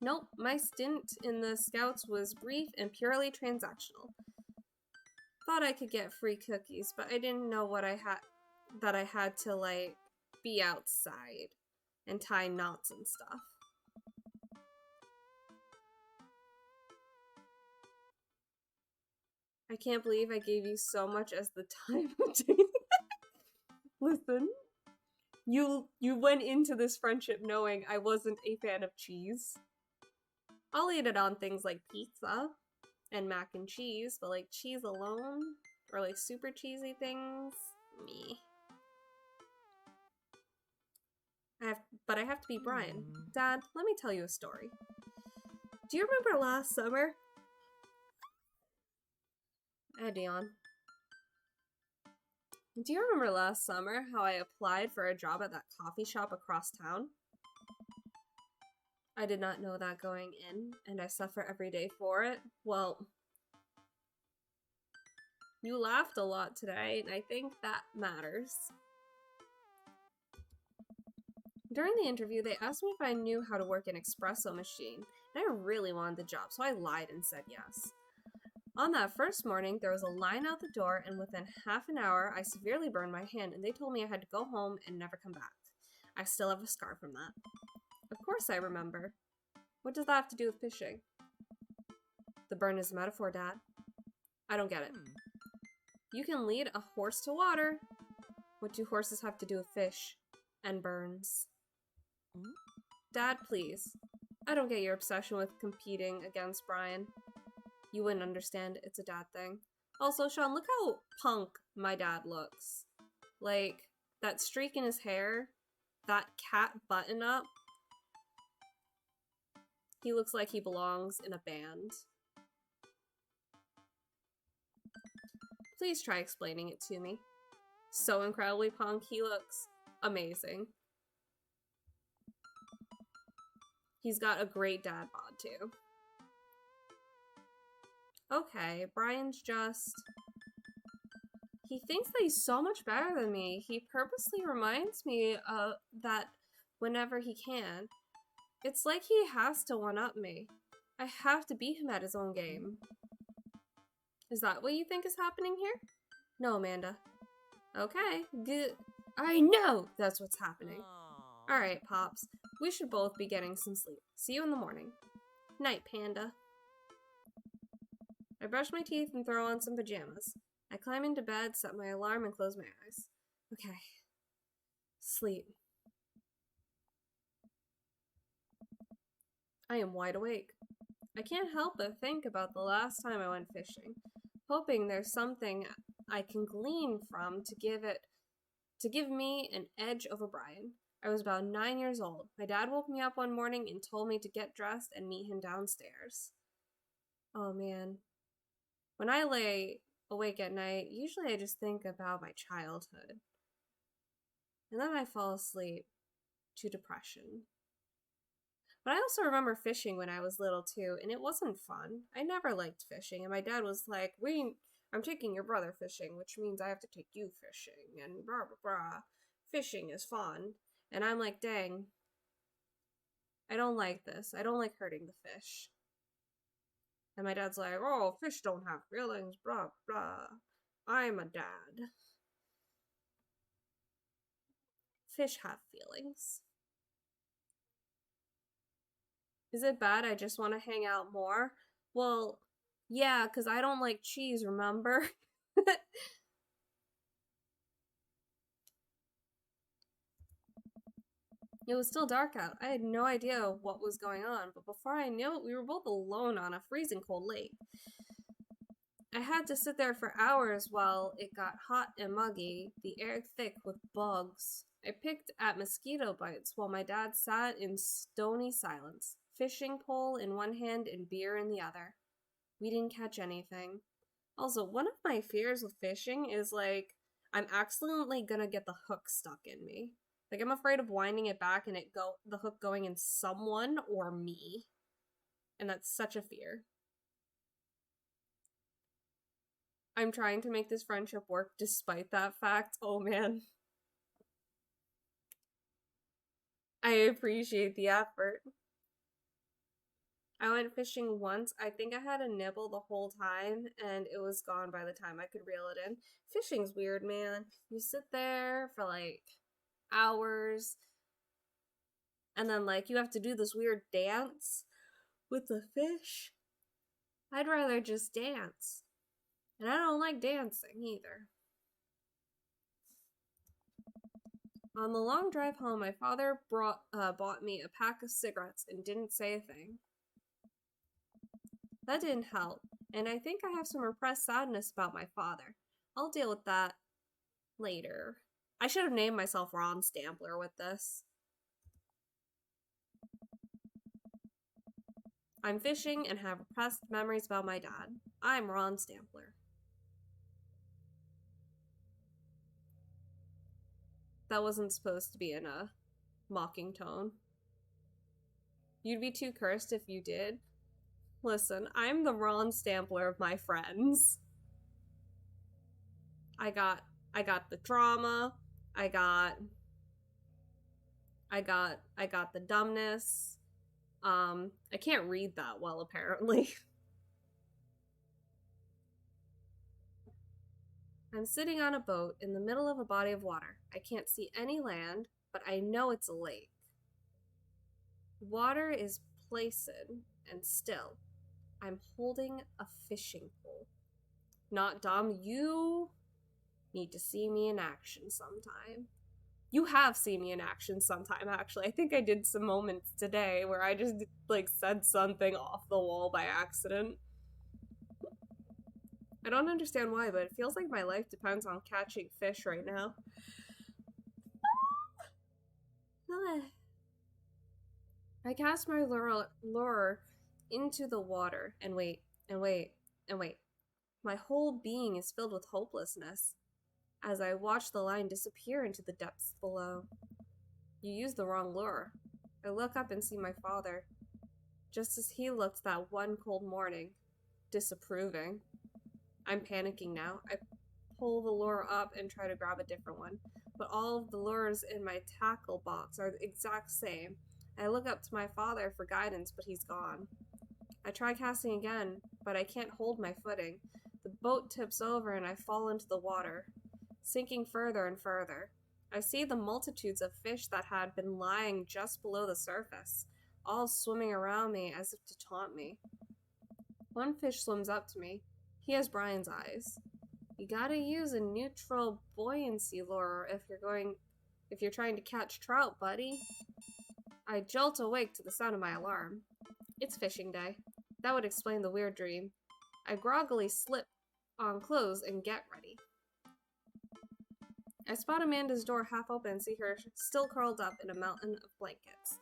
Nope, my stint in the Scouts was brief and purely transactional. Thought I could get free cookies, but I didn't know that I had to, like, be outside and tie knots and stuff. I can't believe I gave you so much as the time of day. Listen, you went into this friendship knowing I wasn't a fan of cheese. I'll eat it on things like pizza and mac and cheese, but like cheese alone or like super cheesy things, me. But I have to be Brian. Dad, let me tell you a story. Do you remember last summer? Dion. Do you remember last summer how I applied for a job at that coffee shop across town? I did not know that going in, and I suffer every day for it. Well, you laughed a lot today, and I think that matters. During the interview, they asked me if I knew how to work an espresso machine, and I really wanted the job, so I lied and said yes. On that first morning, there was a line out the door, and within half an hour, I severely burned my hand, and they told me I had to go home and never come back. I still have a scar from that. Of course I remember. What does that have to do with fishing? The burn is a metaphor, Dad. I don't get it. You can lead a horse to water. What do horses have to do with fish and burns? Dad, please. I don't get your obsession with competing against Brian. You wouldn't understand. It's a dad thing. Also, Sean, look how punk my dad looks. Like, that streak in his hair that cat button up. He looks like he belongs in a band. Please try explaining it to me. So incredibly punk, he looks amazing. He's got a great dad bod, too. Okay, Brian's just... He thinks that he's so much better than me. He purposely reminds me of that whenever he can. It's like he has to one-up me. I have to beat him at his own game. Is that what you think is happening here? No, Amanda. Okay, good. I know that's what's happening. Alright, Pops. We should both be getting some sleep. See you in the morning. Night, Panda. I brush my teeth and throw on some pajamas. I climb into bed, set my alarm, and close my eyes. Okay. Sleep. I am wide awake. I can't help but think about the last time I went fishing, hoping there's something I can glean from to give me an edge over Brian. I was about 9 years old. My dad woke me up one morning and told me to get dressed and meet him downstairs. Oh man. When I lay awake at night, usually I just think about my childhood. And then I fall asleep to depression. But I also remember fishing when I was little too, and it wasn't fun. I never liked fishing, and my dad was like, I'm taking your brother fishing, which means I have to take you fishing, and blah, blah, blah. Fishing is fun. And I'm like, dang, I don't like this. I don't like hurting the fish. And my dad's like, oh, fish don't have feelings, blah, blah. I'm a dad. Fish have feelings. Is it bad I just want to hang out more? Well, yeah, because I don't like cheese, remember? It was still dark out. I had no idea what was going on, but before I knew it, we were both alone on a freezing cold lake. I had to sit there for hours while it got hot and muggy, the air thick with bugs. I picked at mosquito bites while my dad sat in stony silence, fishing pole in one hand and beer in the other. We didn't catch anything. Also, one of my fears with fishing is, like, I'm accidentally gonna get the hook stuck in me. Like, I'm afraid of winding it back and the hook going in someone or me. And that's such a fear. I'm trying to make this friendship work despite that fact. Oh, man. I appreciate the effort. I went fishing once. I think I had a nibble the whole time, and it was gone by the time I could reel it in. Fishing's weird, man. You sit there for, like, hours, and then, like, you have to do this weird dance with the fish. I'd rather just dance. And I don't like dancing either. On the long drive home, my father bought me a pack of cigarettes and didn't say a thing. That didn't help, and I think I have some repressed sadness about my father. I'll deal with that later. I should have named myself Ron Stampler with this. I'm fishing and have repressed memories about my dad. I'm Ron Stampler. That wasn't supposed to be in a mocking tone. You'd be too cursed if you did. Listen, I'm the Ron Stampler of my friends. I got the drama. I got the dumbness. I can't read that well, apparently. I'm sitting on a boat in the middle of a body of water. I can't see any land, but I know it's a lake. Water is placid and still. I'm holding a fishing pole. Not dumb. You need to see me in action sometime. You have seen me in action sometime, actually. I think I did some moments today where I just, like, said something off the wall by accident. I don't understand why, but it feels like my life depends on catching fish right now. I cast my lure into the water and wait, and wait, and wait. My whole being is filled with hopelessness as I watch the line disappear into the depths below. You used the wrong lure. I look up and see my father, just as he looked that one cold morning, disapproving. I'm panicking now. I pull the lure up and try to grab a different one, but all of the lures in my tackle box are the exact same. I look up to my father for guidance, but he's gone. I try casting again, but I can't hold my footing. The boat tips over and I fall into the water, sinking further and further. I see the multitudes of fish that had been lying just below the surface, all swimming around me as if to taunt me. One fish swims up to me. He has Brian's eyes. You gotta use a neutral buoyancy lure if you're trying to catch trout, buddy. I jolt awake to the sound of my alarm. It's fishing day. That would explain the weird dream. I groggily slip on clothes and get ready. I spot Amanda's door half open and see her still curled up in a mountain of blankets.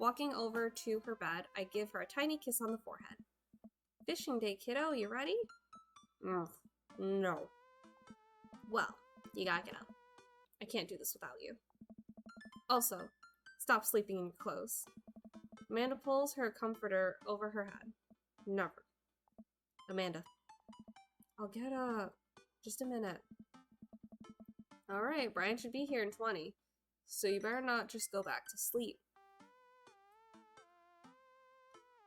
Walking over to her bed, I give her a tiny kiss on the forehead. Fishing day, kiddo, you ready? No. Well, you gotta get up. I can't do this without you. Also, stop sleeping in your clothes. Amanda pulls her comforter over her head. Never. Amanda. I'll get up. Just a minute. Alright, Brian should be here in 20, so you better not just go back to sleep.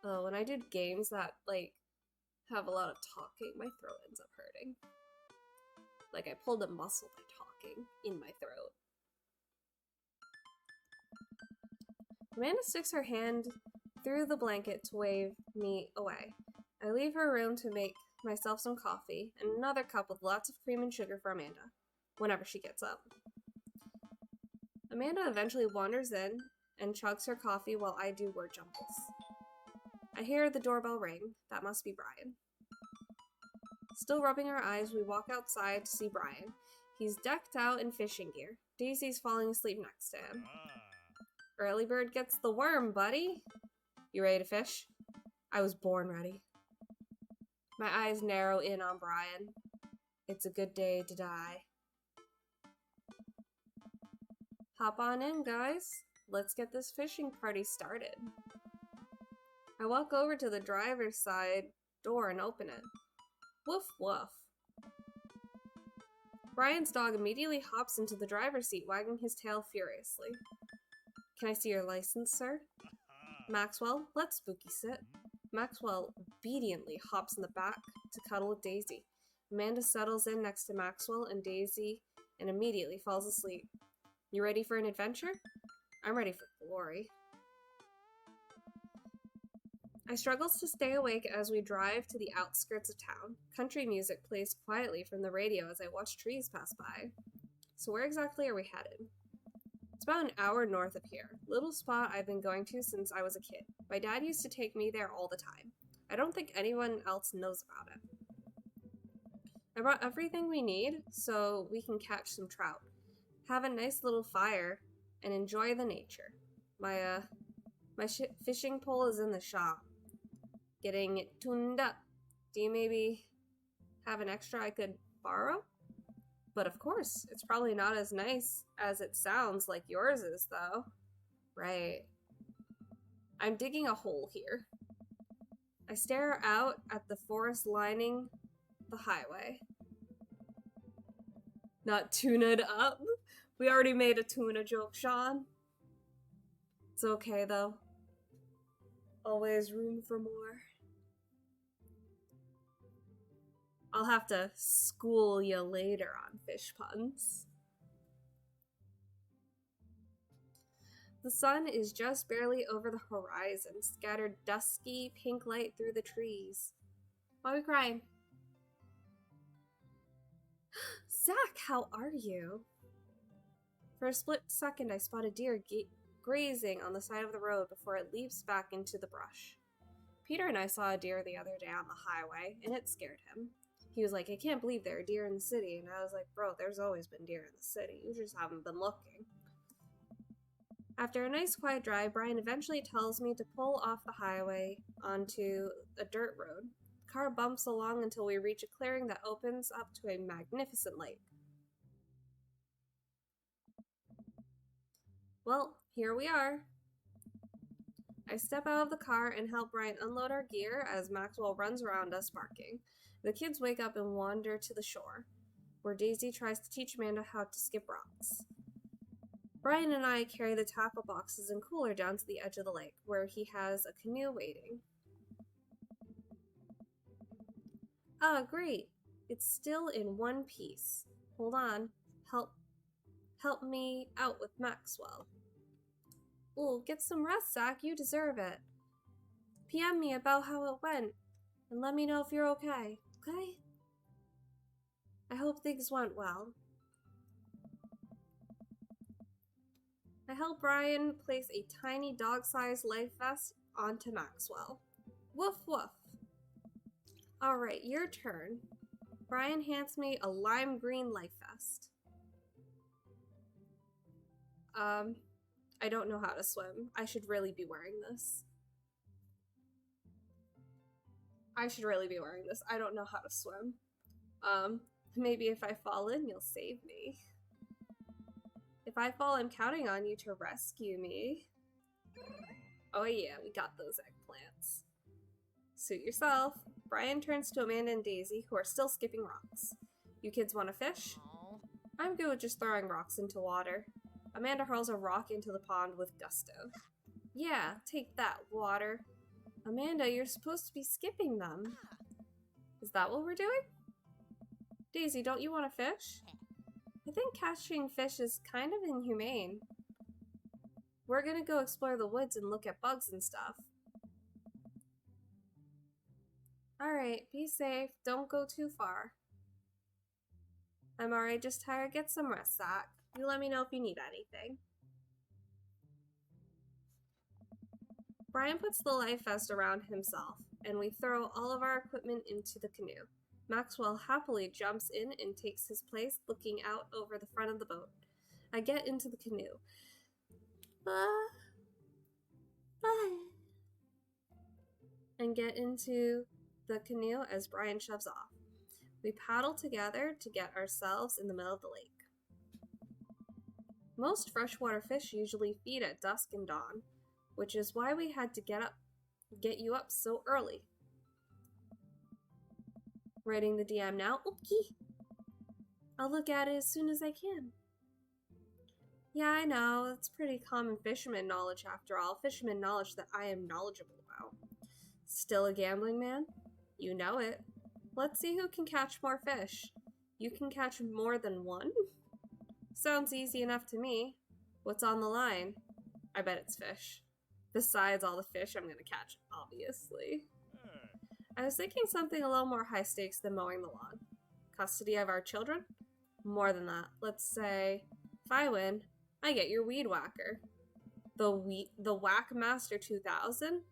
Oh, when I did games that, have a lot of talking, my throat ends up hurting. Like I pulled a muscle by talking in my throat. Amanda sticks her hand through the blanket to wave me away. I leave her room to make myself some coffee and another cup with lots of cream and sugar for Amanda, whenever she gets up. Amanda eventually wanders in and chugs her coffee while I do word jumbles. I hear the doorbell ring. That must be Brian. Still rubbing our eyes, we walk outside to see Brian. He's decked out in fishing gear. Daisy's falling asleep next to him. Early bird gets the worm, buddy. You ready to fish? I was born ready. My eyes narrow in on Brian. It's a good day to die. Hop on in, guys. Let's get this fishing party started. I walk over to the driver's side door and open it. Woof woof. Brian's dog immediately hops into the driver's seat, wagging his tail furiously. Can I see your license, sir? Maxwell, let's spooky sit. Maxwell obediently hops in the back to cuddle with Daisy. Amanda settles in next to Maxwell and Daisy and immediately falls asleep. You ready for an adventure? I'm ready for glory. I struggle to stay awake as we drive to the outskirts of town. Country music plays quietly from the radio as I watch trees pass by. So where exactly are we headed? It's about an hour north of here. Little spot I've been going to since I was a kid. My dad used to take me there all the time. I don't think anyone else knows about it. I brought everything we need so we can catch some trout, have a nice little fire, and enjoy the nature. My fishing pole is in the shop, getting it tuned up. Do you maybe have an extra I could borrow? But of course, it's probably not as nice as it sounds like yours is, though. Right. I'm digging a hole here. I stare out at the forest lining the highway. Not tuna'd up? We already made a tuna joke, Sean. It's okay, though. Always room for more. I'll have to school you later on fish puns. The sun is just barely over the horizon, scattered dusky pink light through the trees. Why are we crying? Zach, how are you? For a split second, I spot a deer grazing on the side of the road before it leaps back into the brush. Peter and I saw a deer the other day on the highway, and it scared him. He was like, I can't believe there are deer in the city. And I was like, bro, there's always been deer in the city. You just haven't been looking. After a nice quiet drive, Brian eventually tells me to pull off the highway onto a dirt road. The car bumps along until we reach a clearing that opens up to a magnificent lake. Well, here we are. I step out of the car and help Brian unload our gear as Maxwell runs around us barking. The kids wake up and wander to the shore, where Daisy tries to teach Amanda how to skip rocks. Brian and I carry the tackle boxes and cooler down to the edge of the lake, where he has a canoe waiting. Ah, great. It's still in one piece. Hold on. Help me out with Maxwell. Ooh, get some rest, Zach. You deserve it. PM me about how it went, and let me know if you're okay. Okay? I hope things went well. I help Brian place a tiny dog-sized life vest onto Maxwell. Woof woof. Alright, your turn. Brian hands me a lime green life vest. I don't know how to swim. I should really be wearing this. I don't know how to swim. Maybe if I fall in, you'll save me. If I fall, I'm counting on you to rescue me. Oh yeah, we got those eggplants. Suit yourself. Brian turns to Amanda and Daisy, who are still skipping rocks. You kids want to fish? I'm good with just throwing rocks into water. Amanda hurls a rock into the pond with gusto. Yeah, take that, water. Amanda, you're supposed to be skipping them. Is that what we're doing? Daisy, don't you want to fish? I think catching fish is kind of inhumane. We're gonna go explore the woods and look at bugs and stuff. Alright, be safe. Don't go too far. I'm alright, just tired. Get some rest, Zach. You let me know if you need anything. Brian puts the life vest around himself, and we throw all of our equipment into the canoe. Maxwell happily jumps in and takes his place, looking out over the front of the boat. I get into the canoe. And get into the canoe as Brian shoves off. We paddle together to get ourselves in the middle of the lake. Most freshwater fish usually feed at dusk and dawn, which is why we had to get you up so early. Writing the DM now. Okay. I'll look at it as soon as I can. Yeah, I know. It's pretty common fisherman knowledge after all. Fisherman knowledge that I am knowledgeable about. Still a gambling man? You know it. Let's see who can catch more fish. You can catch more than one? Sounds easy enough to me. What's on the line? I bet it's fish. Besides all the fish I'm gonna catch, obviously. I was thinking something a little more high stakes than mowing the lawn. Custody of our children? More than that. Let's say, if I win, I get your weed whacker. The Whack Master 2000?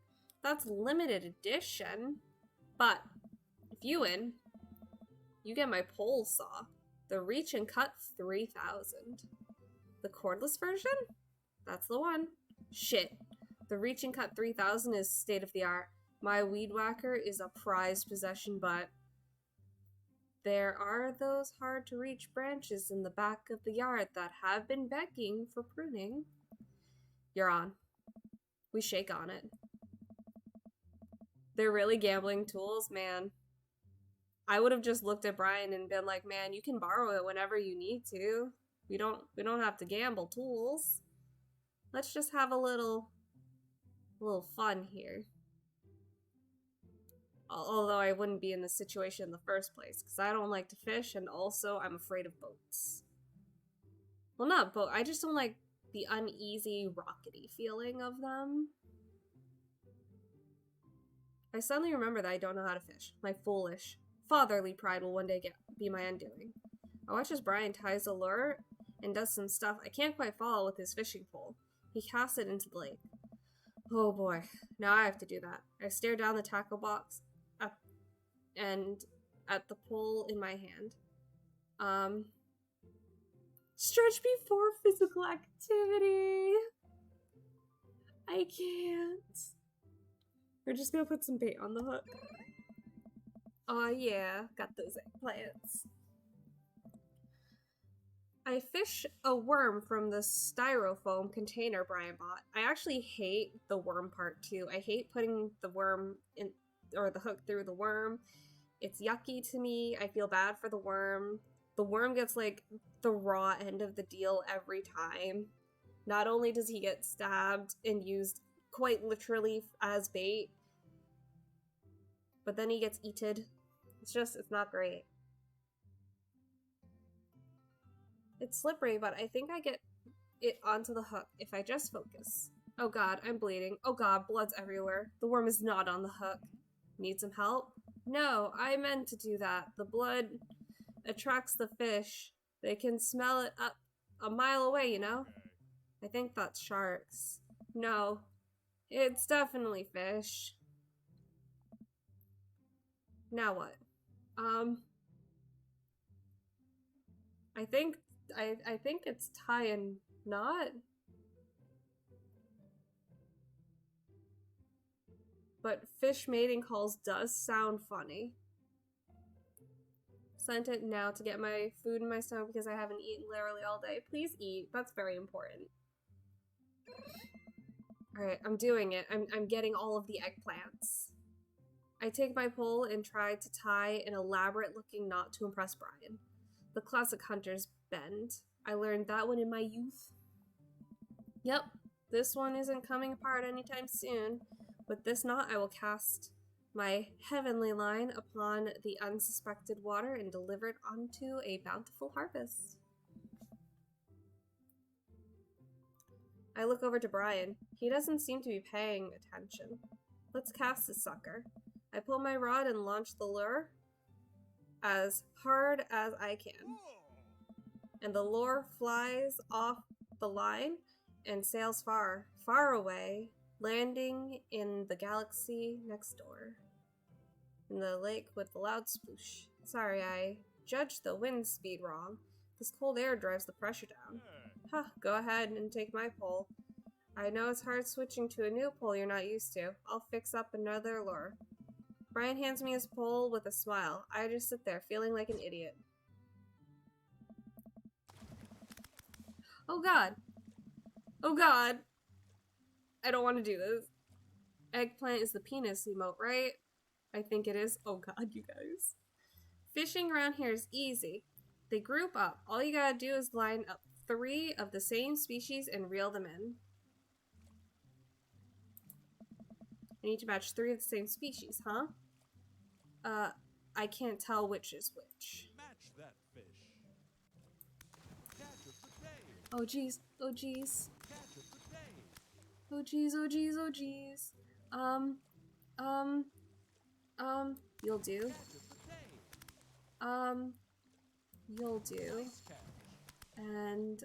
That's limited edition. But, if you win, you get my pole saw. The Reach and Cut 3000. The cordless version? That's the one. Shit. The Reach and Cut 3000 is state of the art. My weed whacker is a prized possession, but there are those hard to reach branches in the back of the yard that have been begging for pruning. You're on. We shake on it. They're really gambling tools, man. I would have just looked at Brian and been like, man, you can borrow it whenever you need to. We don't have to gamble tools. Let's just have a little fun here. Although I wouldn't be in this situation in the first place, because I don't like to fish, and also I'm afraid of boats. Well, not boat. I just don't like the uneasy, rockety feeling of them. I suddenly remember that I don't know how to fish. My foolish, fatherly pride will one day be my undoing. I watch as Brian ties a lure and does some stuff I can't quite follow with his fishing pole. He casts it into the lake. Oh boy, now I have to do that. I stare down the tackle box and at the pole in my hand. Stretch before physical activity. I can't. We're just gonna put some bait on the hook. Oh yeah, got those eggplants. I fish a worm from the styrofoam container Brian bought. I actually hate the worm part too. I hate putting the worm in, or the hook through the worm. It's yucky to me. I feel bad for the worm. The worm gets like the raw end of the deal every time. Not only does he get stabbed and used quite literally as bait, but then he gets eaten. It's not great. It's slippery, but I think I get it onto the hook if I just focus. Oh god, I'm bleeding. Oh god, blood's everywhere. The worm is not on the hook. Need some help? No, I meant to do that. The blood attracts the fish. They can smell it up a mile away, you know? I think that's sharks. No, it's definitely fish. Now what? I think it's tie and knot. But fish mating calls does sound funny. Sent it now to get my food in my stomach because I haven't eaten literally all day. Please eat. That's very important. Alright, I'm doing it. I'm getting all of the eggplants. I take my pole and try to tie an elaborate looking knot to impress Brian. The classic hunter's bend. I learned that one in my youth. Yep, this one isn't coming apart anytime soon. With this knot, I will cast my heavenly line upon the unsuspected water and deliver it onto a bountiful harvest. I look over to Brian. He doesn't seem to be paying attention. Let's cast this sucker. I pull my rod and launch the lure as hard as I can. And the lure flies off the line and sails far, far away, landing in the galaxy next door. In the lake with the loud sploosh. Sorry, I judged the wind speed wrong. This cold air drives the pressure down. Huh, go ahead and take my pole. I know it's hard switching to a new pole you're not used to. I'll fix up another lure. Brian hands me his pole with a smile. I just sit there, feeling like an idiot. Oh god. Oh god. I don't want to do this. Eggplant is the penis emote, right? I think it is. Oh god, you guys. Fishing around here is easy. They group up. All you gotta do is line up 3 of the same species and reel them in. I need to match 3 of the same species, huh? I can't tell which is which. Match that fish. Catch a potato. Oh jeez, oh jeez. Catch a potato. Oh jeez, oh jeez, oh jeez. You'll do. Catch a potato. You'll do. Nice catch. And,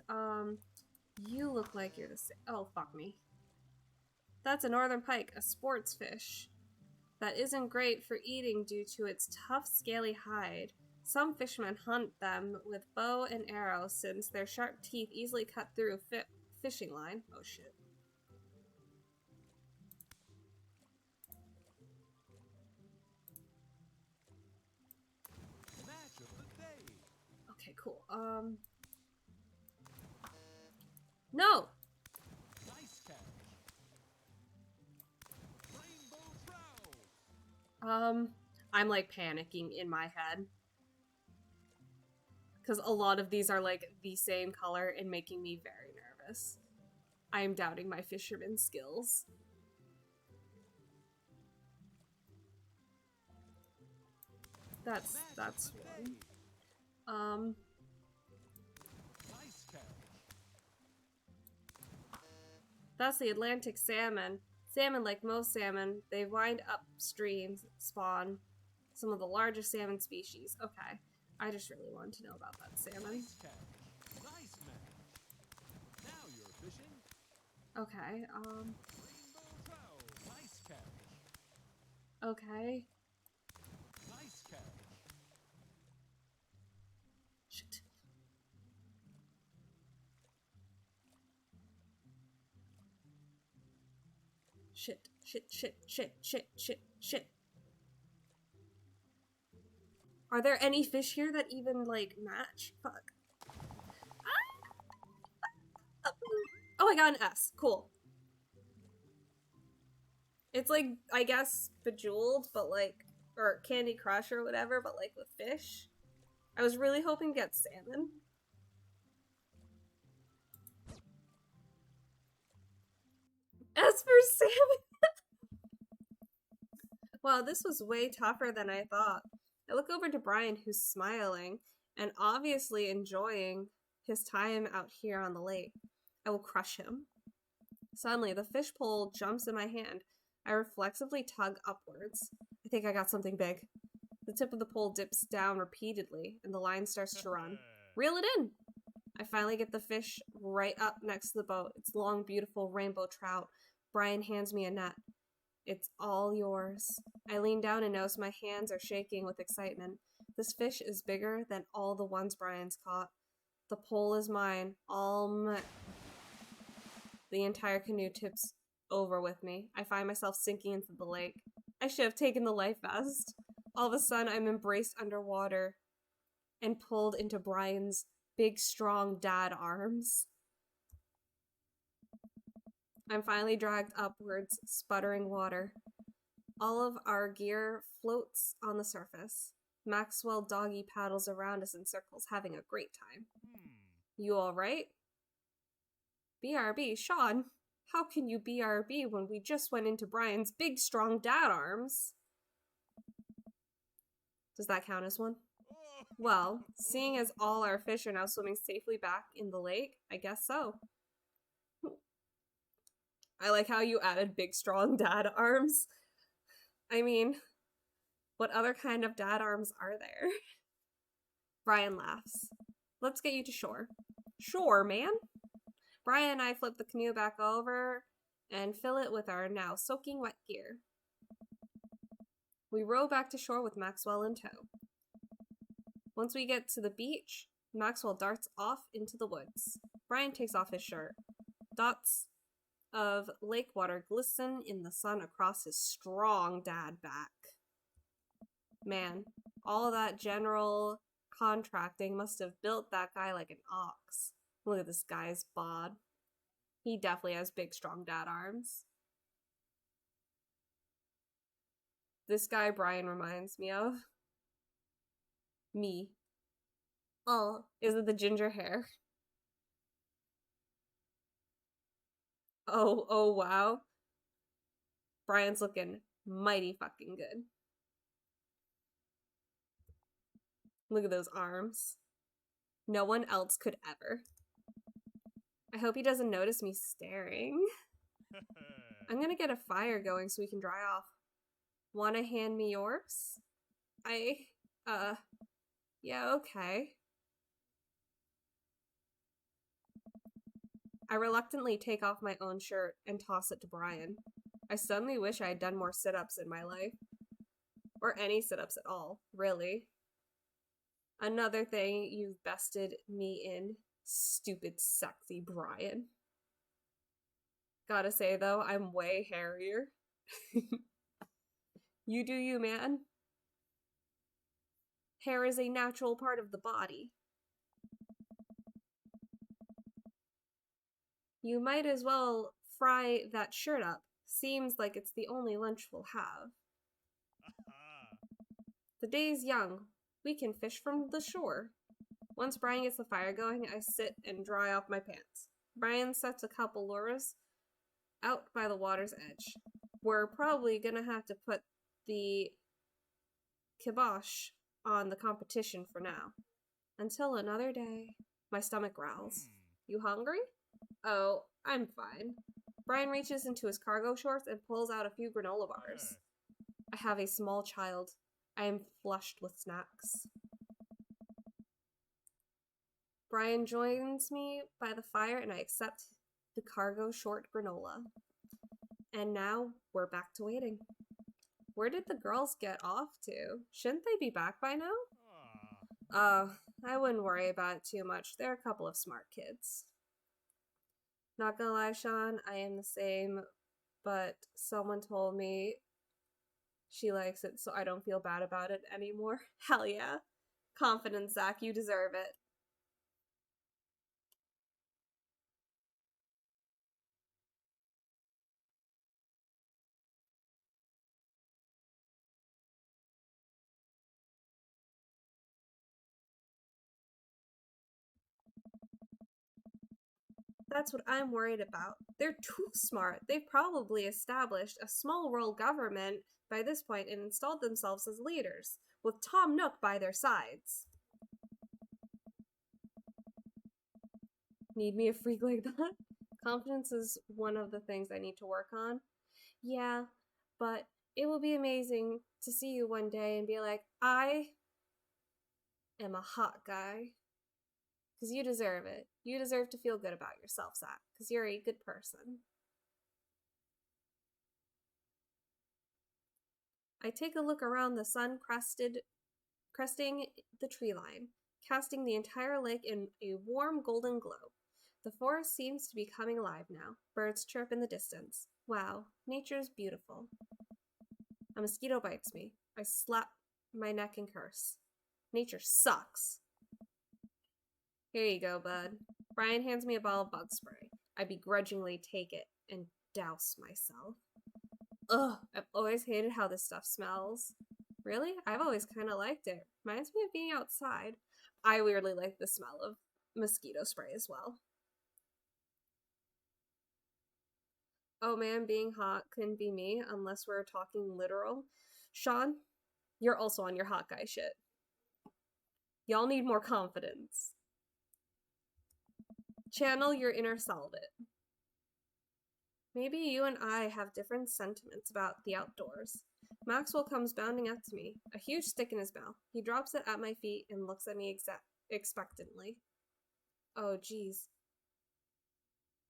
you look like you're the same. Oh, fuck me. That's a northern pike, a sports fish. That isn't great for eating due to its tough, scaly hide. Some fishermen hunt them with bow and arrow since their sharp teeth easily cut through a fishing line. Oh shit. Match of the day. Okay, cool. No! Nice catch. Rainbow trout. I'm like panicking in my head. Because a lot of these are like the same color and making me very nervous. I am doubting my fisherman skills. That's one. Nice catch. That's the Atlantic salmon. Salmon, like most salmon, they wind upstream, spawn some of the largest salmon species. Okay, I just really wanted to know about that salmon. Nice catch. Nice match. Now you're fishing. Okay, Rainbow trout. Nice catch. okay. Nice catch. Shit. Shit, shit, shit, shit, shit, shit, shit. Are there any fish here that even, like, match? Fuck. Ah! Oh, I got an S. Cool. It's like, I guess, Bejeweled, but like, or Candy Crush or whatever, but like with fish. I was really hoping to get salmon. As for salmon, wow, this was way tougher than I thought. I look over to Brian, who's smiling and obviously enjoying his time out here on the lake. I will crush him. Suddenly, the fish pole jumps in my hand. I reflexively tug upwards. I think I got something big. The tip of the pole dips down repeatedly, and the line starts to run. Reel it in! I finally get the fish right up next to the boat. It's long, beautiful rainbow trout. Brian hands me a net. It's all yours. I lean down and notice my hands are shaking with excitement. This fish is bigger than all the ones Brian's caught. The pole is mine. The entire canoe tips over with me. I find myself sinking into the lake. I should have taken the life vest. All of a sudden, I'm embraced underwater and pulled into Brian's big, strong dad arms. I'm finally dragged upwards, sputtering water. All of our gear floats on the surface. Maxwell doggy paddles around us in circles, having a great time. You alright? BRB, Sean, how can you BRB when we just went into Brian's big, strong dad arms? Does that count as one? Well, seeing as all our fish are now swimming safely back in the lake, I guess so. I like how you added big, strong dad arms. I mean, what other kind of dad arms are there? Brian laughs. Let's get you to shore. Shore, man? Brian and I flip the canoe back over and fill it with our now soaking wet gear. We row back to shore with Maxwell in tow. Once we get to the beach, Maxwell darts off into the woods. Brian takes off his shirt. Dots of lake water glisten in the sun across his strong dad back. Man, all that general contracting must have built that guy like an ox. Look at this guy's bod. He definitely has big, strong dad arms. This guy Brian reminds me of. Me. Oh, is it the ginger hair? Oh, wow. Brian's looking mighty fucking good. Look at those arms. No one else could ever. I hope he doesn't notice me staring. I'm gonna get a fire going so we can dry off. Wanna hand me yours? Yeah, okay. I reluctantly take off my own shirt and toss it to Brian. I suddenly wish I had done more sit-ups in my life. Or any sit-ups at all, really. Another thing you've bested me in, stupid sexy Brian. Gotta say though, I'm way hairier. You do you, man. Hair is a natural part of the body. You might as well fry that shirt up. Seems like it's the only lunch we'll have. The day's young. We can fish from the shore. Once Brian gets the fire going, I sit and dry off my pants. Brian sets a couple lures out by the water's edge. We're probably gonna have to put the kibosh on the competition for now. Until another day. My stomach growls. You hungry? Oh, I'm fine. Brian reaches into his cargo shorts and pulls out a few granola bars. I have a small child. I am flushed with snacks. Brian joins me by the fire and I accept the cargo short granola. And now we're back to waiting. Where did the girls get off to? Shouldn't they be back by now? Oh, I wouldn't worry about it too much. They're a couple of smart kids. Not gonna lie, Sean, I am the same but someone told me she likes it, so I don't feel bad about it anymore. Hell yeah. Confidence, Zach. You deserve it. That's what I'm worried about. They're too smart. They've probably established a small world government by this point and installed themselves as leaders, with Tom Nook by their sides. Need me a freak like that? Confidence is one of the things I need to work on. Yeah, but it will be amazing to see you one day and be like, I am a hot guy. Because you deserve it. You deserve to feel good about yourself, Zach, because you're a good person. I take a look around the sun cresting the tree line, casting the entire lake in a warm golden glow. The forest seems to be coming alive now. Birds chirp in the distance. Wow, nature's beautiful. A mosquito bites me. I slap my neck and curse. Nature sucks. Here you go, bud. Brian hands me a bottle of bug spray. I begrudgingly take it and douse myself. Ugh, I've always hated how this stuff smells. Really? I've always kind of liked it. Reminds me of being outside. I weirdly like the smell of mosquito spray as well. Oh man, being hot couldn't be me unless we're talking literal. Sean, you're also on your hot guy shit. Y'all need more confidence. Channel your inner Salvet. Maybe you and I have different sentiments about the outdoors. Maxwell comes bounding up to me, a huge stick in his mouth. He drops it at my feet and looks at me expectantly. Oh, geez.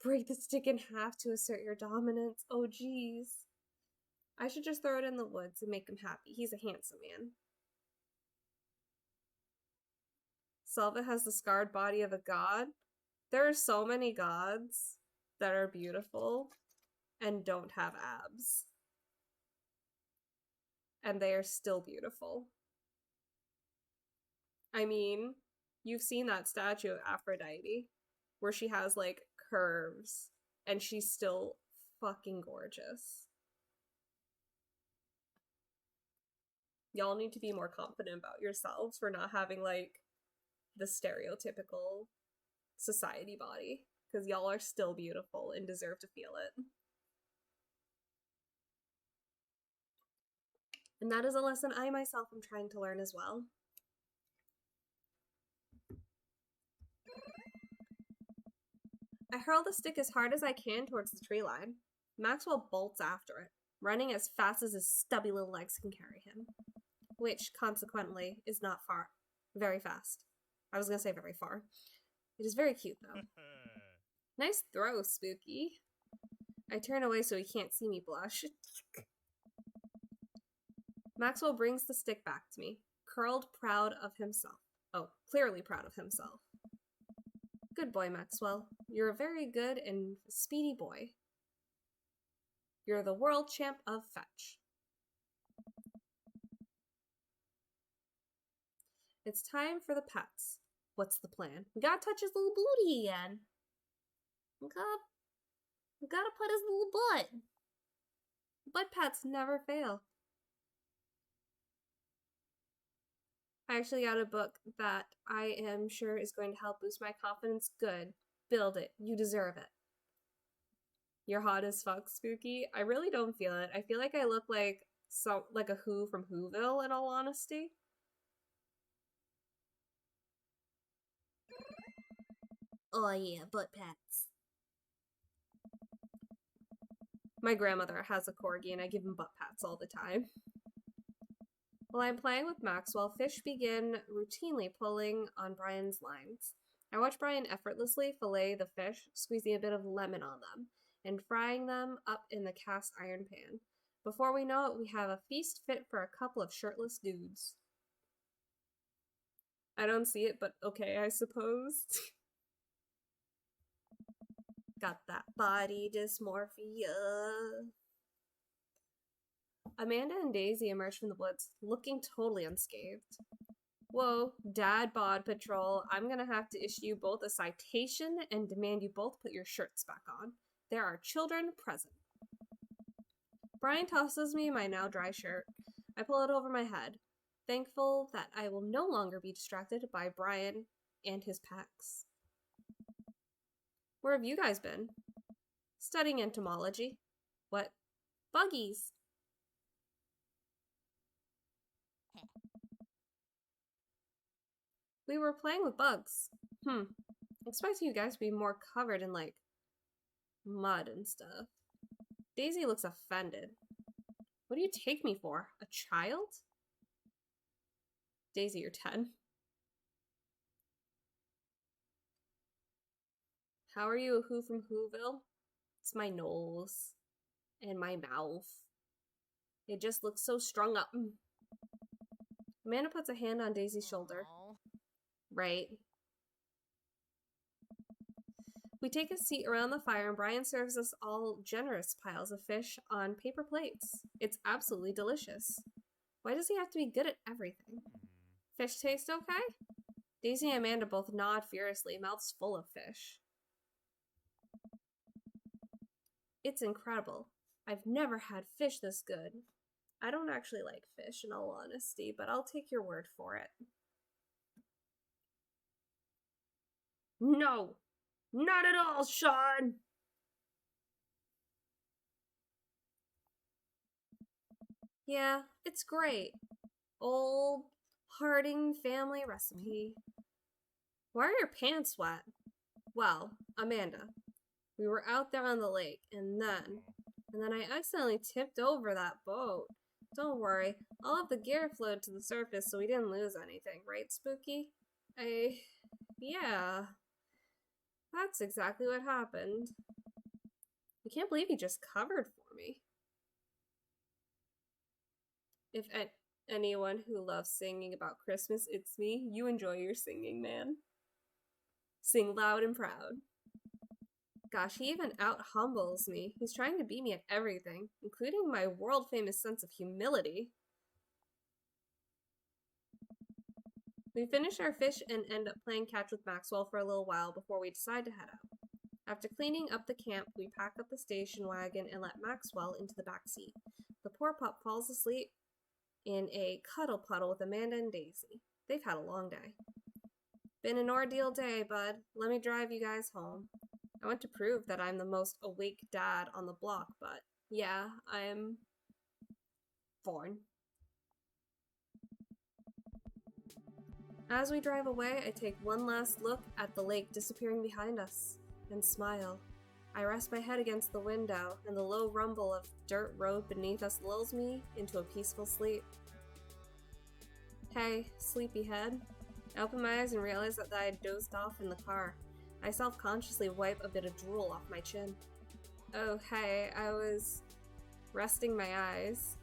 Break the stick in half to assert your dominance. Oh, geez. I should just throw it in the woods and make him happy. He's a handsome man. Salva has the scarred body of a god. There are so many gods that are beautiful and don't have abs. And they are still beautiful. I mean, you've seen that statue of Aphrodite where she has like curves and she's still fucking gorgeous. Y'all need to be more confident about yourselves for not having like the stereotypical society body, because y'all are still beautiful and deserve to feel it. And that is a lesson I myself am trying to learn as well. I hurl the stick as hard as I can towards the tree line. Maxwell bolts after it, running as fast as his stubby little legs can carry him. Which, consequently, is not far. Very fast. I was gonna say very far. It is very cute, though. Nice throw, Spooky. I turn away so he can't see me blush. Maxwell brings the stick back to me, curled proud of himself. Oh, clearly proud of himself. Good boy, Maxwell. You're a very good and speedy boy. You're the world champ of fetch. It's time for the pets. What's the plan? We gotta touch his little booty again. We gotta put his little butt. Butt pats never fail. I actually got a book that I am sure is going to help boost my confidence. Good. Build it. You deserve it. You're hot as fuck, Spooky. I really don't feel it. I feel like I look like a Who from Whoville, in all honesty. Oh yeah, butt pats. My grandmother has a corgi and I give him butt pats all the time. While I'm playing with Maxwell, fish begin routinely pulling on Brian's lines. I watch Brian effortlessly fillet the fish, squeezing a bit of lemon on them, and frying them up in the cast iron pan. Before we know it, we have a feast fit for a couple of shirtless dudes. I don't see it, but okay, I suppose. Got that body dysmorphia. Amanda and Daisy emerge from the woods, looking totally unscathed. Whoa, Dad Bod Patrol, I'm gonna have to issue you both a citation and demand you both put your shirts back on. There are children present. Brian tosses me my now dry shirt. I pull it over my head, thankful that I will no longer be distracted by Brian and his packs. Where have you guys been? Studying entomology. What? Buggies. We were playing with bugs. Expecting you guys to be more covered in, like, mud and stuff. Daisy looks offended. What do you take me for? A child? Daisy, you're 10. How are you a who from Whoville? It's my nose. And my mouth. It just looks so strung up. Amanda puts a hand on Daisy's shoulder. Right. We take a seat around the fire and Brian serves us all generous piles of fish on paper plates. It's absolutely delicious. Why does he have to be good at everything? Fish taste okay? Daisy and Amanda both nod furiously, mouths full of fish. It's incredible. I've never had fish this good. I don't actually like fish, in all honesty, but I'll take your word for it. No! Not at all, Sean! Yeah, it's great. Old Harding family recipe. Why are your pants wet? Well, Amanda, we were out there on the lake, and then I accidentally tipped over that boat. Don't worry, all of the gear flowed to the surface so we didn't lose anything, right, Spooky? Yeah. That's exactly what happened. I can't believe you just covered for me. If anyone who loves singing about Christmas, it's me. You enjoy your singing, man. Sing loud and proud. Gosh, he even out-humbles me. He's trying to beat me at everything, including my world-famous sense of humility. We finish our fish and end up playing catch with Maxwell for a little while before we decide to head out. After cleaning up the camp, we pack up the station wagon and let Maxwell into the back seat. The poor pup falls asleep in a cuddle puddle with Amanda and Daisy. They've had a long day. Been an ordeal day, bud. Let me drive you guys home. I want to prove that I'm the most awake dad on the block, but yeah, I'm born. As we drive away, I take one last look at the lake disappearing behind us and smile. I rest my head against the window, and the low rumble of dirt road beneath us lulls me into a peaceful sleep. Hey, sleepyhead. I open my eyes and realize that I had dozed off in the car. I self-consciously wipe a bit of drool off my chin. Oh, hey, I was resting my eyes.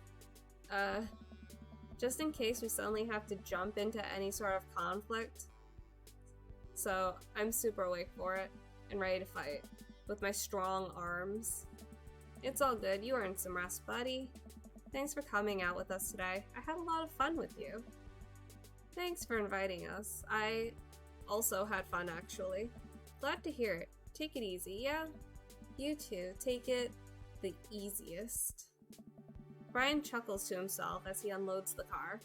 Just in case we suddenly have to jump into any sort of conflict. So, I'm super awake for it, and ready to fight, with my strong arms. It's all good, you earned some rest, buddy. Thanks for coming out with us today. I had a lot of fun with you. Thanks for inviting us. I also had fun, actually. Glad to hear it. Take it easy, yeah? You too. Take it the easiest. Brian chuckles to himself as he unloads the car.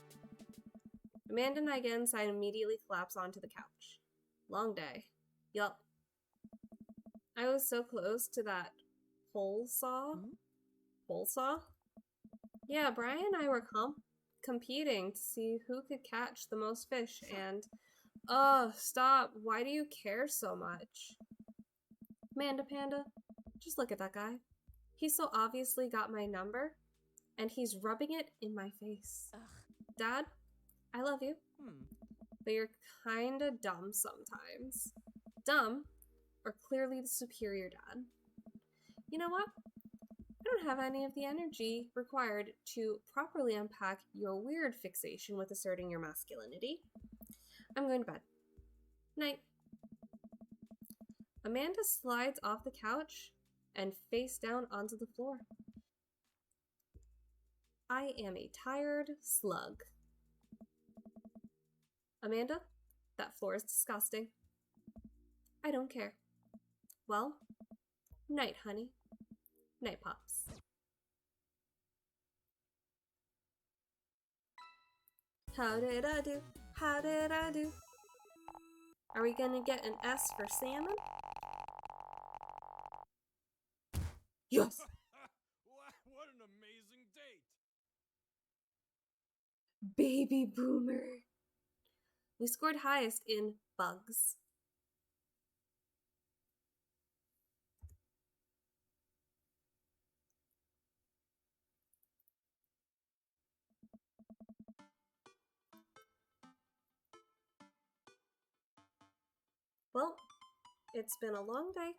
Amanda and I get inside and immediately collapse onto the couch. Long day. Yup. I was so close to that hole saw. Hole saw? Yeah, Brian and I were competing to see who could catch the most fish, and oh, stop. Why do you care so much? Amanda Panda, just look at that guy. He's so obviously got my number, and he's rubbing it in my face. Ugh. Dad, I love you, but you're kinda dumb sometimes. Dumb, or clearly the superior dad. You know what? I don't have any of the energy required to properly unpack your weird fixation with asserting your masculinity. I'm going to bed. Night. Amanda slides off the couch and face down onto the floor. I am a tired slug. Amanda, that floor is disgusting. I don't care. Well, night, honey. Night, Pops. How did I do? How did I do? Are we gonna get an S for salmon? Yes! What an amazing date! Baby boomer. We scored highest in bugs. Well, it's been a long day.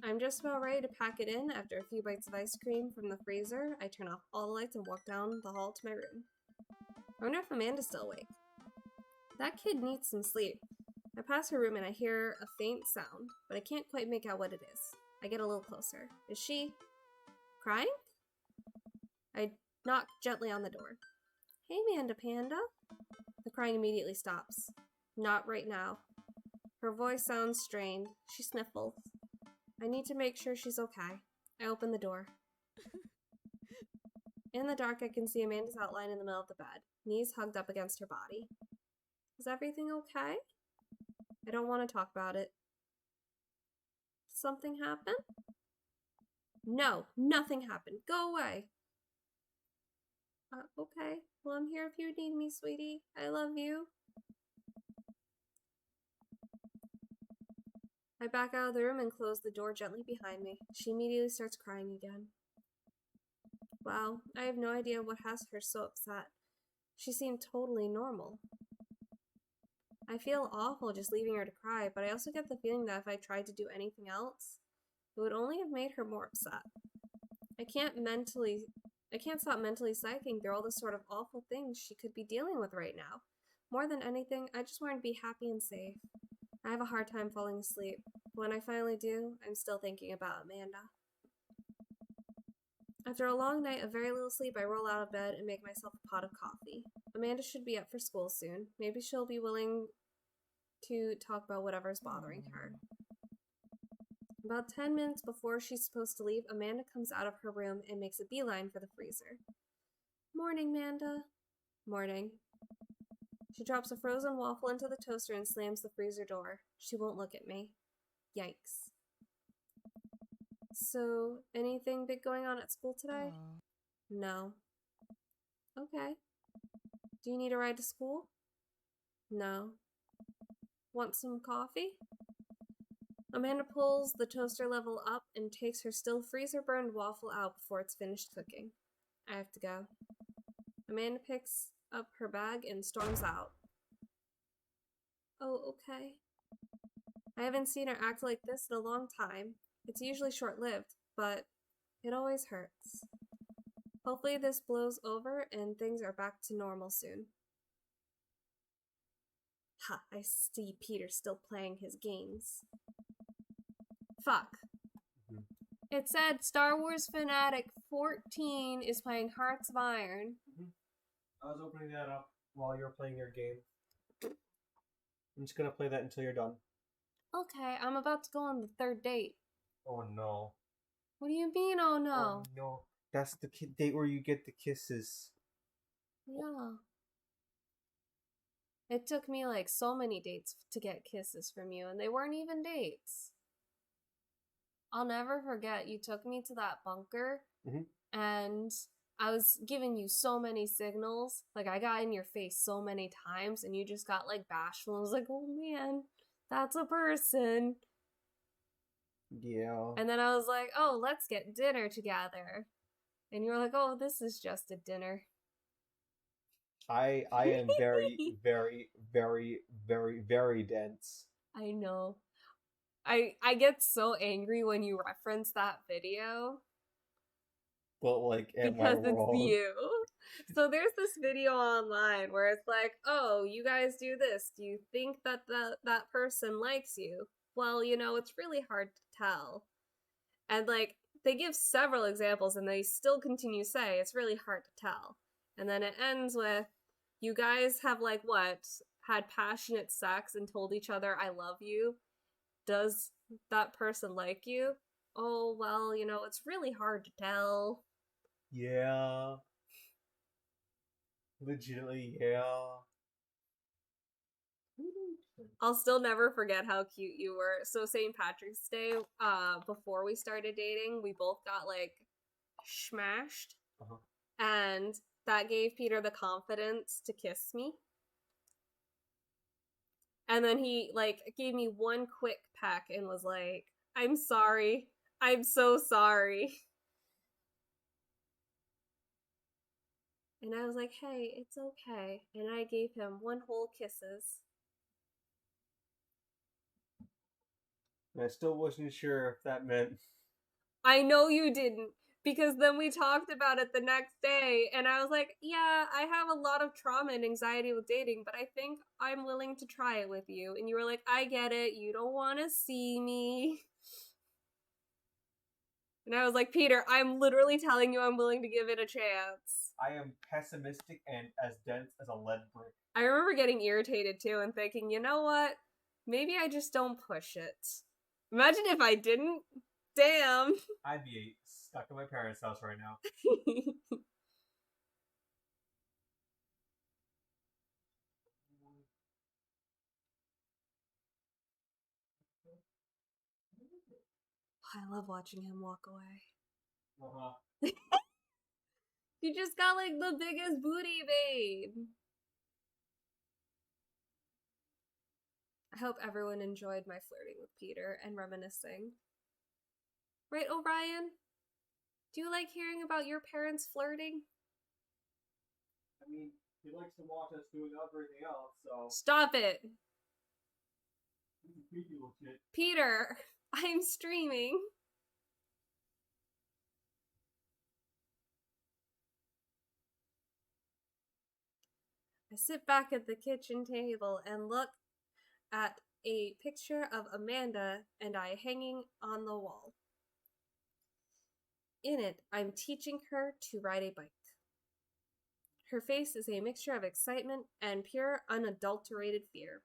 I'm just about ready to pack it in after a few bites of ice cream from the freezer. I turn off all the lights and walk down the hall to my room. I wonder if Amanda's still awake. That kid needs some sleep. I pass her room and I hear a faint sound, but I can't quite make out what it is. I get a little closer. Is she crying? I knock gently on the door. Hey, Manda Panda. The crying immediately stops. Not right now. Her voice sounds strained. She sniffles. I need to make sure she's okay. I open the door. In the dark, I can see Amanda's outline in the middle of the bed, knees hugged up against her body. Is everything okay? I don't want to talk about it. Did something happen? No, nothing happened. Go away. Okay. Well, I'm here if you need me, sweetie. I love you. I back out of the room and close the door gently behind me. She immediately starts crying again. Wow, I have no idea what has her so upset. She seemed totally normal. I feel awful just leaving her to cry, but I also get the feeling that if I tried to do anything else, it would only have made her more upset. I can't stop mentally psyching through all the sort of awful things she could be dealing with right now. More than anything, I just want her to be happy and safe. I have a hard time falling asleep. When I finally do, I'm still thinking about Amanda. After a long night of very little sleep, I roll out of bed and make myself a pot of coffee. Amanda should be up for school soon. Maybe she'll be willing to talk about whatever's bothering her. About 10 minutes before she's supposed to leave, Amanda comes out of her room and makes a beeline for the freezer. Morning, Amanda. Morning. She drops a frozen waffle into the toaster and slams the freezer door. She won't look at me. Yikes. So, anything big going on at school today? No. Okay. Do you need a ride to school? No. Want some coffee? Amanda pulls the toaster level up and takes her still freezer-burned waffle out before it's finished cooking. I have to go. Amanda picks up her bag and storms out. Oh, okay. I haven't seen her act like this in a long time. It's usually short-lived, but it always hurts. Hopefully this blows over and things are back to normal soon. Ha, I see Peter still playing his games. Fuck. It said Star Wars Fanatic 14 is playing Hearts of Iron. I was opening that up while you were playing your game. I'm just gonna play that until you're done. Okay, I'm about to go on the third date. Oh no. What do you mean, oh no? Oh no. That's the date where you get the kisses. Yeah. It took me like so many dates to get kisses from you, and they weren't even dates. I'll never forget, you took me to that bunker, and I was giving you so many signals. Like, I got in your face so many times, and you just got, like, bashful. I was like, oh, man, that's a person. Yeah. And then I was like, oh, let's get dinner together. And you were like, oh, this is just a dinner. I am very, very, very, very, very dense. I know. I get so angry when you reference that video. But like, Because it's you. So there's this video online where it's like, oh, you guys do this. Do you think that that person likes you? Well, you know, it's really hard to tell. And like, they give several examples and they still continue to say it's really hard to tell. And then it ends with, you guys have like what? Had passionate sex and told each other I love you. Does that person like you? Oh, well, it's really hard to tell. Yeah. Legitimately, yeah. I'll still never forget how cute you were. So St. Patrick's Day, before we started dating, we both got like smashed. Uh-huh. And that gave Peter the confidence to kiss me. And then he like gave me one quick peck and was like, I'm sorry. I'm so sorry. And I was like, hey, it's okay. And I gave him one whole kisses. And I still wasn't sure if that meant... I know you didn't, because then we talked about it the next day, and I was like, yeah, I have a lot of trauma and anxiety with dating, but I think I'm willing to try it with you. And you were like, I get it, you don't want to see me. And I was like, Peter, I'm literally telling you I'm willing to give it a chance. I am pessimistic and as dense as a lead brick. I remember getting irritated too and thinking, you know what? Maybe I just don't push it. Imagine if I didn't. Damn. I'd be stuck in my parents' house right now. I love watching him walk away. Uh-huh. You just got like the biggest booty, babe. I hope everyone enjoyed my flirting with Peter and reminiscing. Right, Orion? Do you like hearing about your parents flirting? I mean, he likes to watch us doing everything else, so... Stop it! Shit. Peter, I'm streaming. I sit back at the kitchen table and look at a picture of Amanda and I hanging on the wall. In it, I'm teaching her to ride a bike. Her face is a mixture of excitement and pure, unadulterated fear.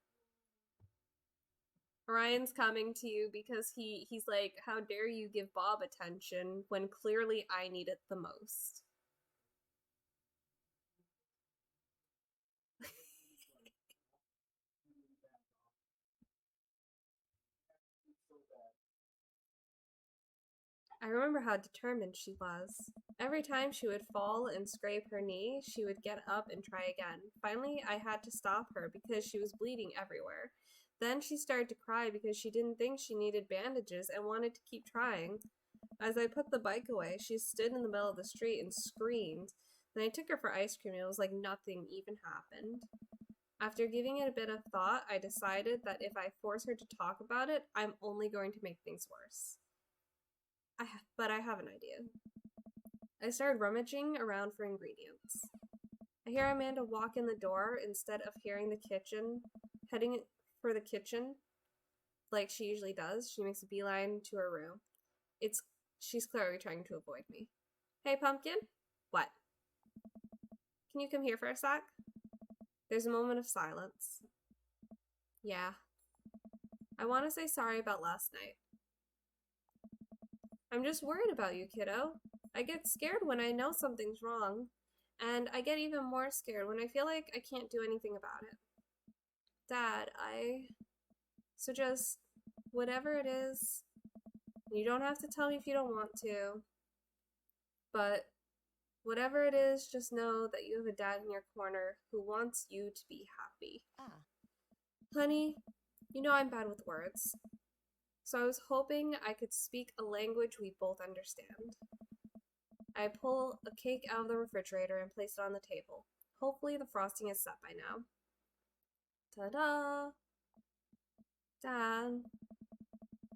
Orion's coming to you because he's like, how dare you give Bob attention when clearly I need it the most. I remember how determined she was. Every time she would fall and scrape her knee, she would get up and try again. Finally, I had to stop her because she was bleeding everywhere. Then she started to cry because she didn't think she needed bandages and wanted to keep trying. As I put the bike away, she stood in the middle of the street and screamed. Then I took her for ice cream and it was like nothing even happened. After giving it a bit of thought, I decided that if I force her to talk about it, I'm only going to make things worse. But I have an idea. I started rummaging around for ingredients. I hear Amanda walk in the door instead of heading for the kitchen like she usually does. She makes a beeline to her room. She's clearly trying to avoid me. Hey, Pumpkin? What? Can you come here for a sec? There's a moment of silence. Yeah. I want to say sorry about last night. I'm just worried about you, kiddo. I get scared when I know something's wrong, and I get even more scared when I feel like I can't do anything about it. Dad, So just, whatever it is, you don't have to tell me if you don't want to, but whatever it is, just know that you have a dad in your corner who wants you to be happy. Honey, you know I'm bad with words. So I was hoping I could speak a language we both understand. I pull a cake out of the refrigerator and place it on the table. Hopefully the frosting is set by now. Ta-da! Dad,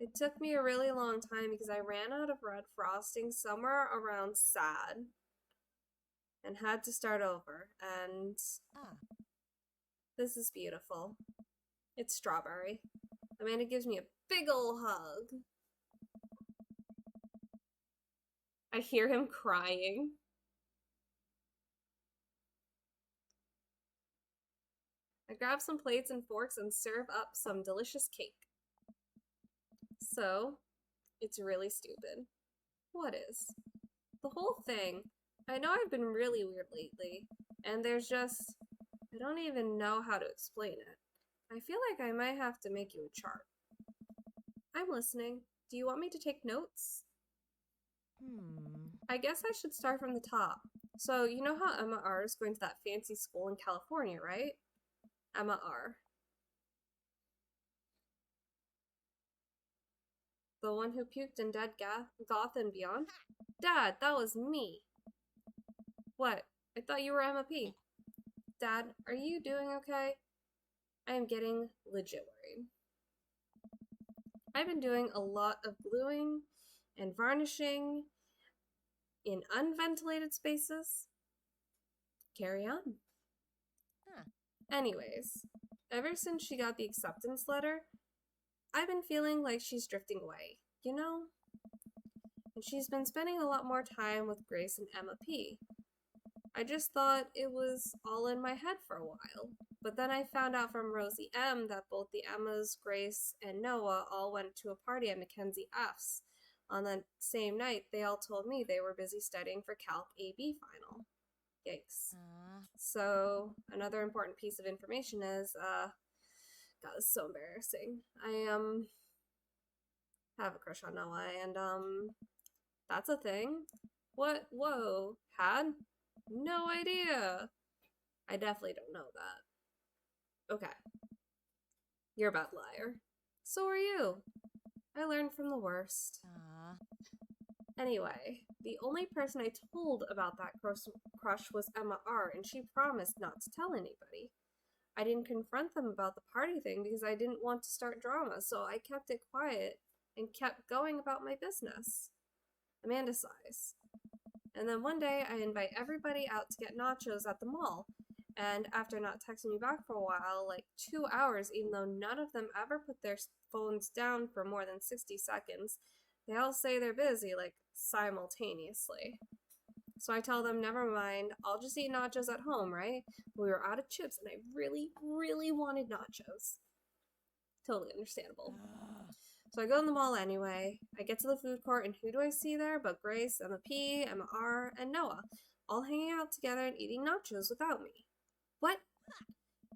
it took me a really long time because I ran out of red frosting somewhere around sad and had to start over, and this is beautiful. It's strawberry. Amanda gives me a big ol' hug. I hear him crying. I grab some plates and forks and serve up some delicious cake. So, it's really stupid. What is? The whole thing. I know I've been really weird lately, and there's just... I don't even know how to explain it. I feel like I might have to make you a chart. I'm listening. Do you want me to take notes? I guess I should start from the top. So, you know how Emma R is going to that fancy school in California, right? Emma R. The one who puked in Dead Goth and Beyond? Dad, that was me. What? I thought you were Emma P. Dad, are you doing okay? I am getting legit worried. I've been doing a lot of gluing and varnishing in unventilated spaces. Carry on. Anyways, ever since she got the acceptance letter, I've been feeling like she's drifting away, you know? And she's been spending a lot more time with Grace and Emma P. I just thought it was all in my head for a while. But then I found out from Rosie M that both the Emmas, Grace, and Noah all went to a party at Mackenzie F's. On the same night, they all told me they were busy studying for Calc AB final. Yikes. So, another important piece of information is, God, this is so embarrassing. I, have a crush on Noah, and, that's a thing. What? Whoa. Had? No idea. I definitely don't know that. Okay. You're a bad liar. So are you. I learned from the worst. Anyway, the only person I told about that crush was Emma R, and she promised not to tell anybody. I didn't confront them about the party thing because I didn't want to start drama, so I kept it quiet and kept going about my business. Amanda sighs. And then one day, I invite everybody out to get nachos at the mall, and after not texting me back for a while, like 2 hours, even though none of them ever put their phones down for more than 60 seconds, they all say they're busy, like, simultaneously. So I tell them, never mind, I'll just eat nachos at home, right? But we were out of chips, and I really, really wanted nachos. Totally understandable. So I go in the mall anyway. I get to the food court, and who do I see there but Grace, Emma P, Emma R, and Noah, all hanging out together and eating nachos without me. What?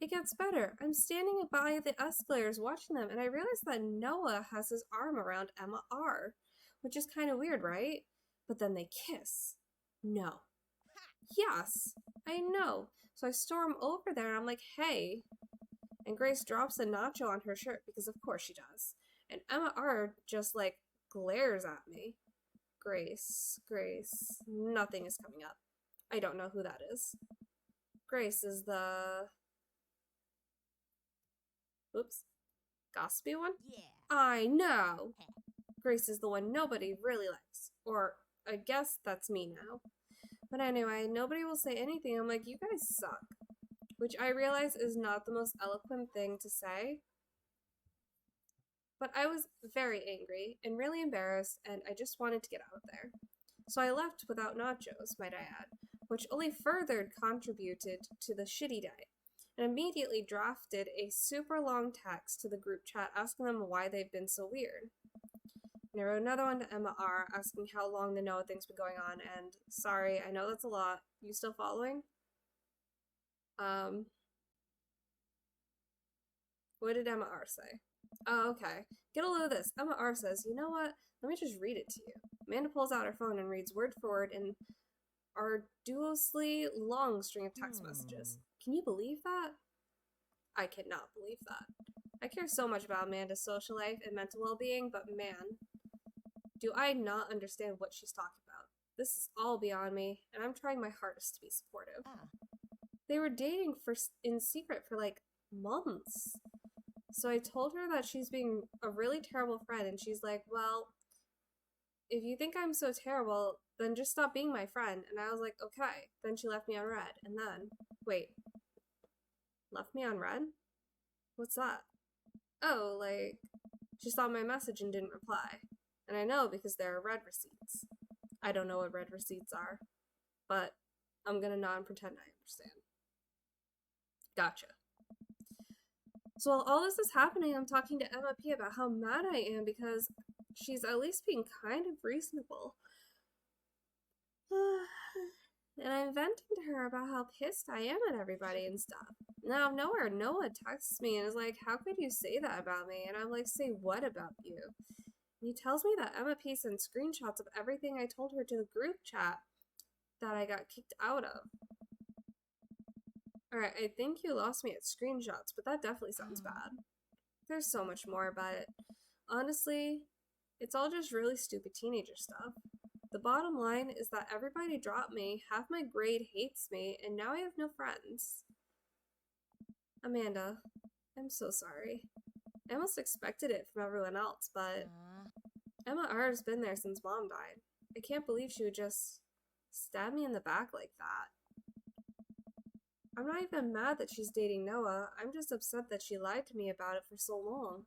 It gets better. I'm standing by the escalators watching them, and I realize that Noah has his arm around Emma R, which is kind of weird, right? But then they kiss. No. Yes, I know. So I storm over there, and I'm like, hey. And Grace drops a nacho on her shirt, because of course she does. And Emma R just, like, glares at me. Grace, nothing is coming up. I don't know who that is. Grace is the... Oops. Gossipy one? Yeah. I know! Grace is the one nobody really likes. Or, I guess that's me now. But anyway, nobody will say anything. I'm like, you guys suck. Which I realize is not the most eloquent thing to say. But I was very angry and really embarrassed, and I just wanted to get out of there. So I left without nachos, might I add, which only further contributed to the shitty day, and immediately drafted a super long text to the group chat asking them why they've been so weird. And I wrote another one to Emma R asking how long the Noah thing's been going on, and sorry, I know that's a lot. You still following? What did Emma R say? Oh, okay. Get a load of this. Emma R says, you know what? Let me just read it to you. Amanda pulls out her phone and reads word for word an arduously long string of text messages. Can you believe that? I cannot believe that. I care so much about Amanda's social life and mental well-being, but man, do I not understand what she's talking about. This is all beyond me, and I'm trying my hardest to be supportive. They were dating in secret for like months. So I told her that she's being a really terrible friend, and she's like, well, if you think I'm so terrible, then just stop being my friend. And I was like, okay. Then she left me on red, and then, wait, left me on red? What's that? Oh, like, she saw my message and didn't reply. And I know because there are red receipts. I don't know what red receipts are, but I'm gonna nod and pretend I understand. Gotcha. So while all this is happening, I'm talking to Emma P about how mad I am because she's at least being kind of reasonable. And I'm venting to her about how pissed I am at everybody and stuff. Now, out of nowhere, Noah texts me and is like, how could you say that about me? And I'm like, say what about you? And he tells me that Emma P sent screenshots of everything I told her to the group chat that I got kicked out of. Alright, I think you lost me at screenshots, but that definitely sounds bad. There's so much more, but honestly, it's all just really stupid teenager stuff. The bottom line is that everybody dropped me, half my grade hates me, and now I have no friends. Amanda, I'm so sorry. I almost expected it from everyone else, but Emma R's been there since Mom died. I can't believe she would just stab me in the back like that. I'm not even mad that she's dating Noah, I'm just upset that she lied to me about it for so long.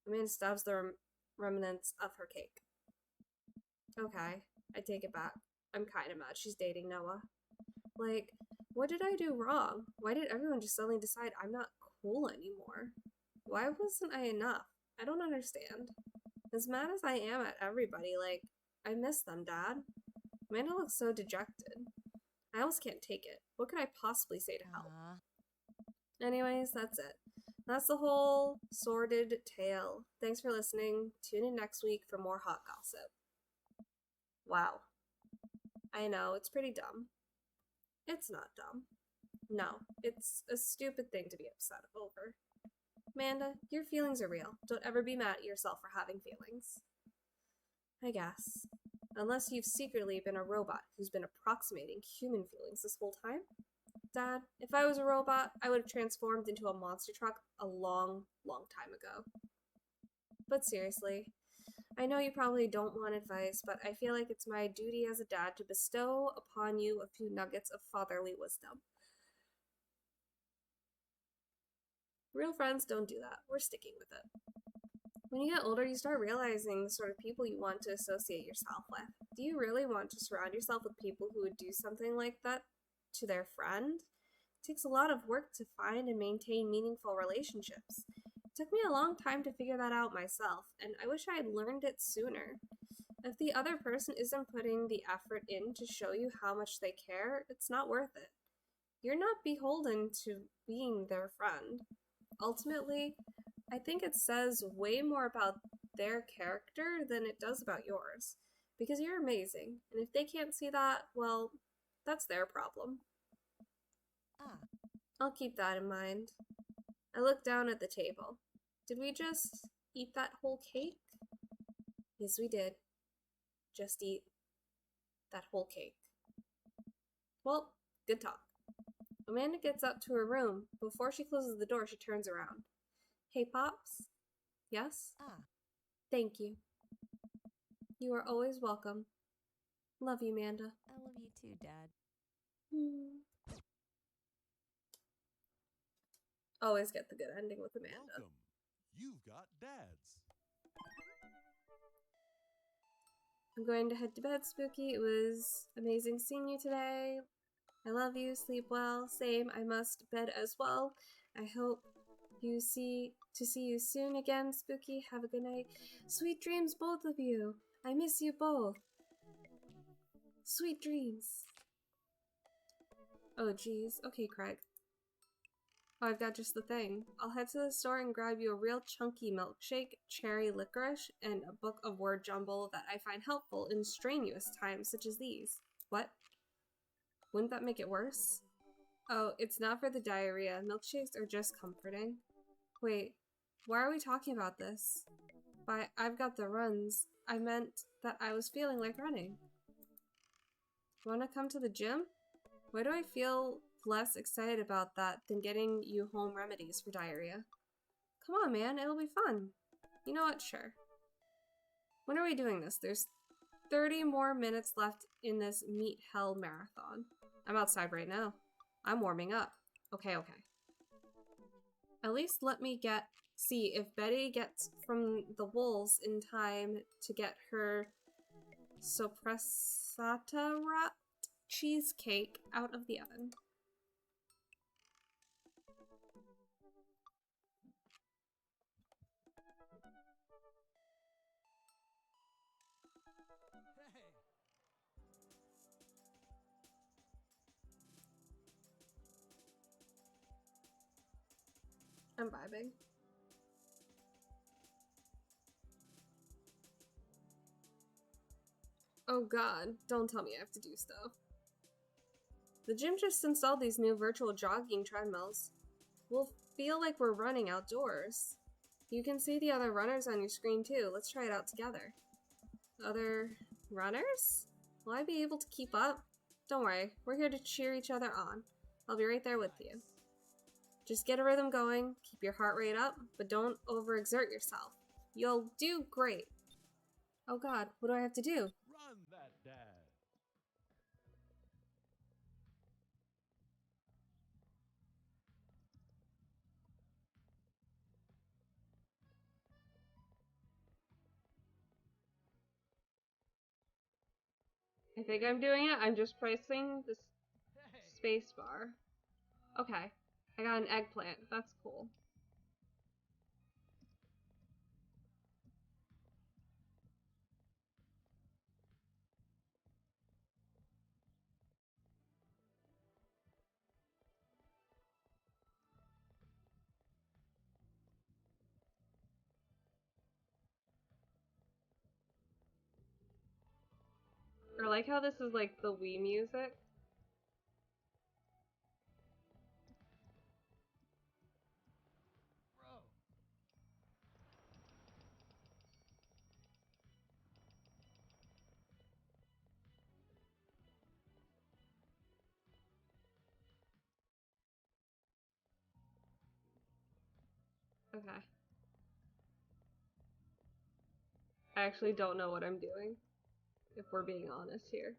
Amanda stabs the remnants of her cake. Okay, I take it back. I'm kinda mad she's dating Noah. Like, what did I do wrong? Why did everyone just suddenly decide I'm not cool anymore? Why wasn't I enough? I don't understand. As mad as I am at everybody, like, I miss them, Dad. Amanda looks so dejected. I almost can't take it. What could I possibly say to help? Anyways, that's it. That's the whole sordid tale. Thanks for listening. Tune in next week for more hot gossip. Wow. I know, it's pretty dumb. It's not dumb. No, it's a stupid thing to be upset over. Amanda, your feelings are real. Don't ever be mad at yourself for having feelings. I guess. Unless you've secretly been a robot who's been approximating human feelings this whole time. Dad, if I was a robot, I would have transformed into a monster truck a long, long time ago. But seriously, I know you probably don't want advice, but I feel like it's my duty as a dad to bestow upon you a few nuggets of fatherly wisdom. Real friends don't do that. We're sticking with it. When you get older, you start realizing the sort of people you want to associate yourself with. Do you really want to surround yourself with people who would do something like that to their friend? It takes a lot of work to find and maintain meaningful relationships. It took me a long time to figure that out myself, and I wish I had learned it sooner. If the other person isn't putting the effort in to show you how much they care, it's not worth it. You're not beholden to being their friend. Ultimately, I think it says way more about their character than it does about yours. Because you're amazing, and if they can't see that, well, that's their problem. I'll keep that in mind. I looked down at the table. Did we just eat that whole cake? Yes, we did. Just eat that whole cake. Well, good talk. Amanda gets up to her room. Before she closes the door, she turns around. Hey, Pops? Yes? Thank you. You are always welcome. Love you, Amanda. I love you too, Dad. Always get the good ending with Amanda. Welcome. You've got dads. I'm going to head to bed, Spooky. It was amazing seeing you today. I love you. Sleep well. Same. I must bed as well. I hope to see you soon again, Spooky. Have a good night. Sweet dreams, both of you. I miss you both. Sweet dreams. Oh, geez. Okay, Craig. Oh, I've got just the thing. I'll head to the store and grab you a real chunky milkshake, cherry licorice, and a book of word jumble that I find helpful in strenuous times such as these. What? Wouldn't that make it worse? Oh, it's not for the diarrhea. Milkshakes are just comforting. Wait, why are we talking about this? Why, I've got the runs. I meant that I was feeling like running. Wanna come to the gym? Why do I feel less excited about that than getting you home remedies for diarrhea? Come on, man, it'll be fun. You know what? Sure. When are we doing this? There's 30 more minutes left in this meat hell marathon. I'm outside right now. I'm warming up. Okay. At least let me see if Betty gets from the wolves in time to get her sopressata cheesecake out of the oven. I'm vibing. Oh god, don't tell me I have to do stuff. The gym just installed these new virtual jogging treadmills. We'll feel like we're running outdoors. You can see the other runners on your screen too. Let's try it out together. Other runners? Will I be able to keep up? Don't worry, we're here to cheer each other on. I'll be right there with you. Just get a rhythm going, keep your heart rate up, but don't overexert yourself. You'll do great. Oh god, what do I have to do? Run that dad. I think I'm doing it. I'm just pressing the space bar. Okay, I got an eggplant. That's cool. I like how this is like the Wii music. Okay. I actually don't know what I'm doing, if we're being honest here.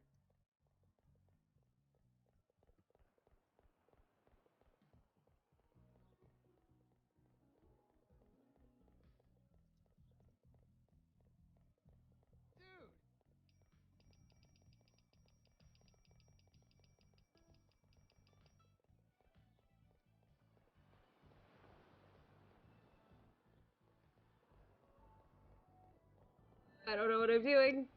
I don't know what I'm doing.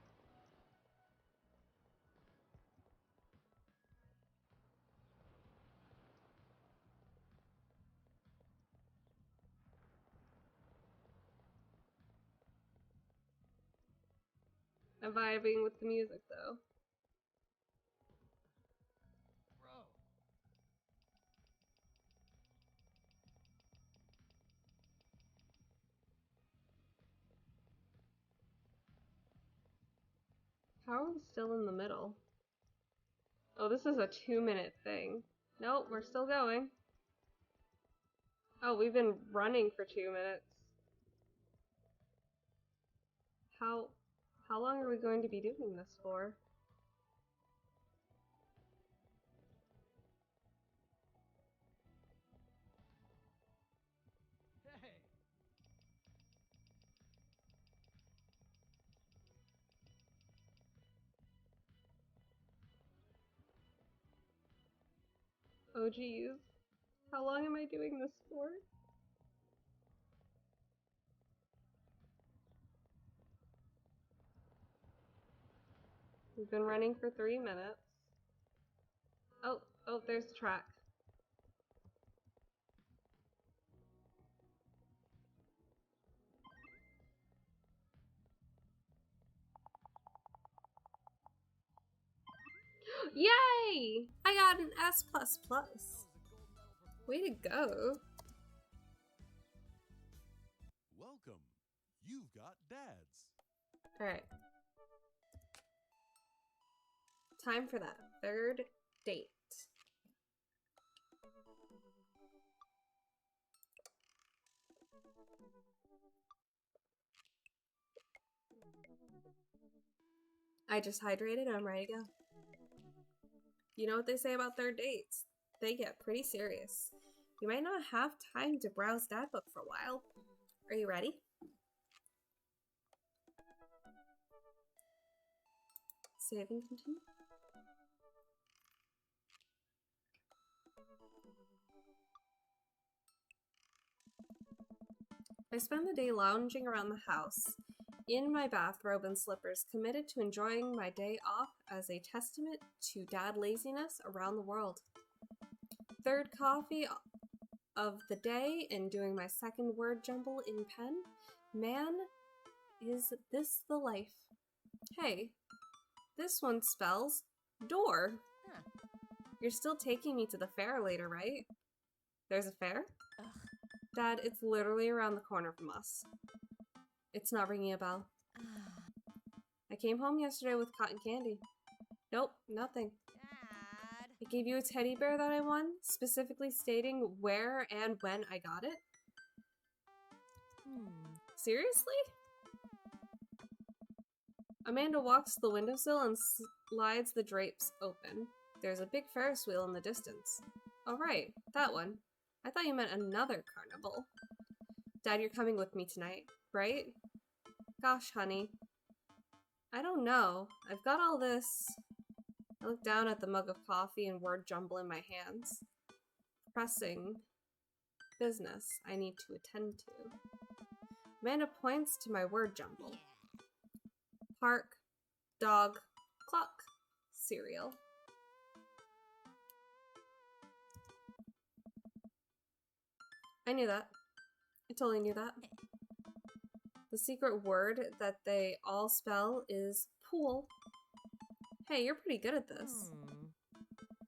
I'm vibing with the music though. How are we still in the middle? Oh, this is a 2-minute thing. Nope, we're still going. Oh, we've been running for 2 minutes. How long are we going to be doing this for? Oh geez. How long am I doing this for? We've been running for 3 minutes. Oh, there's the track. Yay! I got an S++. Way to go. Welcome. You've got dads. Alright. Time for that third date. I just hydrated, I'm ready to go. You know what they say about third dates? They get pretty serious. You might not have time to browse that book for a while. Are you ready? Save and continue. I spend the day lounging around the house, in my bathrobe and slippers, committed to enjoying my day off as a testament to dad laziness around the world. Third coffee of the day and doing my second word jumble in pen. Man, is this the life. Hey, this one spells door. Huh. You're still taking me to the fair later, right? There's a fair? Ugh. Dad, it's literally around the corner from us. It's not ringing a bell. I came home yesterday with cotton candy. Nope, nothing. Dad. I gave you a teddy bear that I won, specifically stating where and when I got it. Seriously? Amanda walks to the windowsill and slides the drapes open. There's a big Ferris wheel in the distance. Oh right, that one. I thought you meant another carnival. Dad, you're coming with me tonight, right? Gosh, honey. I don't know. I've got all this. I look down at the mug of coffee and word jumble in my hands. Pressing business I need to attend to. Amanda points to my word jumble. Park, dog, clock, cereal. I knew that. I totally knew that. The secret word that they all spell is pool. Hey, you're pretty good at this.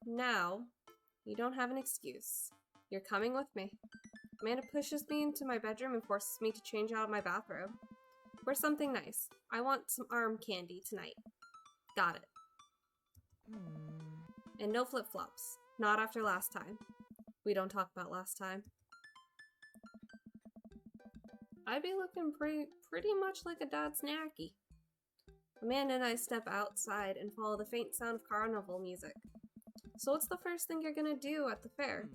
Now, you don't have an excuse. You're coming with me. Amanda pushes me into my bedroom and forces me to change out of my bathrobe. Wear something nice. I want some arm candy tonight. Got it. And no flip-flops. Not after last time. We don't talk about last time. I'd be looking pretty much like a dad snacky. Amanda and I step outside and follow the faint sound of carnival music. So what's the first thing you're gonna do at the fair?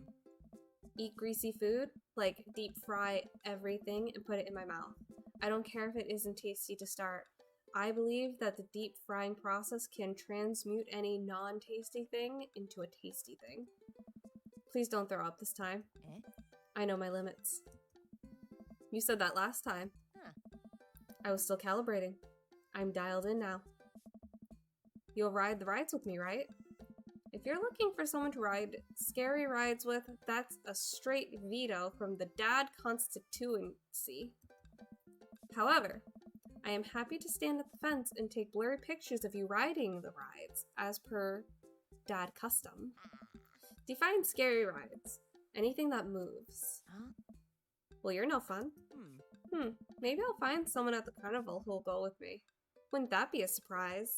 Eat greasy food? Like deep fry everything and put it in my mouth. I don't care if it isn't tasty to start. I believe that the deep frying process can transmute any non-tasty thing into a tasty thing. Please don't throw up this time. I know my limits. You said that last time. I was still calibrating. I'm dialed in now. You'll ride the rides with me, right? If you're looking for someone to ride scary rides with, that's a straight veto from the dad constituency. However, I am happy to stand at the fence and take blurry pictures of you riding the rides, as per dad custom. Define scary rides. Anything that moves. Well, you're no fun. Maybe I'll find someone at the carnival who'll go with me. Wouldn't that be a surprise?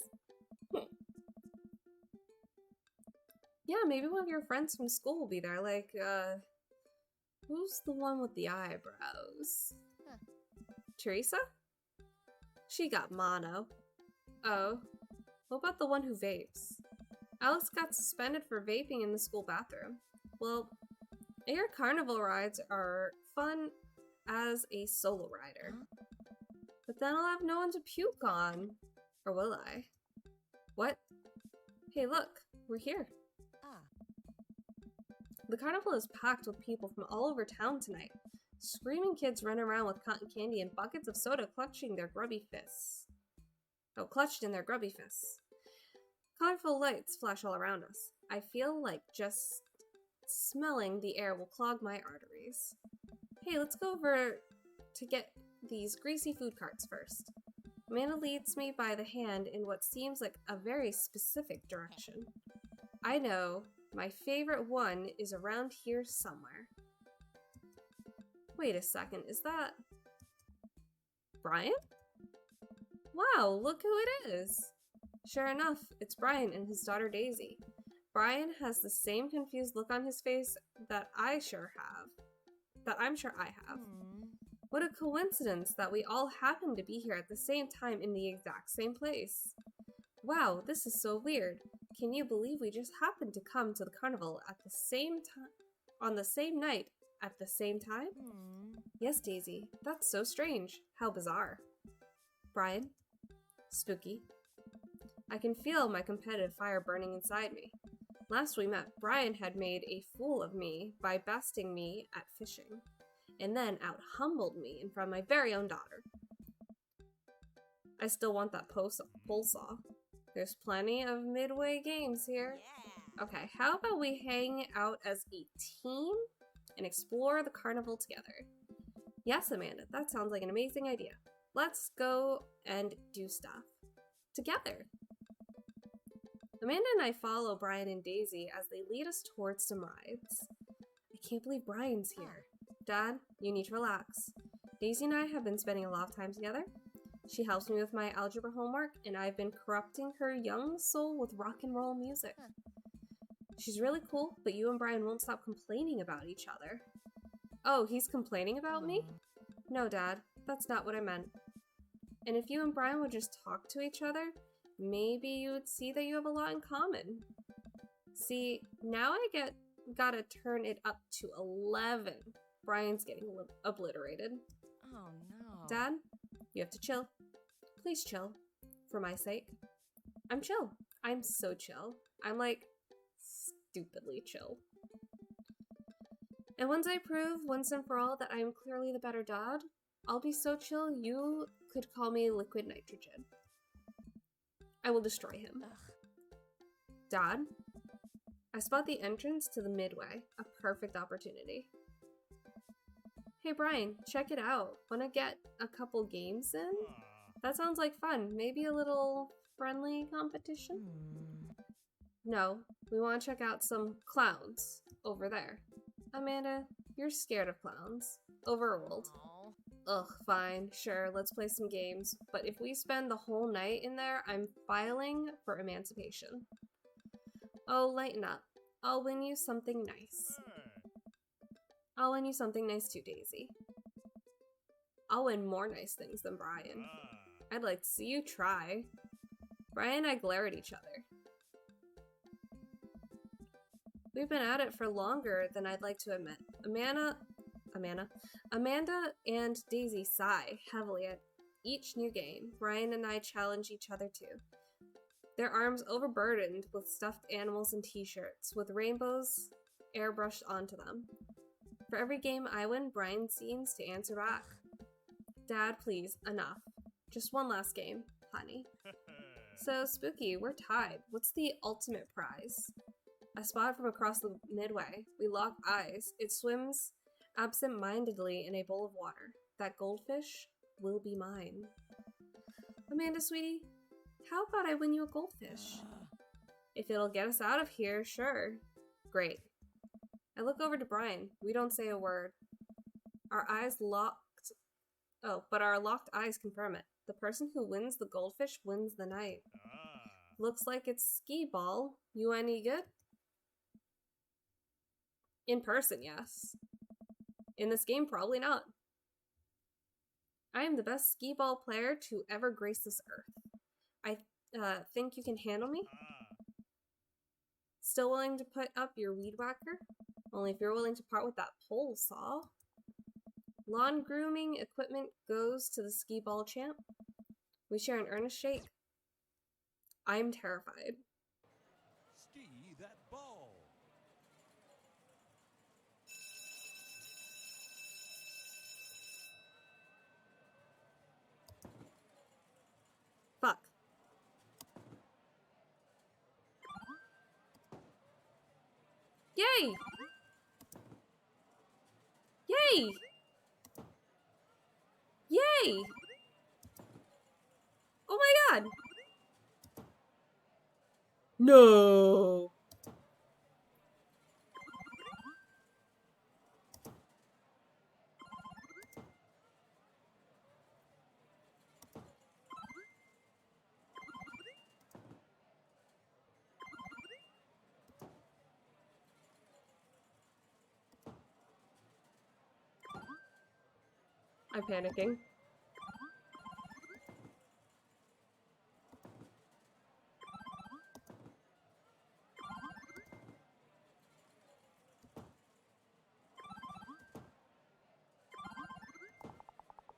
Yeah, maybe one of your friends from school will be there, like, who's the one with the eyebrows? Teresa? She got mono. Oh, what about the one who vapes? Alex got suspended for vaping in the school bathroom. Well, air carnival rides are fun as a solo rider. But then I'll have no one to puke on. Or will I? What? Hey, look, we're here. The carnival is packed with people from all over town tonight. Screaming kids run around with cotton candy and buckets of soda clutched in their grubby fists. Colorful lights flash all around us. I feel like just smelling the air will clog my arteries. Hey, let's go over to get these greasy food carts first. Amanda leads me by the hand in what seems like a very specific direction. I know, my favorite one is around here somewhere. Wait a second, is that Brian? Wow, look who it is! Sure enough, it's Brian and his daughter Daisy. Brian has the same confused look on his face that I'm sure I have. What a coincidence that we all happen to be here at the same time in the exact same place. Wow, this is so weird. Can you believe we just happened to come to the carnival at the same time, on the same night, at the same time? Yes, Daisy, that's so strange. How bizarre. Brian? Spooky. I can feel my competitive fire burning inside me. Last we met, Brian had made a fool of me by besting me at fishing, and then out-humbled me in front of my very own daughter. I still want that pole saw. There's plenty of midway games here. Okay, how about we hang out as a team and explore the carnival together? Yes, Amanda, that sounds like an amazing idea. Let's go and do stuff together. Amanda and I follow Brian and Daisy as they lead us towards some rides. I can't believe Brian's here. Dad, you need to relax. Daisy and I have been spending a lot of time together. She helps me with my algebra homework, and I've been corrupting her young soul with rock and roll music. She's really cool, but you and Brian won't stop complaining about each other. Oh, he's complaining about me? No, Dad, that's not what I meant. And if you and Brian would just talk to each other, maybe you would see that you have a lot in common. See, now I gotta turn it up to 11. Brian's getting obliterated. Oh no. Dad, you have to chill. Please chill. For my sake. I'm chill. I'm so chill. I'm like, stupidly chill. And once I prove once and for all that I am clearly the better dad, I'll be so chill you could call me liquid nitrogen. I will destroy him. Ugh. Dad, I spot the entrance to the midway. A perfect opportunity. Hey Brian, check it out. Wanna get a couple games in? That sounds like fun. Maybe a little friendly competition? No, we want to check out some clowns over there. Amanda, you're scared of clowns. Overruled. Aw. Ugh, fine. Sure, let's play some games. But if we spend the whole night in there, I'm filing for emancipation. Oh, lighten up. I'll win you something nice. I'll win you something nice too, Daisy. I'll win more nice things than Brian. I'd like to see you try. Brian and I glare at each other. We've been at it for longer than I'd like to admit. Amanda and Daisy sigh heavily at each new game. Brian and I challenge each other too. Their arms overburdened with stuffed animals and t-shirts, with rainbows airbrushed onto them. For every game I win, Brian seems to answer back. Dad, please, enough. Just one last game, honey. So, Spooky, we're tied. What's the ultimate prize? I spot it from across the midway. We lock eyes. It swims absent-mindedly in a bowl of water. That goldfish will be mine. Amanda, sweetie, how about I win you a goldfish? If it'll get us out of here, sure. Great. I look over to Brian. We don't say a word. Our eyes locked. Oh, but our locked eyes confirm it. The person who wins the goldfish wins the night. Looks like it's skee ball. You any good? In person, yes. In this game, probably not. I am the best skee ball player to ever grace this earth. I think you can handle me? Still willing to put up your weed whacker? Only if you're willing to part with that pole saw. Lawn grooming equipment goes to the skee ball champ. We share an earnest shake. I'm terrified. Ski that ball. Fuck. Yay! Yay! Yay! Oh my god! No! I'm panicking.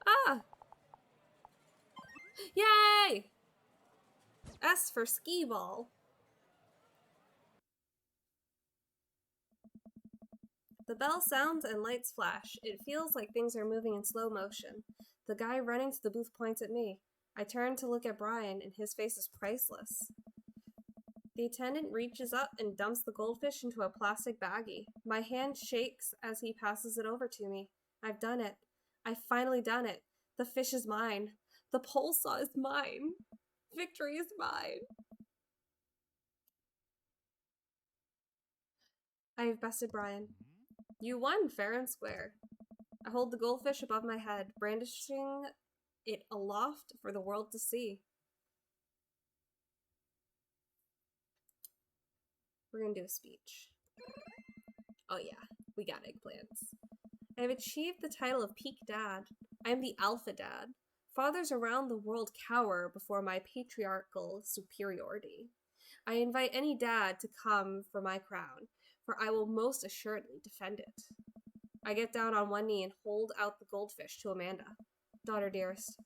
Ah! Yay! S for skee ball. The bell sounds and lights flash. It feels like things are moving in slow motion. The guy running to the booth points at me. I turn to look at Brian, and his face is priceless. The attendant reaches up and dumps the goldfish into a plastic baggie. My hand shakes as he passes it over to me. I've done it. I've finally done it. The fish is mine. The pole saw is mine. Victory is mine. I have bested Brian. You won, fair and square. I hold the goldfish above my head, brandishing it aloft for the world to see. We're gonna do a speech. Oh yeah, we got eggplants. I have achieved the title of Peak Dad. I am the Alpha Dad. Fathers around the world cower before my patriarchal superiority. I invite any dad to come for my crown, for I will most assuredly defend it. I get down on one knee and hold out the goldfish to Amanda. Daughter dearest,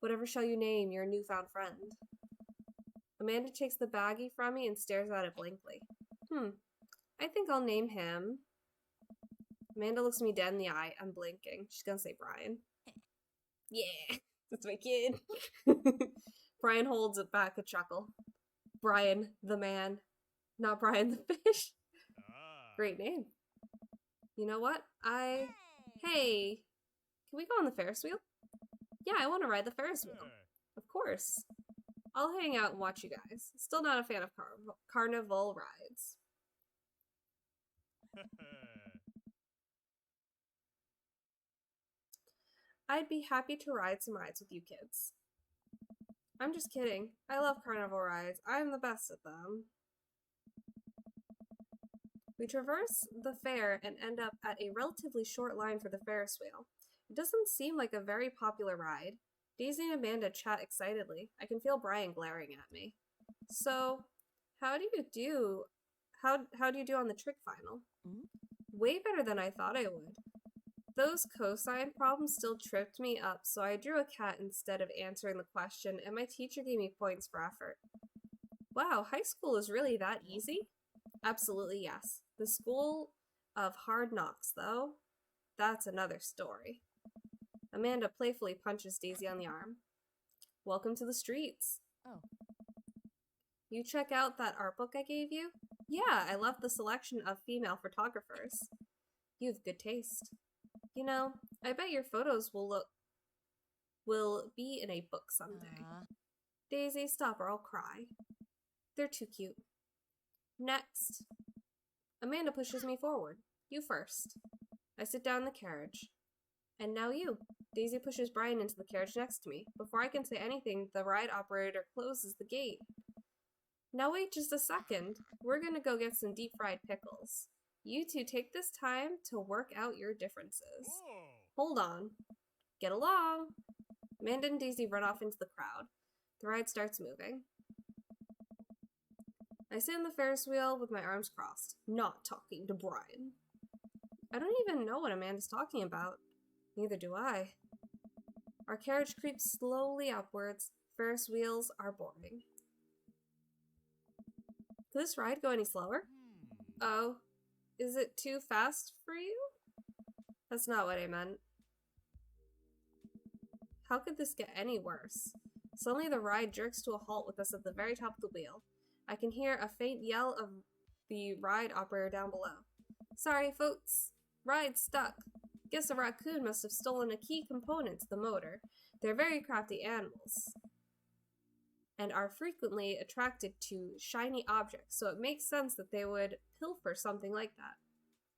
whatever shall you name your newfound friend? Amanda takes the baggie from me and stares at it blankly. I think I'll name him. Amanda looks me dead in the eye. I'm blinking. She's gonna say Brian. Yeah, that's my kid. Brian holds it back a chuckle. Brian the man, not Brian the fish. Great name. You know what? Hey, can we go on the Ferris wheel? Yeah, I want to ride the Ferris wheel. Of course. I'll hang out and watch you guys. Still not a fan of carnival rides. I'd be happy to ride some rides with you kids. I'm just kidding. I love carnival rides. I'm the best at them. We traverse the fair and end up at a relatively short line for the Ferris wheel. It doesn't seem like a very popular ride. Daisy and Amanda chat excitedly. I can feel Brian glaring at me. So, how do you do on the trick final? Way better than I thought I would. Those cosine problems still tripped me up, so I drew a cat instead of answering the question, and my teacher gave me points for effort. Wow, high school is really that easy? Absolutely yes. The school of hard knocks, though, that's another story. Amanda playfully punches Daisy on the arm. Welcome to the streets. Oh. You check out that art book I gave you? Yeah, I love the selection of female photographers. You have good taste. You know, I bet your photos will be in a book someday. Daisy, stop or I'll cry. They're too cute. Next. Amanda pushes me forward. You first. I sit down in the carriage. And now you. Daisy pushes Brian into the carriage next to me. Before I can say anything, the ride operator closes the gate. Now wait just a second. We're gonna go get some deep fried pickles. You two take this time to work out your differences. Hold on. Get along. Amanda and Daisy run off into the crowd. The ride starts moving. I sit in the Ferris wheel with my arms crossed, not talking to Brian. I don't even know what Amanda's talking about. Neither do I. Our carriage creeps slowly upwards. Ferris wheels are boring. Could this ride go any slower? Oh, is it too fast for you? That's not what I meant. How could this get any worse? Suddenly the ride jerks to a halt with us at the very top of the wheel. I can hear a faint yell of the ride operator down below. Sorry, folks. Ride's stuck. Guess a raccoon must have stolen a key component to the motor. They're very crafty animals and are frequently attracted to shiny objects, so it makes sense that they would pilfer something like that.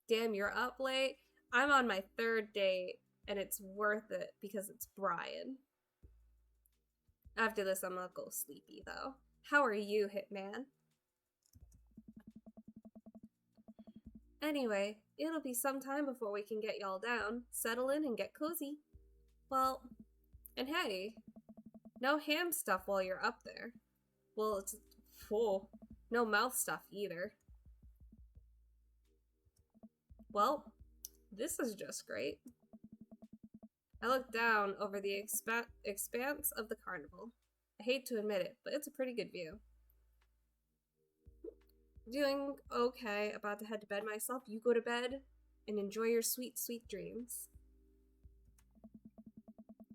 Damn, you're up late? I'm on my third date, and it's worth it because it's Brian. After this, I'm gonna go sleepy, though. How are you, Hitman? Anyway, it'll be some time before we can get y'all down, settle in, and get cozy. Well, and hey, no ham stuff while you're up there. Well, it's full. No mouth stuff either. Well, this is just great. I look down over the expanse of the carnival. I hate to admit it, but it's a pretty good view. Doing okay, about to head to bed myself. You go to bed and enjoy your sweet, sweet dreams.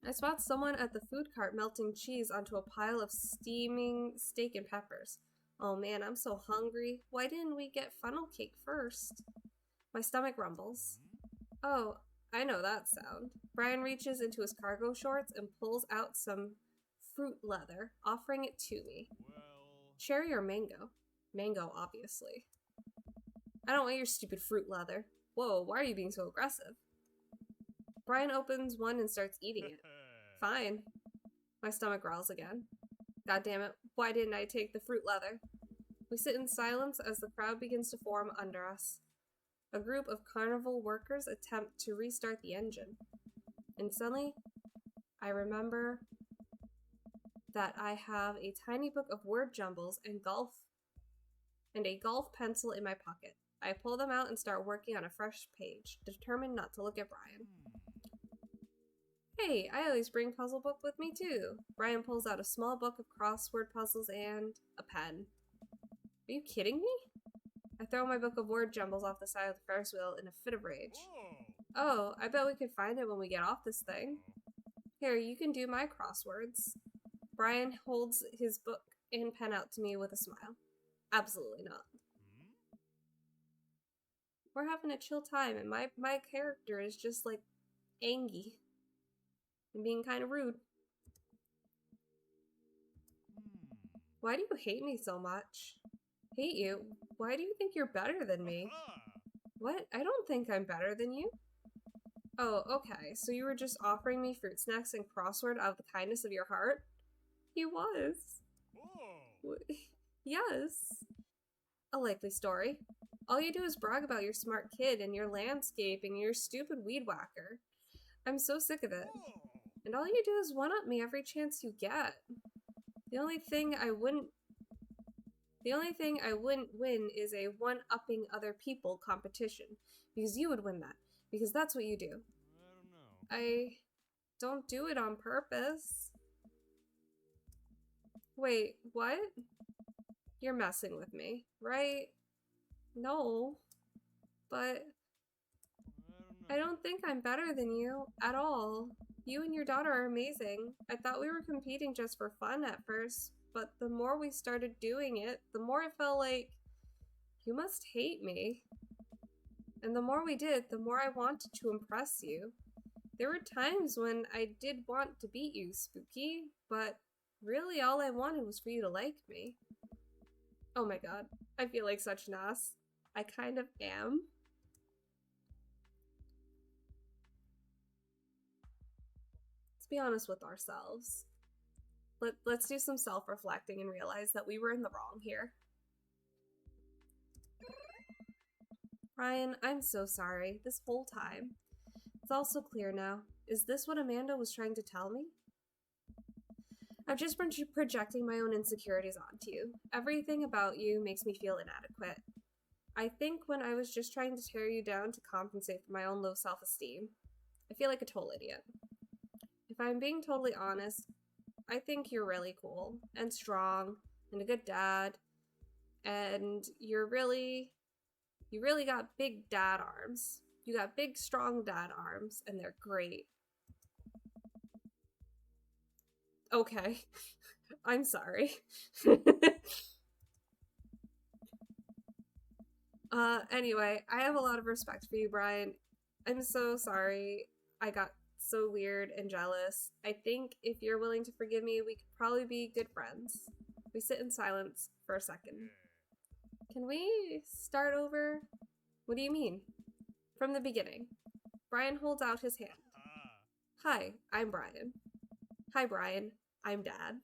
I spot someone at the food cart melting cheese onto a pile of steaming steak and peppers. Oh man, I'm so hungry. Why didn't we get funnel cake first? My stomach rumbles. Oh, I know that sound. Brian reaches into his cargo shorts and pulls out some fruit leather, offering it to me. Well, Cherry or mango? Mango, obviously. I don't want your stupid fruit leather. Whoa, why are you being so aggressive? Brian opens one and starts eating it. Fine. My stomach growls again. God damn it, why didn't I take the fruit leather? We sit in silence as the crowd begins to form under us. A group of carnival workers attempt to restart the engine. And suddenly, I remember that I have a tiny book of word jumbles and a golf pencil in my pocket. I pull them out and start working on a fresh page, determined not to look at Brian. Hey, I always bring puzzle book with me too. Brian pulls out a small book of crossword puzzles and a pen. Are you kidding me? I throw my book of word jumbles off the side of the Ferris wheel in a fit of rage. Oh, I bet we could find it when we get off this thing. Here, you can do my crosswords. Brian holds his book and pen out to me with a smile. Absolutely not. We're having a chill time, and my character is just like Angie and being kind of rude. Why do you hate me so much? Hate you? Why do you think you're better than me? What? I don't think I'm better than you. Oh, okay, so you were just offering me fruit snacks and crossword out of the kindness of your heart? He was. Yes. A likely story. All you do is brag about your smart kid and your landscaping and your stupid weed whacker. I'm so sick of it. And all you do is one-up me every chance you get. The only thing I wouldn't win is a one-upping other people competition. Because you would win that. Because that's what you do. I don't do it on purpose. Wait, what? You're messing with me, right? No. But I don't think I'm better than you at all. You and your daughter are amazing. I thought we were competing just for fun at first, but the more we started doing it, the more it felt like you must hate me. And the more we did, the more I wanted to impress you. There were times when I did want to beat you, Spooky, but really all I wanted was for you to like me. Oh my god, I feel like such an ass. I kind of am. Let's be honest with ourselves. Let's do some self-reflecting and realize that we were in the wrong here. Ryan, I'm so sorry, this whole time. It's all so clear now. Is this what Amanda was trying to tell me? I've just been projecting my own insecurities onto you. Everything about you makes me feel inadequate. I think when I was just trying to tear you down to compensate for my own low self-esteem. I feel like a total idiot. If I'm being totally honest, I think you're really cool and strong and a good dad, and you really got big dad arms. You got big, strong dad arms, and they're great. Okay. I'm sorry. Anyway, I have a lot of respect for you, Brian. I'm so sorry I got so weird and jealous. I think if you're willing to forgive me, we could probably be good friends. We sit in silence for a second. Can we start over? What do you mean? From the beginning. Brian holds out his hand. Hi, I'm Brian. Hi, Brian. I'm Dad.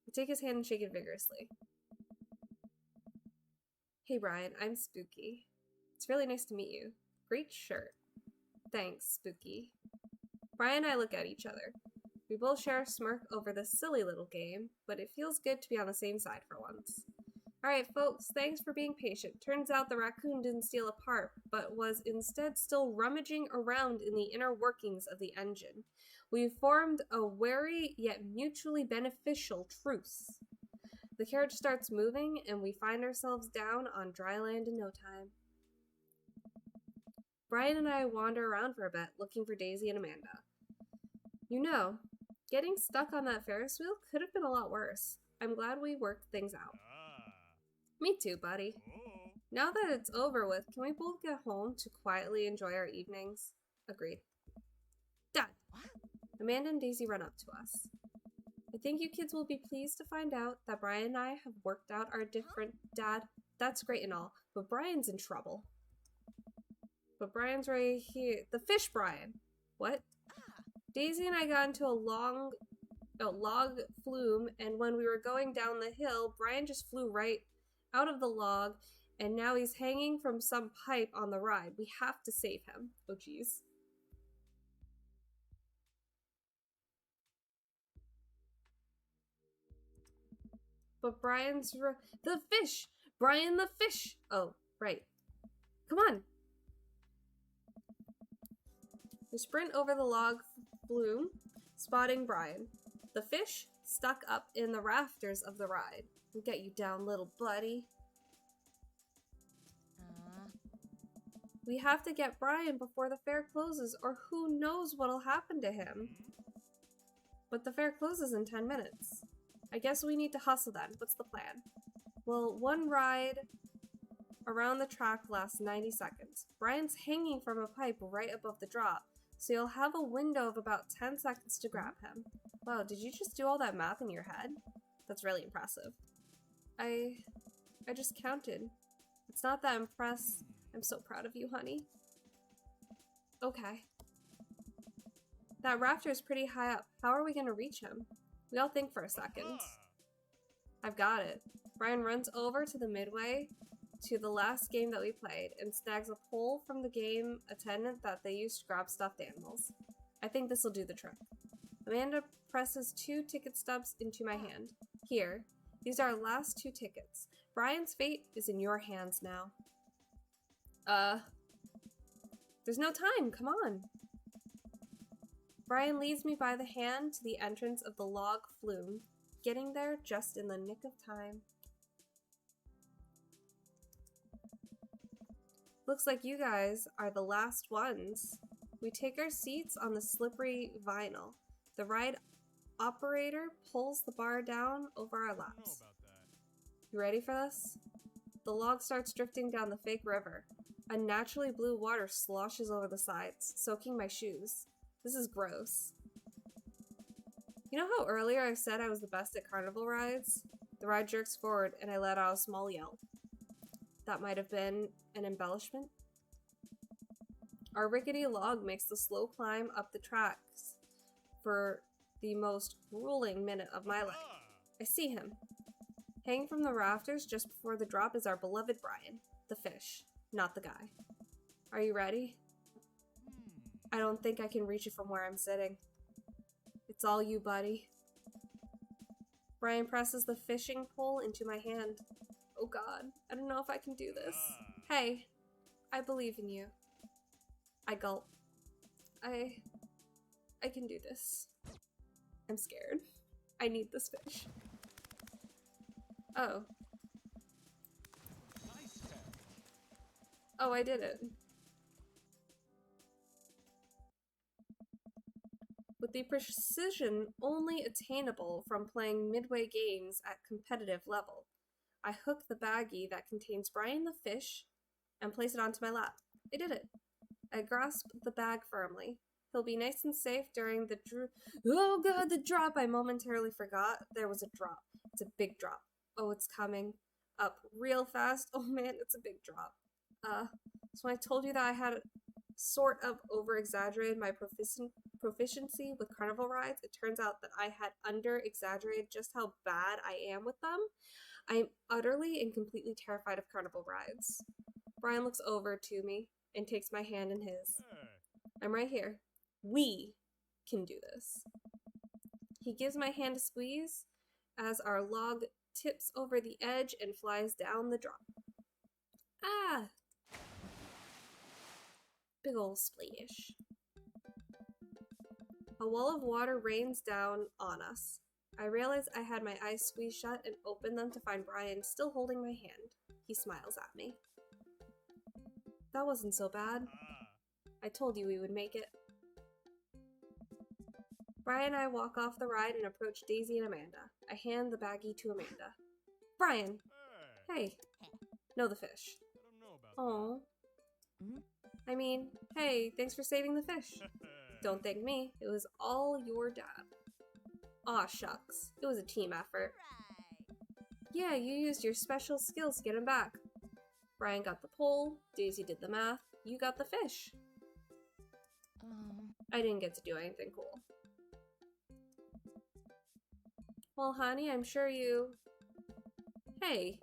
I take his hand and shake it vigorously. Hey, Brian. I'm Spooky. It's really nice to meet you. Great shirt. Thanks, Spooky. Brian and I look at each other. We both share a smirk over this silly little game, but it feels good to be on the same side for once. Alright, folks, thanks for being patient. Turns out the raccoon didn't steal a part, but was instead still rummaging around in the inner workings of the engine. We've formed a wary yet mutually beneficial truce. The carriage starts moving, and we find ourselves down on dry land in no time. Brian and I wander around for a bit, looking for Daisy and Amanda. You know, getting stuck on that Ferris wheel could have been a lot worse. I'm glad we worked things out. Me too, buddy. Now that it's over with, can we both get home to quietly enjoy our evenings? Agreed. Dad! Amanda and Daisy run up to us. I think you kids will be pleased to find out that Brian and I have worked out our different. Dad, that's great and all, but Brian's in trouble. But Brian's right here. The fish Brian! What? Daisy and I got into a log flume, and when we were going down the hill, Brian just flew right out of the log, and now he's hanging from some pipe on the ride. We have to save him. Oh, jeez. But Brian's the fish! Brian the fish! Oh, right. Come on! We sprint over the log flume, spotting Brian. The fish stuck up in the rafters of the ride. We'll get you down, little buddy. We have to get Brian before the fair closes, or who knows what'll happen to him. But the fair closes in 10 minutes. I guess we need to hustle then. What's the plan? Well, one ride around the track lasts 90 seconds. Brian's hanging from a pipe right above the drop, so you'll have a window of about 10 seconds to grab him. Wow, did you just do all that math in your head? That's really impressive. I just counted. It's not that impressive. I'm so proud of you, honey. Okay. That rafter is pretty high up. How are we gonna reach him? We all think for a second. I've got it. Brian runs over to the midway to the last game that we played and snags a pole from the game attendant that they used to grab stuffed animals. I think this will do the trick. Amanda presses 2 ticket stubs into my hand. Here, these are our last 2 tickets. Brian's fate is in your hands now. There's no time, come on. Brian leads me by the hand to the entrance of the log flume, getting there just in the nick of time. Looks like you guys are the last ones. We take our seats on the slippery vinyl. The ride operator pulls the bar down over our laps. You ready for this? The log starts drifting down the fake river. Unnaturally blue water sloshes over the sides, soaking my shoes. This is gross. You know how earlier I said I was the best at carnival rides? The ride jerks forward and I let out a small yell. That might have been an embellishment. Our rickety log makes the slow climb up the tracks for the most grueling minute of my life. I see him. Hanging from the rafters just before the drop is our beloved Brian, the fish, not the guy. Are you ready? I don't think I can reach it from where I'm sitting. It's all you, buddy. Brian presses the fishing pole into my hand. Oh God, I don't know if I can do this. Hey, I believe in you. I gulp. I can do this. I'm scared. I need this fish. Oh. Nice catch. Oh, I did it. With the precision only attainable from playing midway games at competitive level, I hook the baggie that contains Brian the fish and place it onto my lap. I did it. I grasp the bag firmly. He'll be nice and safe during the Oh God, the drop! I momentarily forgot there was a drop. It's a big drop. Oh, it's coming up real fast. Oh man, it's a big drop. So I told you that I had sort of over-exaggerated my proficiency with carnival rides. It turns out that I had under-exaggerated just how bad I am with them. I am utterly and completely terrified of carnival rides. Brian looks over to me and takes my hand in his. I'm right here. We can do this. He gives my hand a squeeze as our log tips over the edge and flies down the drop. Ah! Big ol' splash. A wall of water rains down on us. I realize I had my eyes squeezed shut and opened them to find Brian still holding my hand. He smiles at me. That wasn't so bad. I told you we would make it. Brian and I walk off the ride and approach Daisy and Amanda. I hand the baggie to Amanda. Brian! Hey, Hey! No, the fish. I don't know about Aw. I mean, hey, thanks for saving the fish. that. Don't thank me. It was all your dad. Aw, shucks. It was a team effort. Yeah, you used your special skills to get him back. Brian got the pole, Daisy did the math, you got the fish. I didn't get to do anything cool. Well, honey, I'm sure you... Hey,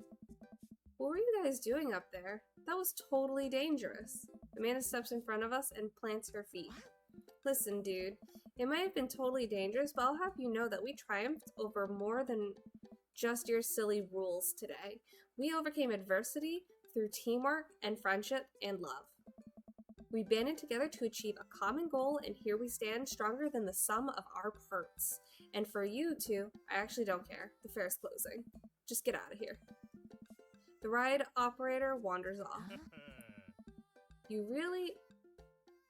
what were you guys doing up there? That was totally dangerous. Amanda steps in front of us and plants her feet. Listen, dude, it might have been totally dangerous, but I'll have you know that we triumphed over more than just your silly rules today. We overcame adversity through teamwork and friendship and love. We banded together to achieve a common goal, and here we stand, stronger than the sum of our parts. And for you two, I actually don't care. The fair's closing. Just get out of here. The ride operator wanders off. You really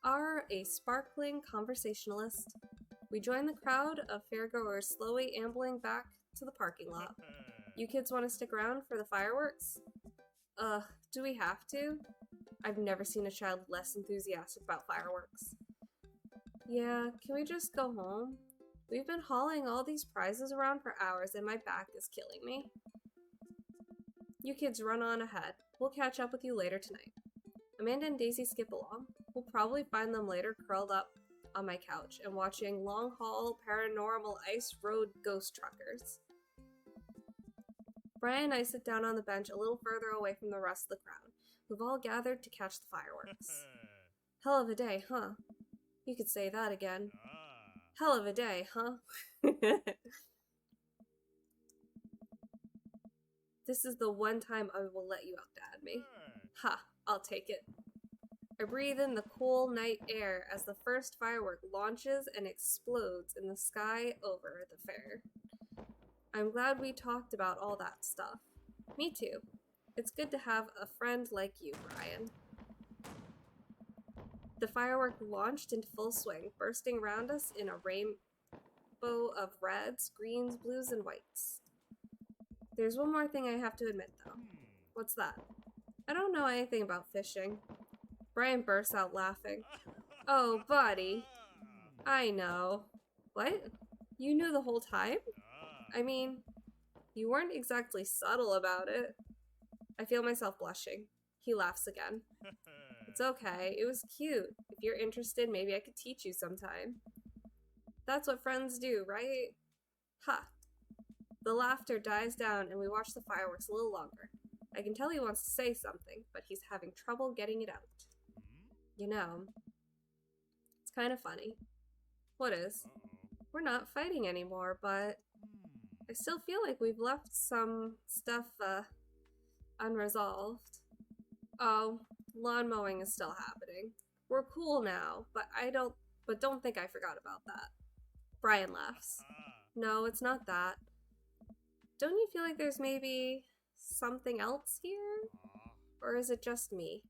are a sparkling conversationalist. We join the crowd of fairgoers slowly ambling back to the parking lot. You kids want to stick around for the fireworks? Do we have to? I've never seen a child less enthusiastic about fireworks. Yeah, can we just go home? We've been hauling all these prizes around for hours and my back is killing me. You kids run on ahead. We'll catch up with you later tonight. Amanda and Daisy skip along. We'll probably find them later curled up on my couch and watching long-haul paranormal ice road ghost truckers. Brian and I sit down on the bench a little further away from the rest of the crowd, who've all gathered to catch the fireworks. Hell of a day, huh? You could say that again. Hell of a day, huh? This is the one time I will let you outdad me. Ha, I'll take it. I breathe in the cool night air as the first firework launches and explodes in the sky over the fair. I'm glad we talked about all that stuff. Me too. It's good to have a friend like you, Brian. The firework launched into full swing, bursting around us in a rainbow of reds, greens, blues, and whites. There's one more thing I have to admit, though. What's that? I don't know anything about fishing. Brian bursts out laughing. Oh, buddy. I know. What? You knew the whole time? I mean, you weren't exactly subtle about it. I feel myself blushing. He laughs again. It's okay. It was cute. If you're interested, maybe I could teach you sometime. That's what friends do, right? Ha. The laughter dies down and we watch the fireworks a little longer. I can tell he wants to say something, but he's having trouble getting it out. You know, it's kind of funny. What is? We're not fighting anymore, but I still feel like we've left some stuff, unresolved. Oh, lawn mowing is still happening. We're cool now, but don't think I forgot about that. Brian laughs. No, it's not that. Don't you feel like there's maybe something else here? Or is it just me?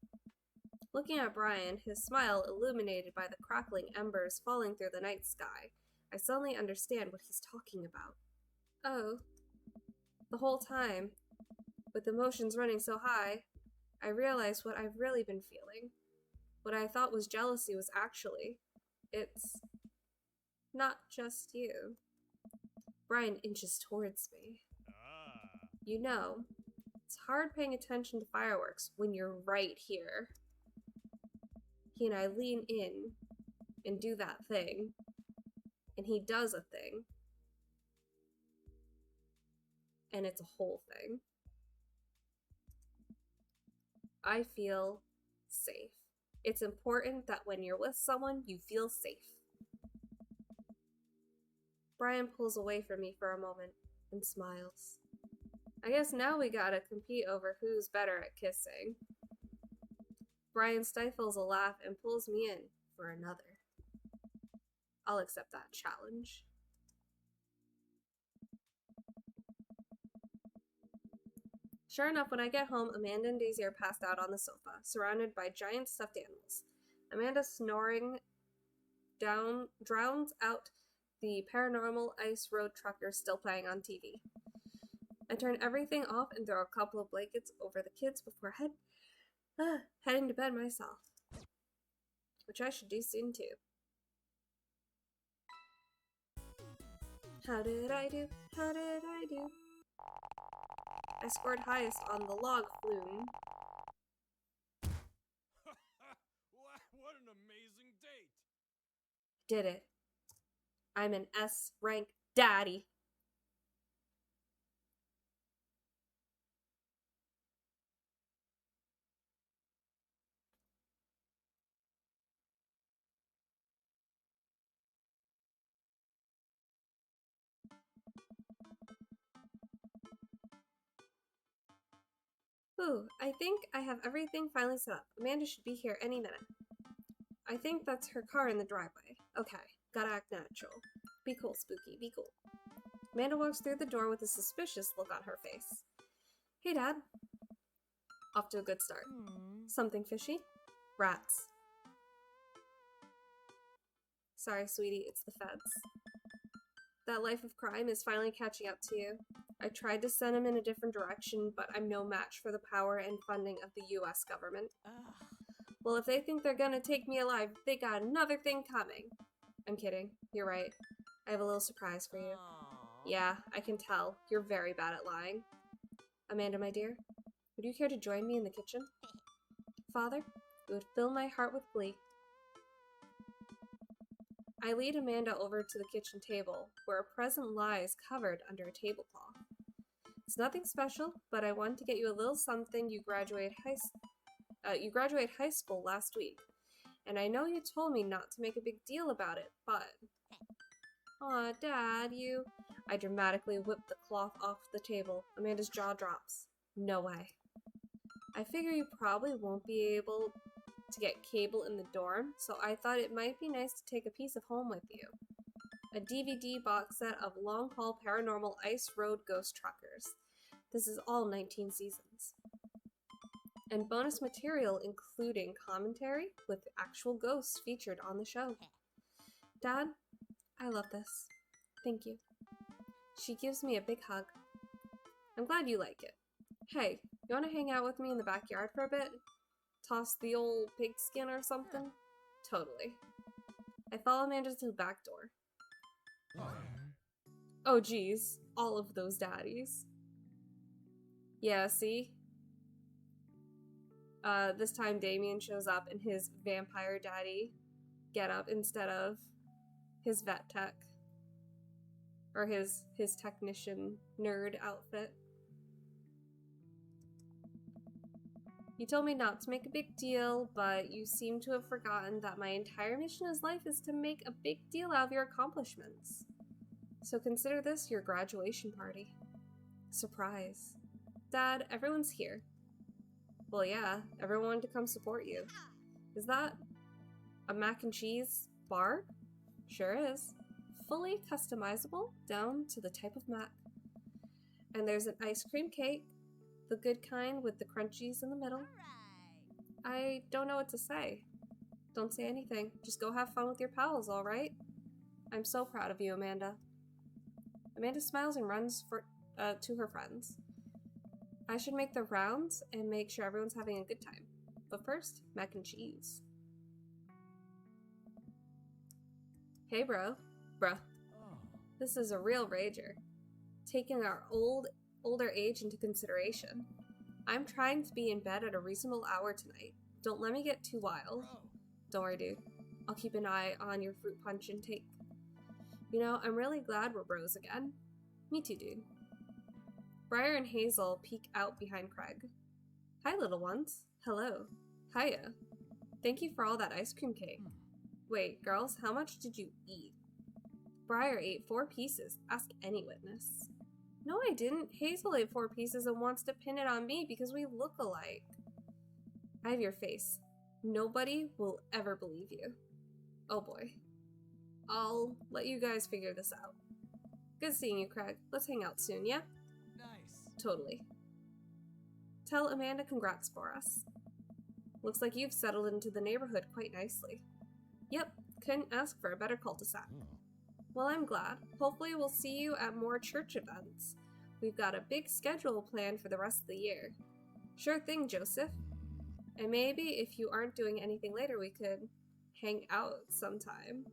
Looking at Brian, his smile illuminated by the crackling embers falling through the night sky, I suddenly understand what he's talking about. Oh. The whole time, with emotions running so high, I realized what I've really been feeling. What I thought was jealousy was actually, it's not just you. Brian inches towards me. You know, it's hard paying attention to fireworks when you're right here. He and I lean in and do that thing, and he does a thing, and it's a whole thing. I feel safe. It's important that when you're with someone, you feel safe. Brian pulls away from me for a moment and smiles. I guess now we gotta compete over who's better at kissing. Brian stifles a laugh and pulls me in for another. I'll accept that challenge. Sure enough, when I get home, Amanda and Daisy are passed out on the sofa, surrounded by giant stuffed animals. Amanda snoring drowns out the paranormal ice road trucker still playing on TV. I turn everything off and throw a couple of blankets over the kids before heading to bed myself. Which I should do soon too. How did I do? How did I do? I scored highest on the log flume. What an amazing date! Did it. I'm an S rank daddy. Ooh, I think I have everything finally set up. Amanda should be here any minute. I think that's her car in the driveway. Okay, gotta act natural. Be cool, Spooky, be cool. Amanda walks through the door with a suspicious look on her face. Hey, Dad. Off to a good start. Something fishy? Rats. Sorry, sweetie, it's the feds. That life of crime is finally catching up to you. I tried to send him in a different direction, but I'm no match for the power and funding of the US government. Well, if they think they're gonna take me alive, they got another thing coming. I'm kidding. You're right. I have a little surprise for you. Yeah, I can tell. You're very bad at lying. Amanda, my dear, would you care to join me in the kitchen? Father, it would fill my heart with glee. I lead Amanda over to the kitchen table, where a present lies covered under a tablecloth. It's nothing special, but I wanted to get you a little something. You graduate high school last week, and I know you told me not to make a big deal about it, but... Aw, Dad, you... I dramatically whip the cloth off the table. Amanda's jaw drops. No way. I figure you probably won't be able to get cable in the dorm, so I thought it might be nice to take a piece of home with you. A DVD box set of long-haul paranormal ice road ghost truckers. This is all 19 seasons. And bonus material including commentary with actual ghosts featured on the show. Dad, I love this. Thank you. She gives me a big hug. I'm glad you like it. Hey, you want to hang out with me in the backyard for a bit? Toss the old pigskin or something? Totally. I follow Amanda to the back door. Oh geez, all of those daddies. Yeah, see? This time Damien shows up in his vampire daddy getup instead of his vet tech. Or his technician nerd outfit. You told me not to make a big deal, but you seem to have forgotten that my entire mission in life is to make a big deal out of your accomplishments. So consider this your graduation party. Surprise. Dad, everyone's here. Well, yeah, everyone wanted to come support you. Is that a mac and cheese bar? Sure is. Fully customizable down to the type of mac. And there's an ice cream cake, the good kind with the crunchies in the middle. I don't know what to say. Don't say anything. Just go have fun with your pals, alright? I'm so proud of you, Amanda. Amanda smiles and runs to her friends. I should make the rounds and make sure everyone's having a good time. But first, mac and cheese. Hey, bro. Bruh. This is a real rager. Taking our older age into consideration. I'm trying to be in bed at a reasonable hour tonight. Don't let me get too wild. Don't worry, dude. I'll keep an eye on your fruit punch intake. You know, I'm really glad we're bros again. Me too, dude. Briar and Hazel peek out behind Craig. Hi, little ones. Hello. Hiya. Thank you for all that ice cream cake. Wait, girls, how much did you eat? Briar ate 4 pieces. Ask any witness. No, I didn't. Hazel ate 4 pieces and wants to pin it on me because we look alike. I have your face. Nobody will ever believe you. Oh boy. I'll let you guys figure this out. Good seeing you, Craig. Let's hang out soon, yeah? Nice. Totally. Tell Amanda congrats for us. Looks like you've settled into the neighborhood quite nicely. Yep, couldn't ask for a better cul-de-sac. Well, I'm glad. Hopefully we'll see you at more church events. We've got a big schedule planned for the rest of the year. Sure thing, Joseph. And maybe if you aren't doing anything later, we could hang out sometime.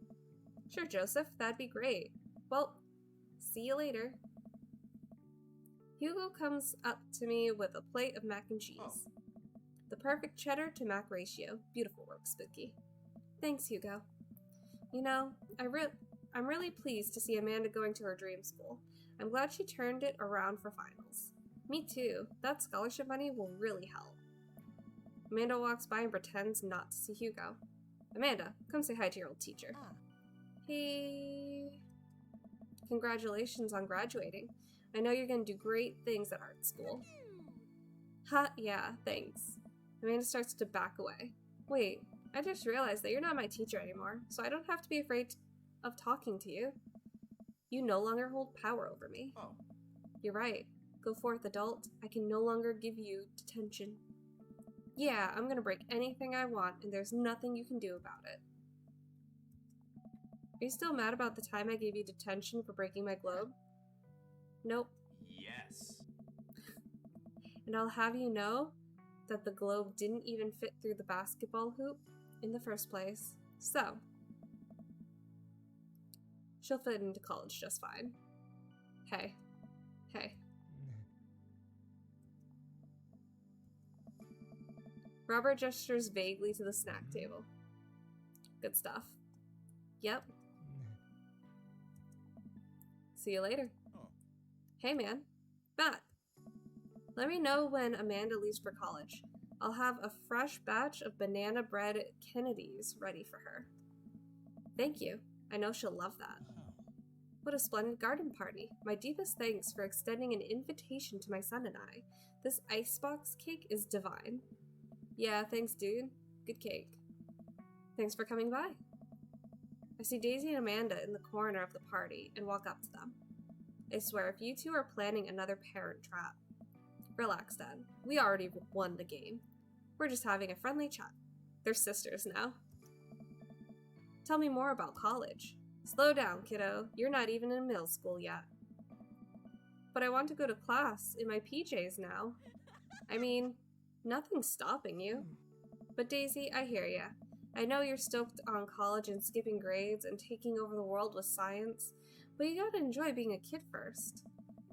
Sure, Joseph, that'd be great. Well, see you later. Hugo comes up to me with a plate of mac and cheese. The perfect cheddar to mac ratio. Beautiful work, Spooky. Thanks, Hugo. You know, I'm really pleased to see Amanda going to her dream school. I'm glad she turned it around for finals. Me too. That scholarship money will really help. Amanda walks by and pretends not to see Hugo. Amanda, come say hi to your old teacher. Hey. Congratulations on graduating. I know you're going to do great things at art school. Ha, yeah, thanks. Amanda starts to back away. Wait, I just realized that you're not my teacher anymore, so I don't have to be afraid of talking to you. You no longer hold power over me. Oh. You're right. Go forth, adult. I can no longer give you detention. Yeah, I'm gonna break anything I want, and there's nothing you can do about it. Are you still mad about the time I gave you detention for breaking my globe? Nope. Yes. And I'll have you know that the globe didn't even fit through the basketball hoop in the first place. So, she'll fit into college just fine. Hey. Robert gestures vaguely to the snack table. Good stuff. Yep. See you later. Oh. Hey, man. Matt. Let me know when Amanda leaves for college. I'll have a fresh batch of banana bread Kennedys ready for her. Thank you. I know she'll love that. What a splendid garden party. My deepest thanks for extending an invitation to my son and I. This icebox cake is divine. Yeah, thanks, dude. Good cake. Thanks for coming by. I see Daisy and Amanda in the corner of the party and walk up to them. I swear, if you two are planning another parent trap. Relax, Dad. We already won the game. We're just having a friendly chat. They're sisters now. Tell me more about college. Slow down, kiddo. You're not even in middle school yet. But I want to go to class in my PJs now. I mean, nothing's stopping you. But Daisy, I hear ya. I know you're stoked on college and skipping grades and taking over the world with science, but you gotta enjoy being a kid first.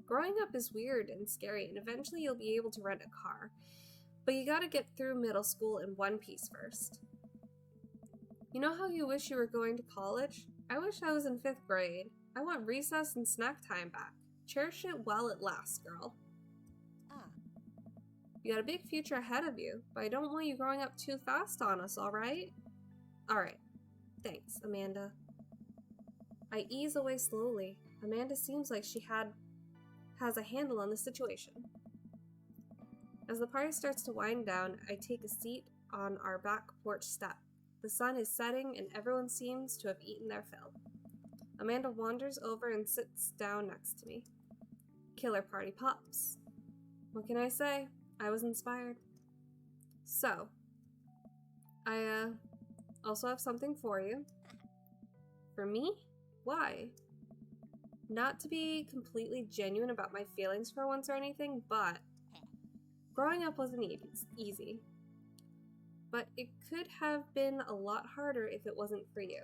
Growing up is weird and scary, and eventually you'll be able to rent a car, but you gotta get through middle school in one piece first. You know how you wish you were going to college? I wish I was in 5th grade. I want recess and snack time back. Cherish it while it lasts, girl. You got a big future ahead of you, but I don't want you growing up too fast on us, alright? Alright. Thanks, Amanda. I ease away slowly. Amanda seems like she has a handle on the situation. As the party starts to wind down, I take a seat on our back porch step. The sun is setting and everyone seems to have eaten their fill. Amanda wanders over and sits down next to me. Killer party pops. What can I say? I was inspired. So, I also have something for you. For me? Why? Not to be completely genuine about my feelings for once or anything, but growing up wasn't easy. But it could have been a lot harder if it wasn't for you.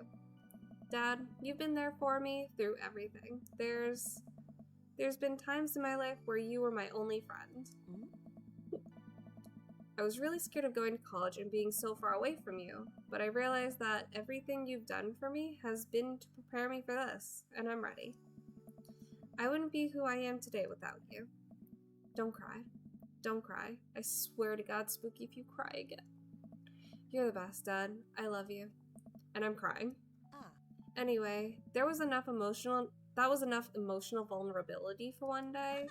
Dad, you've been there for me through everything. There's been times in my life where you were my only friend. I was really scared of going to college and being so far away from you, but I realized that everything you've done for me has been to prepare me for this, and I'm ready. I wouldn't be who I am today without you. Don't cry. Don't cry. I swear to God, Spooky, if you cry again. You're the best, Dad. I love you. And I'm crying. Anyway, that was enough emotional vulnerability for one day.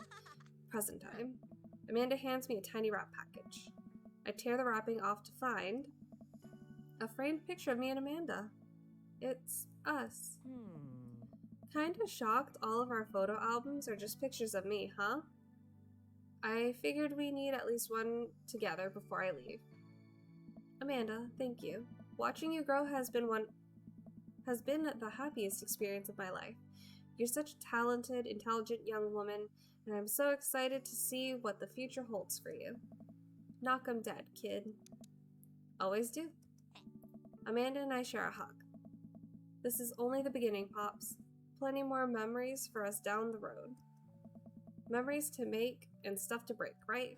Present time. Amanda hands me a tiny wrap package. I tear the wrapping off to find a framed picture of me and Amanda. It's Us. Kinda shocked all of our photo albums are just pictures of me, huh? I figured we need at least one together before I leave. Amanda, thank you. Watching you grow has been the happiest experience of my life. You're such a talented, intelligent young woman, and I'm so excited to see what the future holds for you. Knock 'em dead, kid. Always do. Amanda and I share a hug. This is only the beginning, Pops. Plenty more memories for us down the road. Memories to make and stuff to break, right?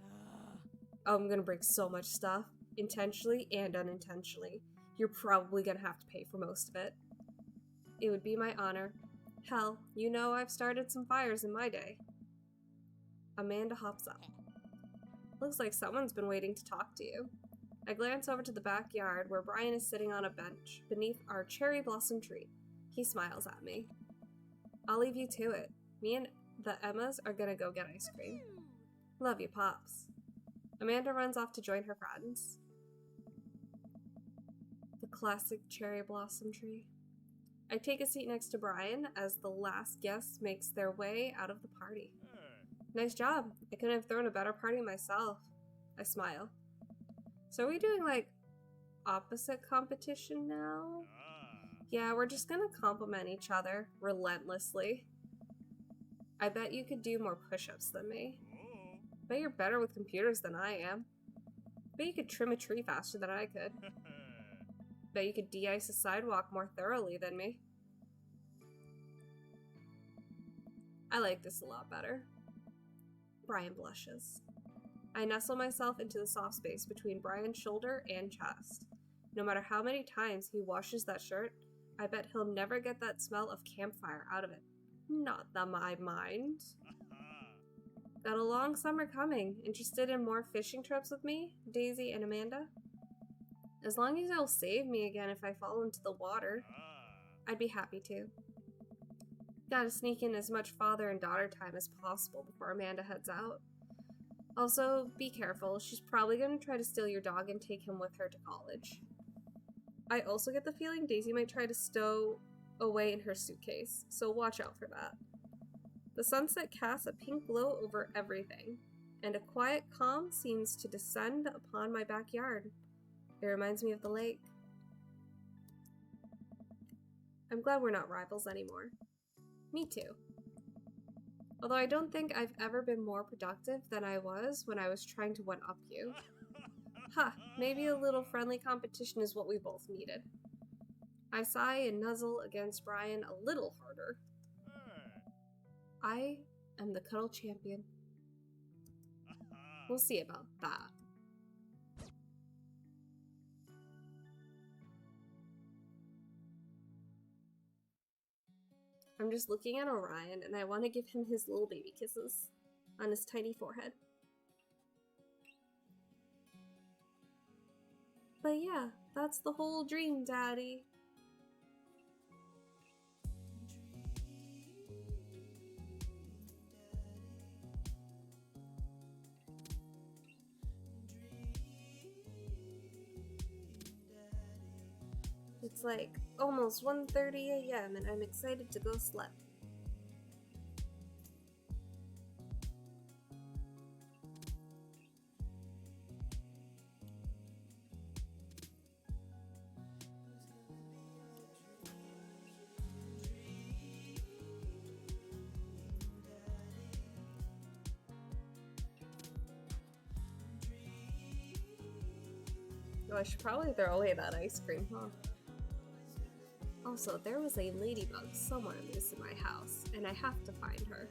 Oh, I'm gonna break so much stuff, intentionally and unintentionally. You're probably gonna have to pay for most of it. It would be my honor. Hell, you know I've started some fires in my day. Amanda hops up. Looks like someone's been waiting to talk to you. I glance over to the backyard where Brian is sitting on a bench beneath our cherry blossom tree. He smiles at me. I'll leave you to it. Me and the Emmas are gonna go get ice cream. Love you, Pops. Amanda runs off to join her friends. The classic cherry blossom tree. I take a seat next to Brian as the last guest makes their way out of the party. Nice job. I couldn't have thrown a better party myself. I smile. So are we doing, like, opposite competition now? Yeah, we're just gonna compliment each other relentlessly. I bet you could do more push-ups than me. Bet you're better with computers than I am. Bet you could trim a tree faster than I could. Bet you could de-ice a sidewalk more thoroughly than me. I like this a lot better. Brian blushes. I nestle myself into the soft space between Brian's shoulder and chest. No matter how many times he washes that shirt, I bet he'll never get that smell of campfire out of it. Not that I mind. Got a long summer coming. Interested in more fishing trips with me, Daisy and Amanda? As long as you'll save me again if I fall into the water, I'd be happy to. Gotta sneak in as much father and daughter time as possible before Amanda heads out. Also, be careful. She's probably gonna try to steal your dog and take him with her to college. I also get the feeling Daisy might try to stow away in her suitcase, so watch out for that. The sunset casts a pink glow over everything, and a quiet calm seems to descend upon my backyard. It reminds me of the lake. I'm glad we're not rivals anymore. Me too. Although I don't think I've ever been more productive than I was when I was trying to one-up you. Maybe a little friendly competition is what we both needed. I sigh and nuzzle against Brian a little harder. I am the cuddle champion. We'll see about that. I'm just looking at Orion and I want to give him his little baby kisses on his tiny forehead. But yeah, that's the whole dream, Daddy. It's like almost 1:30 a.m. and I'm excited to go sleep. Oh, I should probably throw away that ice cream, huh? Also, there was a ladybug somewhere loose in my house, and I have to find her.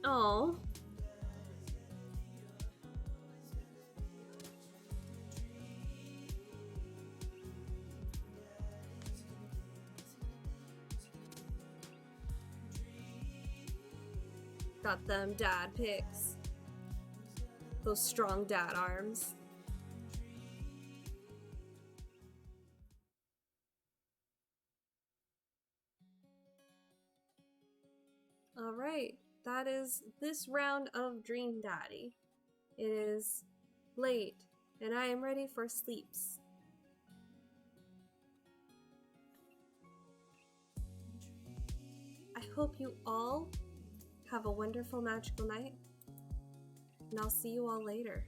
Oh. Got them dad pics. Those strong dad arms. Alright, that is this round of Dream Daddy. It is late, and I am ready for sleeps. I hope you all have a wonderful magical night, and I'll see you all later.